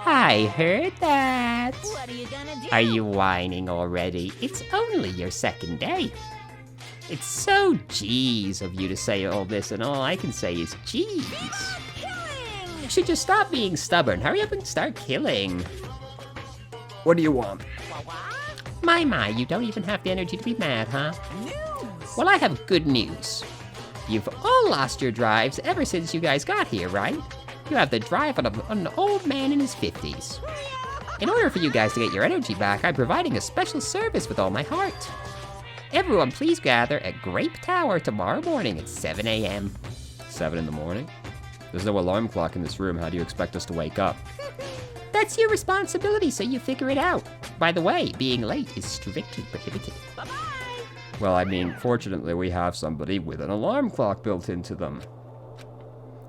I heard that. What are you gonna do? Are you whining already? It's only your second day. It's so geez of you to say all this, and all I can say is geez. Killing! You should just stop being stubborn. Hurry up and start killing. What do you want? My, you don't even have the energy to be mad, huh? News! Well, I have good news. You've all lost your drives ever since you guys got here, right? You have the drive of an old man in his 50s. In order for you guys to get your energy back, I'm providing a special service with all my heart. Everyone please gather at Grape Tower tomorrow morning at 7 a.m. 7 in the morning? There's no alarm clock in this room. How do you expect us to wake up? That's your responsibility, so you figure it out. By the way, being late is strictly prohibited. Bye-bye! Well, I mean, fortunately we have somebody with an alarm clock built into them.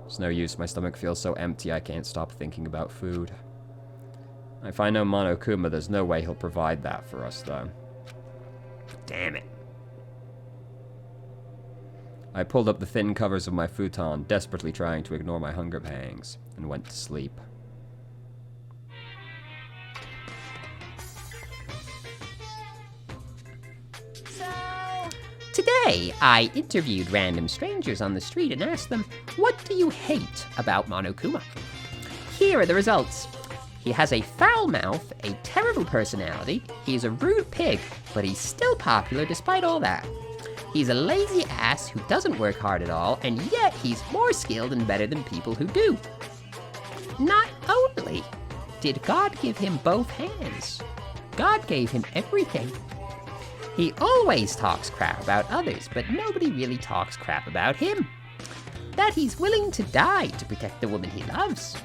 It's no use, my stomach feels so empty I can't stop thinking about food. If I know Monokuma, there's no way he'll provide that for us, though. Damn it. I pulled up the thin covers of my futon, desperately trying to ignore my hunger pangs, and went to sleep. Today, I interviewed random strangers on the street and asked them, what do you hate about Monokuma? Here are the results. He has a foul mouth, a terrible personality, he's a rude pig, but he's still popular despite all that. He's a lazy ass who doesn't work hard at all, and yet he's more skilled and better than people who do. Not only did God give him both hands, God gave him everything. He always talks crap about others, but nobody really talks crap about him. That he's willing to die to protect the woman he loves.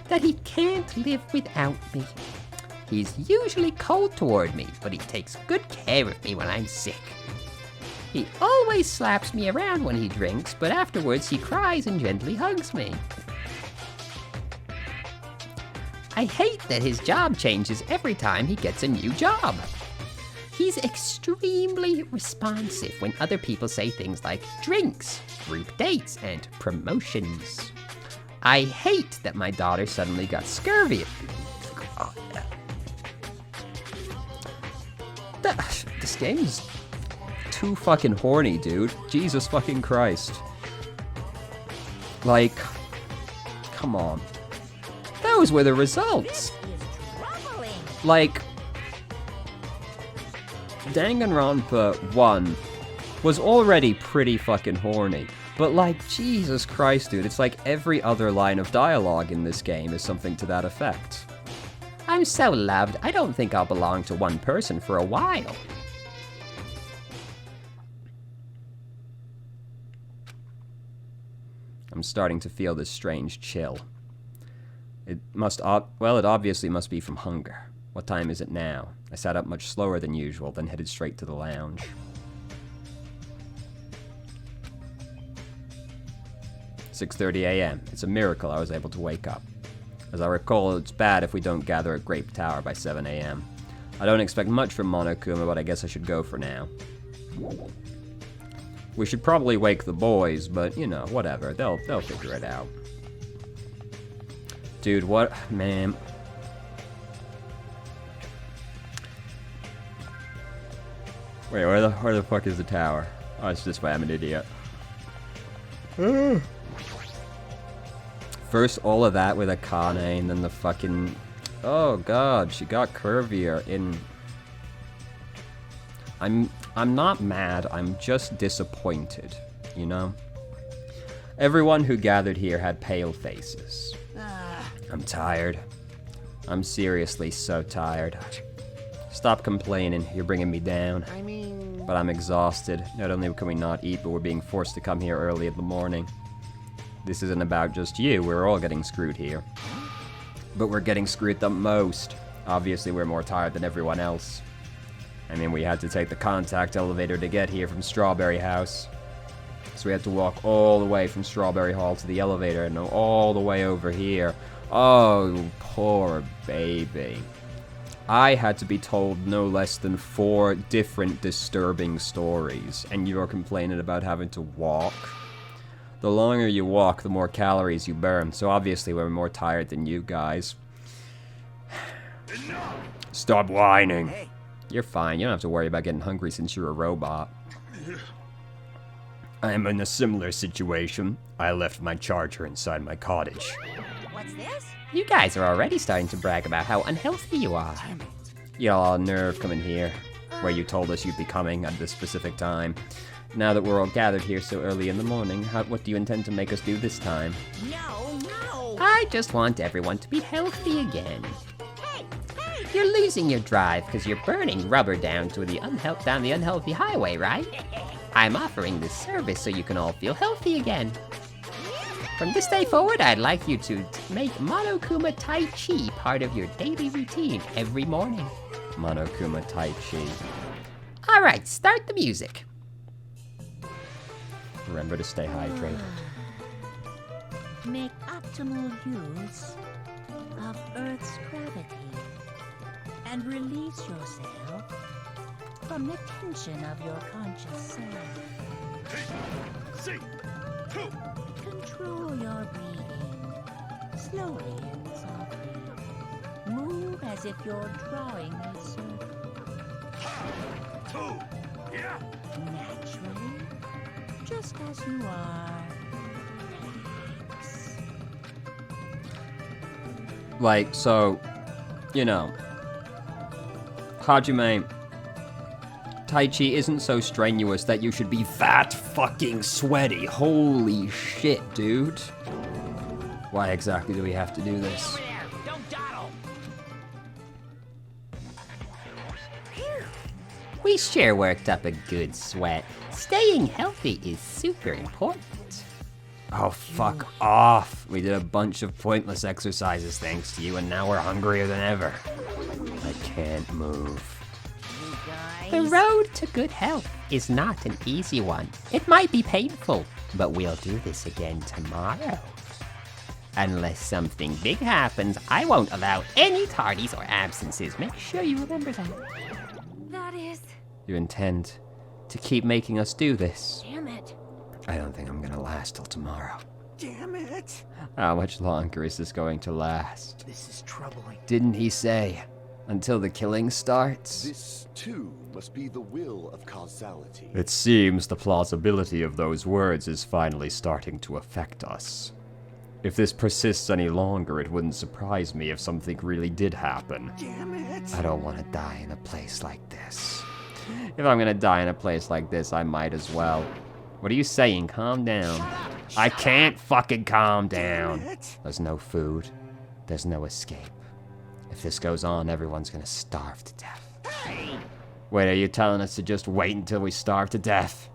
That he can't live without me. He's usually cold toward me, but he takes good care of me when I'm sick. He always slaps me around when he drinks, but afterwards he cries and gently hugs me. I hate that his job changes every time he gets a new job. He's extremely responsive when other people say things like drinks, group dates, and promotions. I hate that my daughter suddenly got scurvy. This game's too fucking horny, dude. Jesus fucking Christ. Like, come on. Those were the results. This is troubling. Like, Danganronpa 1 was already pretty fucking horny. But like, Jesus Christ, dude, it's like every other line of dialogue in this game is something to that effect. I'm so loved, I don't think I'll belong to one person for a while. I'm starting to feel this strange chill. It obviously must be from hunger. What time is it now? I sat up much slower than usual, then headed straight to the lounge. 6:30 a.m. It's a miracle I was able to wake up. As I recall, it's bad if we don't gather at Grape Tower by 7 a.m. I don't expect much from Monokuma, but I guess I should go for now. We should probably wake the boys, but, you know, whatever. They'll figure it out. Dude, what? Man. Wait, where the fuck is the tower? Oh, it's this way. I'm an idiot. First, all of that with Akane, and then the fucking... Oh god, she got curvier in... I'm not mad, I'm just disappointed, you know? Everyone who gathered here had pale faces. I'm tired. I'm seriously so tired. Stop complaining, you're bringing me down. I mean... But I'm exhausted. Not only can we not eat, but we're being forced to come here early in the morning. This isn't about just you, we're all getting screwed here. But we're getting screwed the most. Obviously, we're more tired than everyone else. I mean, we had to take the contact elevator to get here from Strawberry House. So we had to walk all the way from Strawberry Hall to the elevator and all the way over here. Oh, poor baby. I had to be told no less than 4 different disturbing stories, and you're complaining about having to walk. The longer you walk, the more calories you burn, so obviously we're more tired than you guys. Stop whining. Hey. You're fine, you don't have to worry about getting hungry since you're a robot. I'm in a similar situation. I left my charger inside my cottage. What's this? You guys are already starting to brag about how unhealthy you are. You got a lot of nerve coming here, where you told us you'd be coming at this specific time. Now that we're all gathered here so early in the morning, what do you intend to make us do this time? No. I just want everyone to be healthy again. Hey, hey. You're losing your drive because you're burning rubber down to the unhealthy highway, right? I'm offering this service so you can all feel healthy again. From this day forward, I'd like you to make Monokuma Tai Chi part of your daily routine every morning. Monokuma Tai Chi. Alright, start the music. Remember to stay hydrated. Make optimal use of Earth's gravity and release yourself from the tension of your conscious self. See, 2. Control your breathing, slowly and softly. Move as if you're drawing a circle. 2. Yeah. Naturally, just as you are. Relax. Like, so, you know, Hajime, Tai Chi isn't so strenuous that you should be that fucking sweaty. Holy shit, dude. Why exactly do we have to do this? Over there! Don't dawdle! We sure worked up a good sweat. Staying healthy is super important. Oh, fuck off. We did a bunch of pointless exercises thanks to you, and now we're hungrier than ever. I can't move. You guys. The road to good health is not an easy one. It might be painful, but we'll do this again tomorrow. Unless something big happens, I won't allow any tardies or absences. Make sure you remember that. That is... You intend to keep making us do this? Damn it. I don't think I'm gonna last till tomorrow. Damn it. How much longer is this going to last? This is troubling. Didn't he say, until the killing starts? This, too, must be the will of causality. It seems the plausibility of those words is finally starting to affect us. If this persists any longer, it wouldn't surprise me if something really did happen. Damn it. I don't want to die in a place like this. If I'm gonna die in a place like this, I might as well. What are you saying? Calm down. I can't fucking calm down. There's no food. There's no escape. If this goes on, everyone's gonna starve to death. Wait, are you telling us to just wait until we starve to death?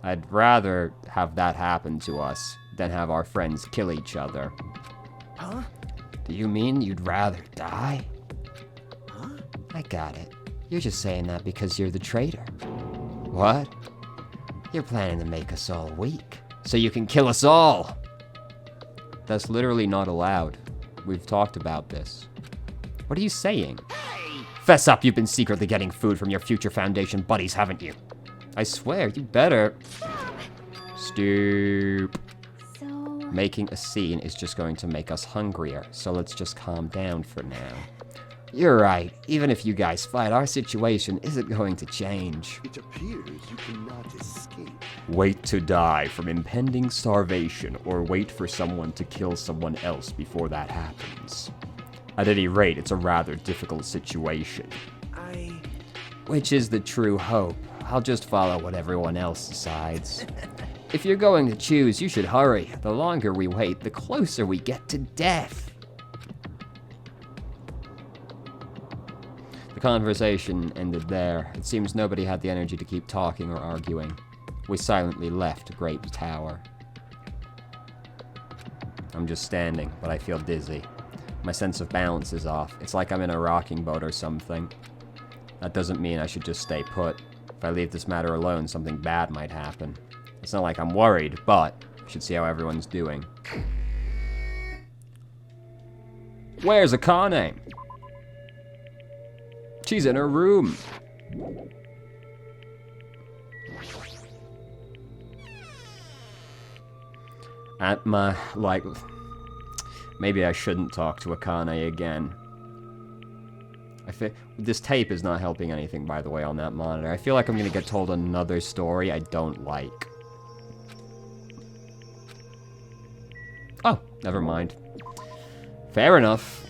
I'd rather have that happen to us than have our friends kill each other. Huh? Do you mean you'd rather die? Huh? I got it. You're just saying that because you're the traitor. What? You're planning to make us all weak, so you can kill us all! That's literally not allowed. We've talked about this. What are you saying? Fess up, you've been secretly getting food from your future Foundation buddies, haven't you? I swear, you better. Stoop. So... Making a scene is just going to make us hungrier, so let's just calm down for now. You're right. Even if you guys fight, our situation isn't going to change. It appears you cannot escape. Wait to die from impending starvation, or wait for someone to kill someone else before that happens. At any rate, it's a rather difficult situation. Which is the true hope. I'll just follow what everyone else decides. If you're going to choose, you should hurry. The longer we wait, the closer we get to death. The conversation ended there. It seems nobody had the energy to keep talking or arguing. We silently left Grape Tower. I'm just standing, but I feel dizzy. My sense of balance is off. It's like I'm in a rocking boat or something. That doesn't mean I should just stay put. If I leave this matter alone, something bad might happen. It's not like I'm worried, but I should see how everyone's doing. Where's Akane? She's in her room. At my, like... Maybe I shouldn't talk to Akane again. This tape is not helping anything, by the way, on that monitor. I feel like I'm gonna get told another story I don't like. Oh, never mind. Fair enough.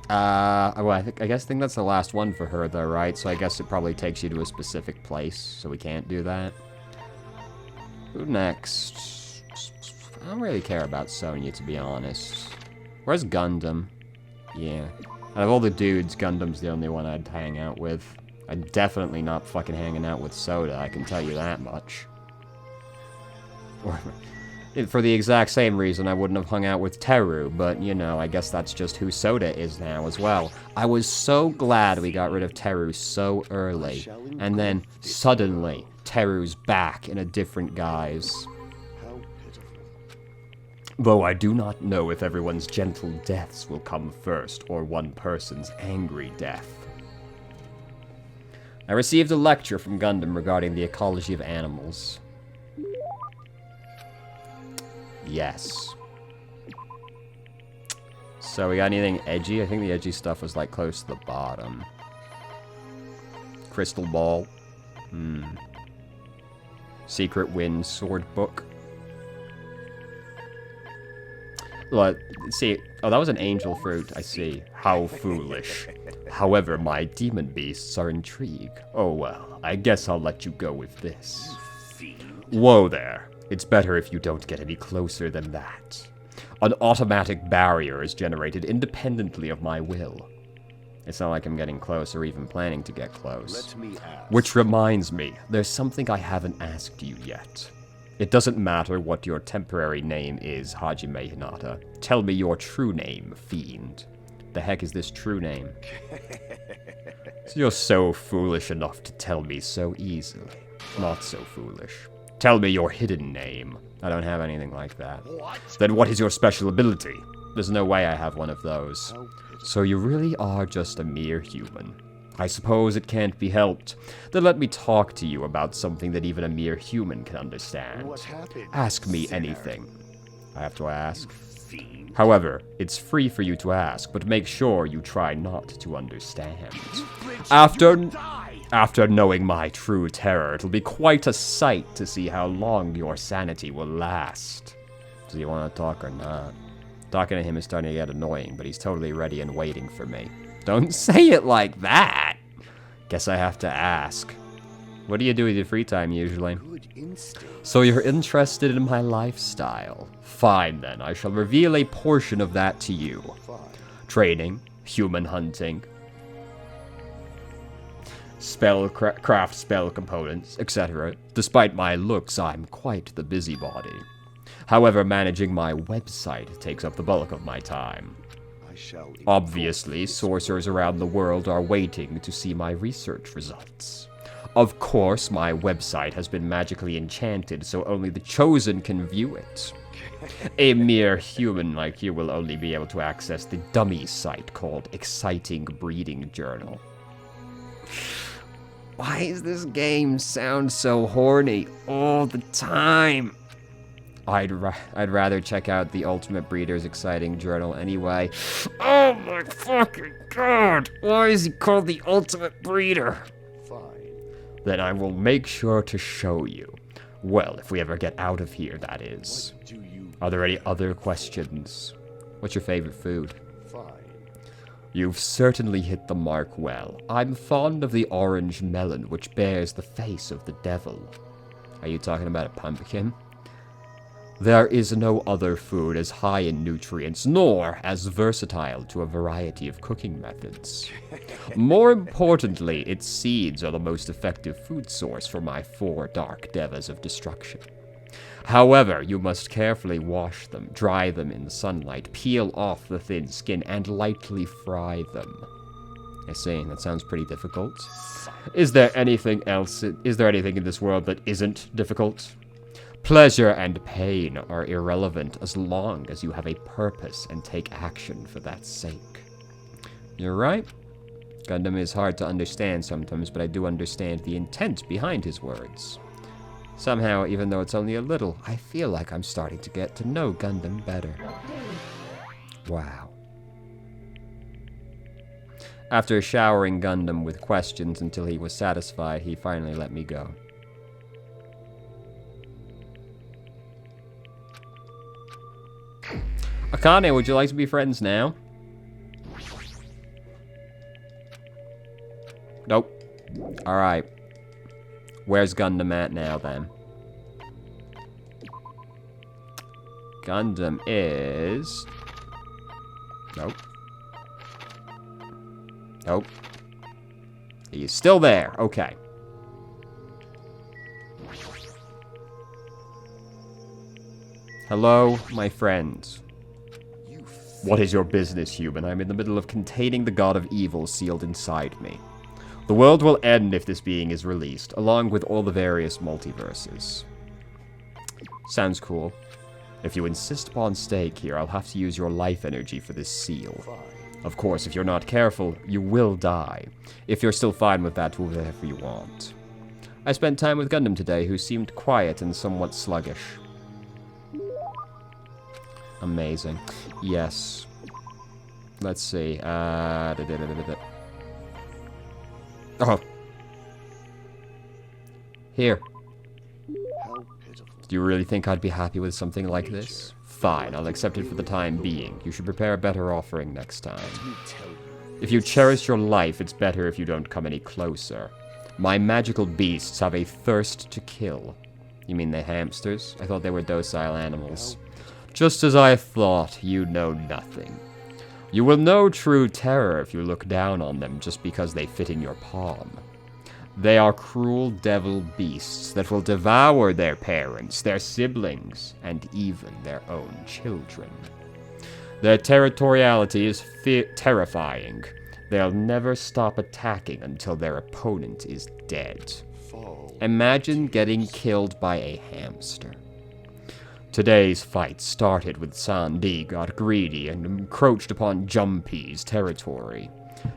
Well, I think that's the last one for her, though, right? So I guess it probably takes you to a specific place, so we can't do that. Who next? I don't really care about Sonya, to be honest. Where's Gundam? Yeah. Out of all the dudes, Gundam's the only one I'd hang out with. I'm definitely not fucking hanging out with Soda, I can tell you that much. Or, for the exact same reason I wouldn't have hung out with Teru, but, you know, I guess that's just who Soda is now as well. I was so glad we got rid of Teru so early, and then, suddenly, Teru's back in a different guise. How pitiful. Though I do not know if everyone's gentle deaths will come first, or one person's angry death. I received a lecture from Gundam regarding the ecology of animals. Yes. So we got anything edgy? I think the edgy stuff was like close to the bottom. Crystal Ball. Secret Wind Sword Book. See, oh, that was an angel fruit, I see. How foolish. However, my demon beasts are intrigued. Oh well, I guess I'll let you go with this. Whoa there. It's better if you don't get any closer than that. An automatic barrier is generated independently of my will. It's not like I'm getting close or even planning to get close. Let me ask. Which reminds me, there's something I haven't asked you yet. It doesn't matter what your temporary name is, Hajime Hinata. Tell me your true name, fiend. The heck is this true name? You're so foolish enough to tell me so easily. Not so foolish. Tell me your hidden name. I don't have anything like that. What? Then what is your special ability? There's no way I have one of those. So you really are just a mere human. I suppose it can't be helped. Then let me talk to you about something that even a mere human can understand. What happened? Ask me sinner? anything. I have to ask. Fiend. However, it's free for you to ask, but make sure you try not to understand. Flinch, After... you die. After knowing my true terror, it'll be quite a sight to see how long your sanity will last. Do you want to talk or not? Talking to him is starting to get annoying, but he's totally ready and waiting for me. Don't say it like that! Guess I have to ask. What do you do with your free time, usually? Good instinct. So you're interested in my lifestyle. Fine, then. I shall reveal a portion of that to you. Fine. Training, human hunting, craft spell components, etc. Despite my looks, I'm quite the busybody. However, managing my website takes up the bulk of my time. I shall. Obviously, sorcerers around the world are waiting to see my research results. Of course, my website has been magically enchanted, so only the chosen can view it. A mere human like you will only be able to access the dummy site called Exciting Breeding Journal. Why does this game sound so horny all the time? I'd rather check out the Ultimate Breeder's exciting journal anyway. Oh my fucking god! Why is he called the Ultimate Breeder? Fine. Then I will make sure to show you. Well, if we ever get out of here, that is. Do you Are there any other questions? What's your favorite food? fine? You've certainly hit the mark well. I'm fond of the orange melon, which bears the face of the devil. Are you talking about a pumpkin? There is no other food as high in nutrients, nor as versatile to a variety of cooking methods. More importantly, its seeds are the most effective food source for my 4 dark devas of destruction. However, you must carefully wash them, dry them in the sunlight, peel off the thin skin, and lightly fry them. I see, that sounds pretty difficult. Is there anything else? Is there anything in this world that isn't difficult? Pleasure and pain are irrelevant as long as you have a purpose and take action for that sake. You're right. Gundam is hard to understand sometimes, but I do understand the intent behind his words. Somehow, even though it's only a little, I feel like I'm starting to get to know Gundam better. Wow. After showering Gundam with questions until he was satisfied, he finally let me go. Akane, would you like to be friends now? Nope. Alright. Where's Gundam at now, then? Gundam is... Nope. Nope. He's still there. Okay. Hello, my friends. What is your business, human? I'm in the middle of containing the god of evil sealed inside me. The world will end if this being is released, along with all the various multiverses. Sounds cool. If you insist upon staying here, I'll have to use your life energy for this seal. Of course, if you're not careful, you will die. If you're still fine with that, do whatever you want. I spent time with Gundam today, who seemed quiet and somewhat sluggish. Amazing. Yes. Let's see. Oh. Here. How pitiful. Do you really think I'd be happy with something like this? Fine, I'll accept it for the time being. You should prepare a better offering next time. If you cherish your life, it's better if you don't come any closer. My magical beasts have a thirst to kill. You mean the hamsters? I thought they were docile animals. Just as I thought, you know nothing. You will know true terror if you look down on them just because they fit in your palm. They are cruel devil beasts that will devour their parents, their siblings, and even their own children. Their territoriality is terrifying. They'll never stop attacking until their opponent is dead. Imagine getting killed by a hamster. Today's fight started with Sandi got greedy and encroached upon Jumpi's territory.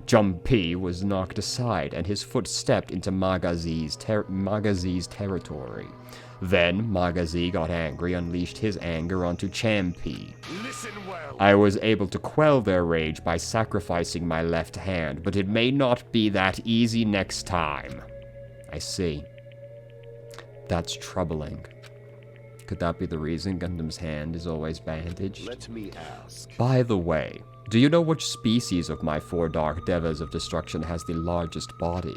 Jumpi was knocked aside and his foot stepped into Magazi's territory. Then Magazi got angry, unleashed his anger onto Champi. Listen well. I was able to quell their rage by sacrificing my left hand, but it may not be that easy next time. I see. That's troubling. Could that be the reason Gundam's hand is always bandaged? Let me ask. By the way, do you know which species of my 4 dark devas of destruction has the largest body?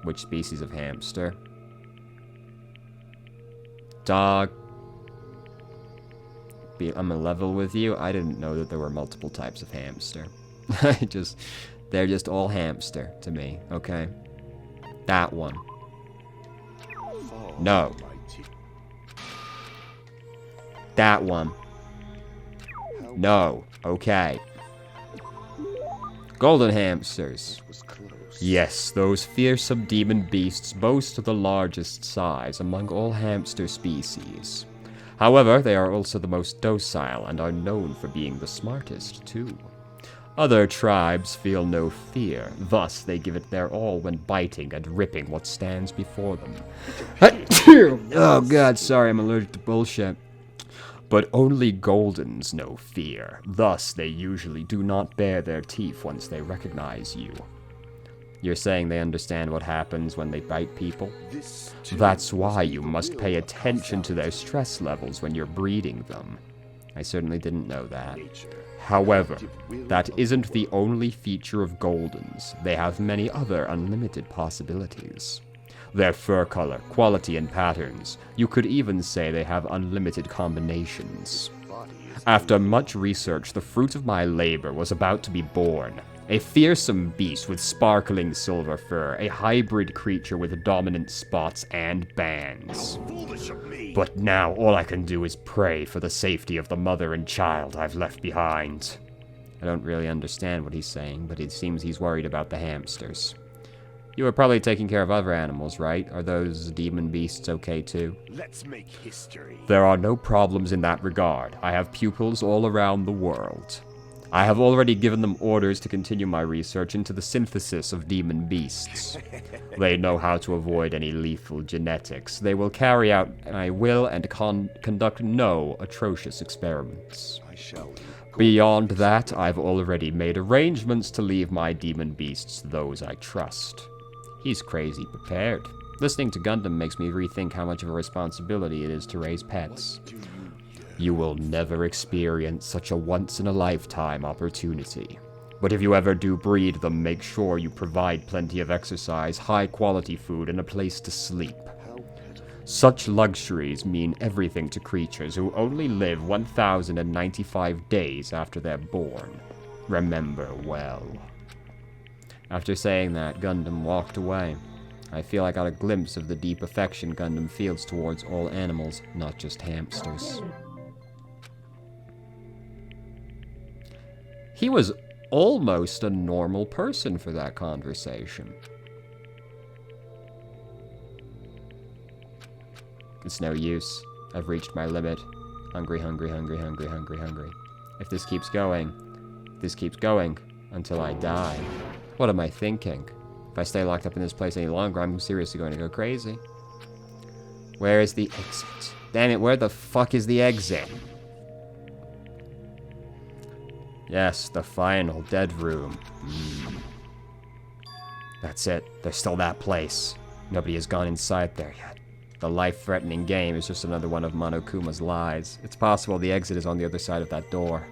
Which species of hamster? Dog. I'm a level with you. I didn't know that there were multiple types of hamster. They're just all hamster to me, okay? That one. No. That one. No. Okay. Golden hamsters. Yes, those fearsome demon beasts boast the largest size among all hamster species. However, they are also the most docile and are known for being the smartest, too. Other tribes feel no fear, thus they give it their all when biting and ripping what stands before them. Oh god, sorry, I'm allergic to bullshit. But only Goldens know fear. Thus, they usually do not bare their teeth once they recognize you. You're saying they understand what happens when they bite people? That's why you must pay attention to their stress levels when you're breeding them. I certainly didn't know that. However, that isn't the only feature of Goldens. They have many other unlimited possibilities. Their fur color, quality, and patterns. You could even say they have unlimited combinations. After much research, the fruit of my labor was about to be born. A fearsome beast with sparkling silver fur, a hybrid creature with dominant spots and bands. But now all I can do is pray for the safety of the mother and child I've left behind. I don't really understand what he's saying, but it seems he's worried about the hamsters. You were probably taking care of other animals, right? Are those demon beasts okay too? Let's make history. There are no problems in that regard. I have pupils all around the world. I have already given them orders to continue my research into the synthesis of demon beasts. They know how to avoid any lethal genetics. They will carry out my will and conduct no atrocious experiments. I shall. Beyond that, I've already made arrangements to leave my demon beasts to those I trust. He's crazy prepared. Listening to Gundam makes me rethink how much of a responsibility it is to raise pets. You will never experience such a once-in-a-lifetime opportunity. But if you ever do breed them, make sure you provide plenty of exercise, high-quality food, and a place to sleep. Such luxuries mean everything to creatures who only live 1,095 days after they're born. Remember well. After saying that, Gundam walked away. I feel I got a glimpse of the deep affection Gundam feels towards all animals, not just hamsters. He was almost a normal person for that conversation. It's no use. I've reached my limit. Hungry, hungry, hungry, hungry, hungry, hungry. If this keeps going until I die. What am I thinking? If I stay locked up in this place any longer, I'm seriously going to go crazy. Where is the exit? Damn it, where the fuck is the exit? Yes, the final dead room. That's it. There's still that place. Nobody has gone inside there yet. The life-threatening game is just another one of Monokuma's lies. It's possible the exit is on the other side of that door.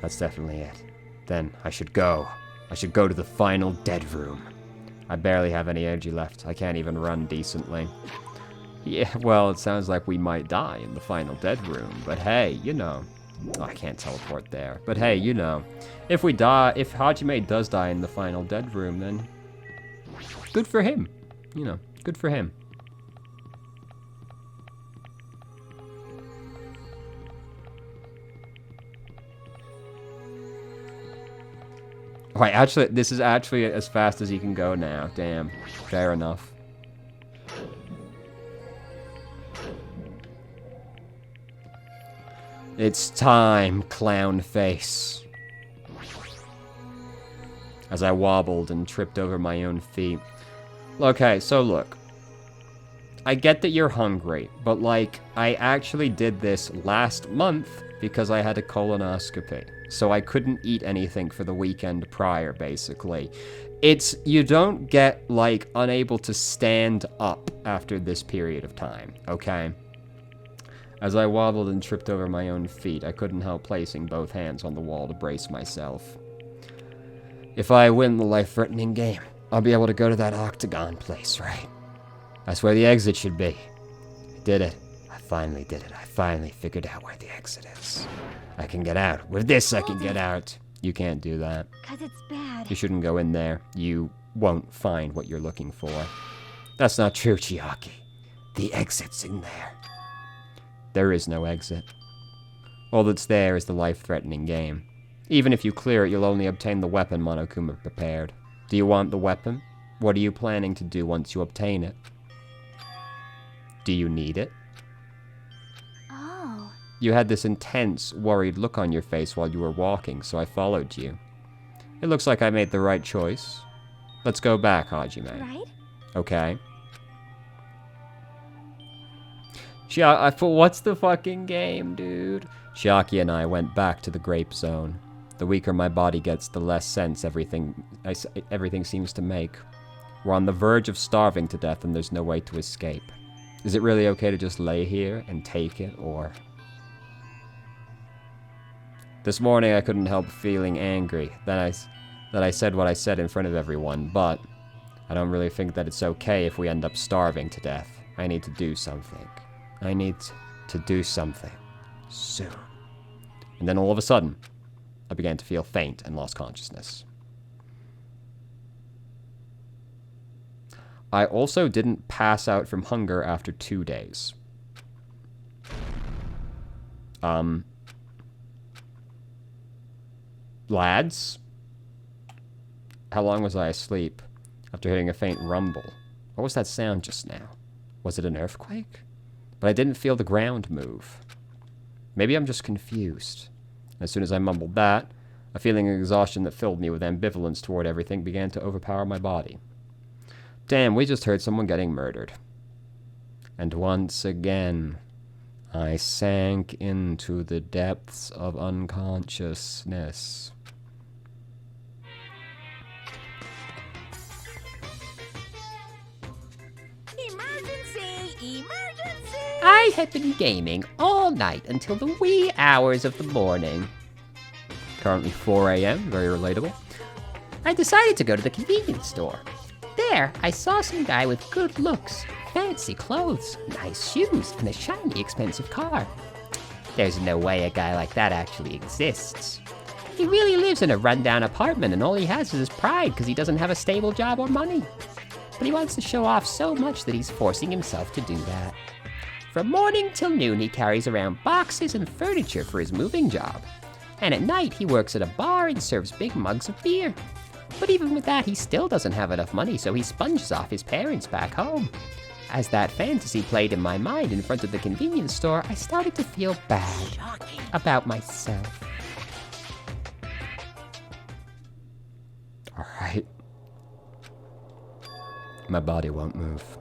That's definitely it. Then I should go. I should go to the final dead room. I barely have any energy left. I can't even run decently. Yeah, well, it sounds like we might die in the final dead room. But hey, you know. Oh, I can't teleport there. But hey, you know. If Hajime does die in the final dead room, then good for him. You know, good for him. Alright, actually, this is actually as fast as you can go now. Damn. Fair enough. It's time, clown face. As I wobbled and tripped over my own feet. Okay, so look. I get that you're hungry, but like, I actually did this last month because I had a colonoscopy. So I couldn't eat anything for the weekend prior, basically. You don't get, like, unable to stand up after this period of time, okay? As I wobbled and tripped over my own feet, I couldn't help placing both hands on the wall to brace myself. If I win the life-threatening game, I'll be able to go to that octagon place, right? That's where the exit should be. I did it. I finally did it. I finally figured out where the exit is. I can get out. With this, I can get out. You can't do that. 'Cause it's bad. You shouldn't go in there. You won't find what you're looking for. That's not true, Chiaki. The exit's in there. There is no exit. All that's there is the life-threatening game. Even if you clear it, you'll only obtain the weapon Monokuma prepared. Do you want the weapon? What are you planning to do once you obtain it? Do you need it? Oh. You had this intense, worried look on your face while you were walking, so I followed you. It looks like I made the right choice. Let's go back, Hajime. Right? Okay. What's the fucking game, dude? Chiaki and I went back to the grape zone. The weaker my body gets, the less sense everything seems to make. We're on the verge of starving to death and there's no way to escape. Is it really okay to just lay here and take it, or... This morning I couldn't help feeling angry that I said what I said in front of everyone, but I don't really think that it's okay if we end up starving to death. I need to do something. I need to do something. Soon. And then all of a sudden, I began to feel faint and lost consciousness. I also didn't pass out from hunger after 2 days. Lads? How long was I asleep after hearing a faint rumble? What was that sound just now? Was it an earthquake? But I didn't feel the ground move. Maybe I'm just confused. As soon as I mumbled that, a feeling of exhaustion that filled me with ambivalence toward everything began to overpower my body. Damn, we just heard someone getting murdered. And once again, I sank into the depths of unconsciousness. Emergency! Emergency! I had been gaming all night until the wee hours of the morning. Currently 4 a.m., very relatable. I decided to go to the convenience store. There, I saw some guy with good looks, fancy clothes, nice shoes, and a shiny, expensive car. There's no way a guy like that actually exists. He really lives in a rundown apartment, and all he has is his pride because he doesn't have a stable job or money. But he wants to show off so much that he's forcing himself to do that. From morning till noon, he carries around boxes and furniture for his moving job. And at night, he works at a bar and serves big mugs of beer. But even with that, he still doesn't have enough money, so he sponges off his parents back home. As that fantasy played in my mind in front of the convenience store, I started to feel bad about myself. Alright. My body won't move.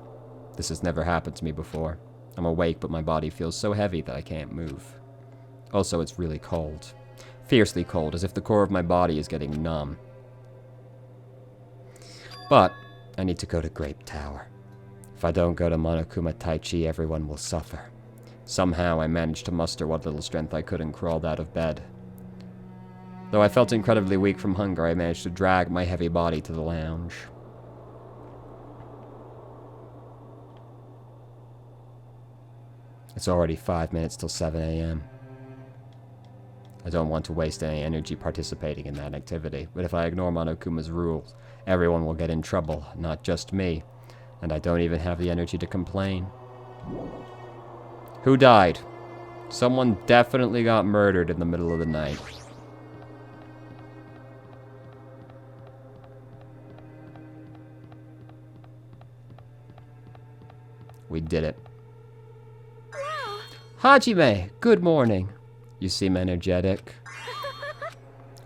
This has never happened to me before. I'm awake, but my body feels so heavy that I can't move. Also, it's really cold. Fiercely cold, as if the core of my body is getting numb. But I need to go to Grape Tower. If I don't go to Monokuma Taichi, everyone will suffer. Somehow I managed to muster what little strength I could and crawled out of bed. Though I felt incredibly weak from hunger, I managed to drag my heavy body to the lounge. It's already 5 minutes till 7 a.m. I don't want to waste any energy participating in that activity, but if I ignore Monokuma's rules, everyone will get in trouble, not just me, and I don't even have the energy to complain. Who died? Someone definitely got murdered in the middle of the night. We did it. Hajime, good morning. You seem energetic.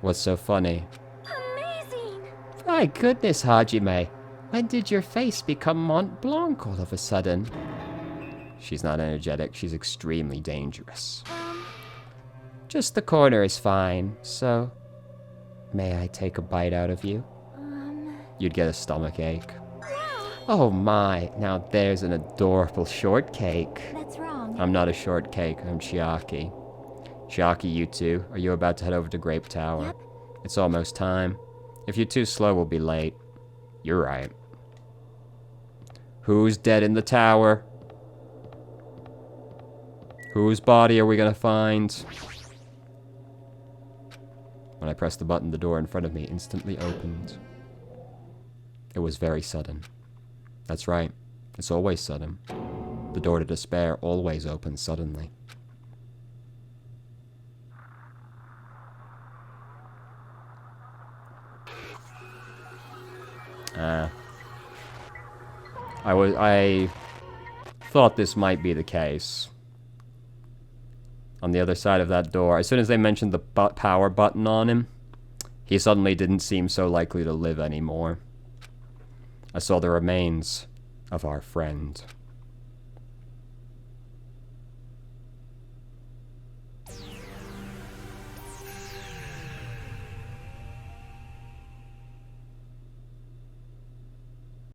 What's so funny? Amazing! My goodness, Hajime. When did your face become Mont Blanc all of a sudden? She's not energetic, she's extremely dangerous. Just the corner is fine, so... May I take a bite out of you? You'd get a stomach ache. Oh my, now there's an adorable shortcake. That's wrong. I'm not a shortcake, I'm Chiaki. Chiaki, you two, are you about to head over to Grape Tower? Yep. It's almost time. If you're too slow, we'll be late. You're right. Who's dead in the tower? Whose body are we gonna find? When I pressed the button, the door in front of me instantly opened. It was very sudden. That's right. It's always sudden. The door to despair always opens suddenly. I thought this might be the case. On the other side of that door, as soon as they mentioned the power button on him, he suddenly didn't seem so likely to live anymore. I saw the remains of our friend.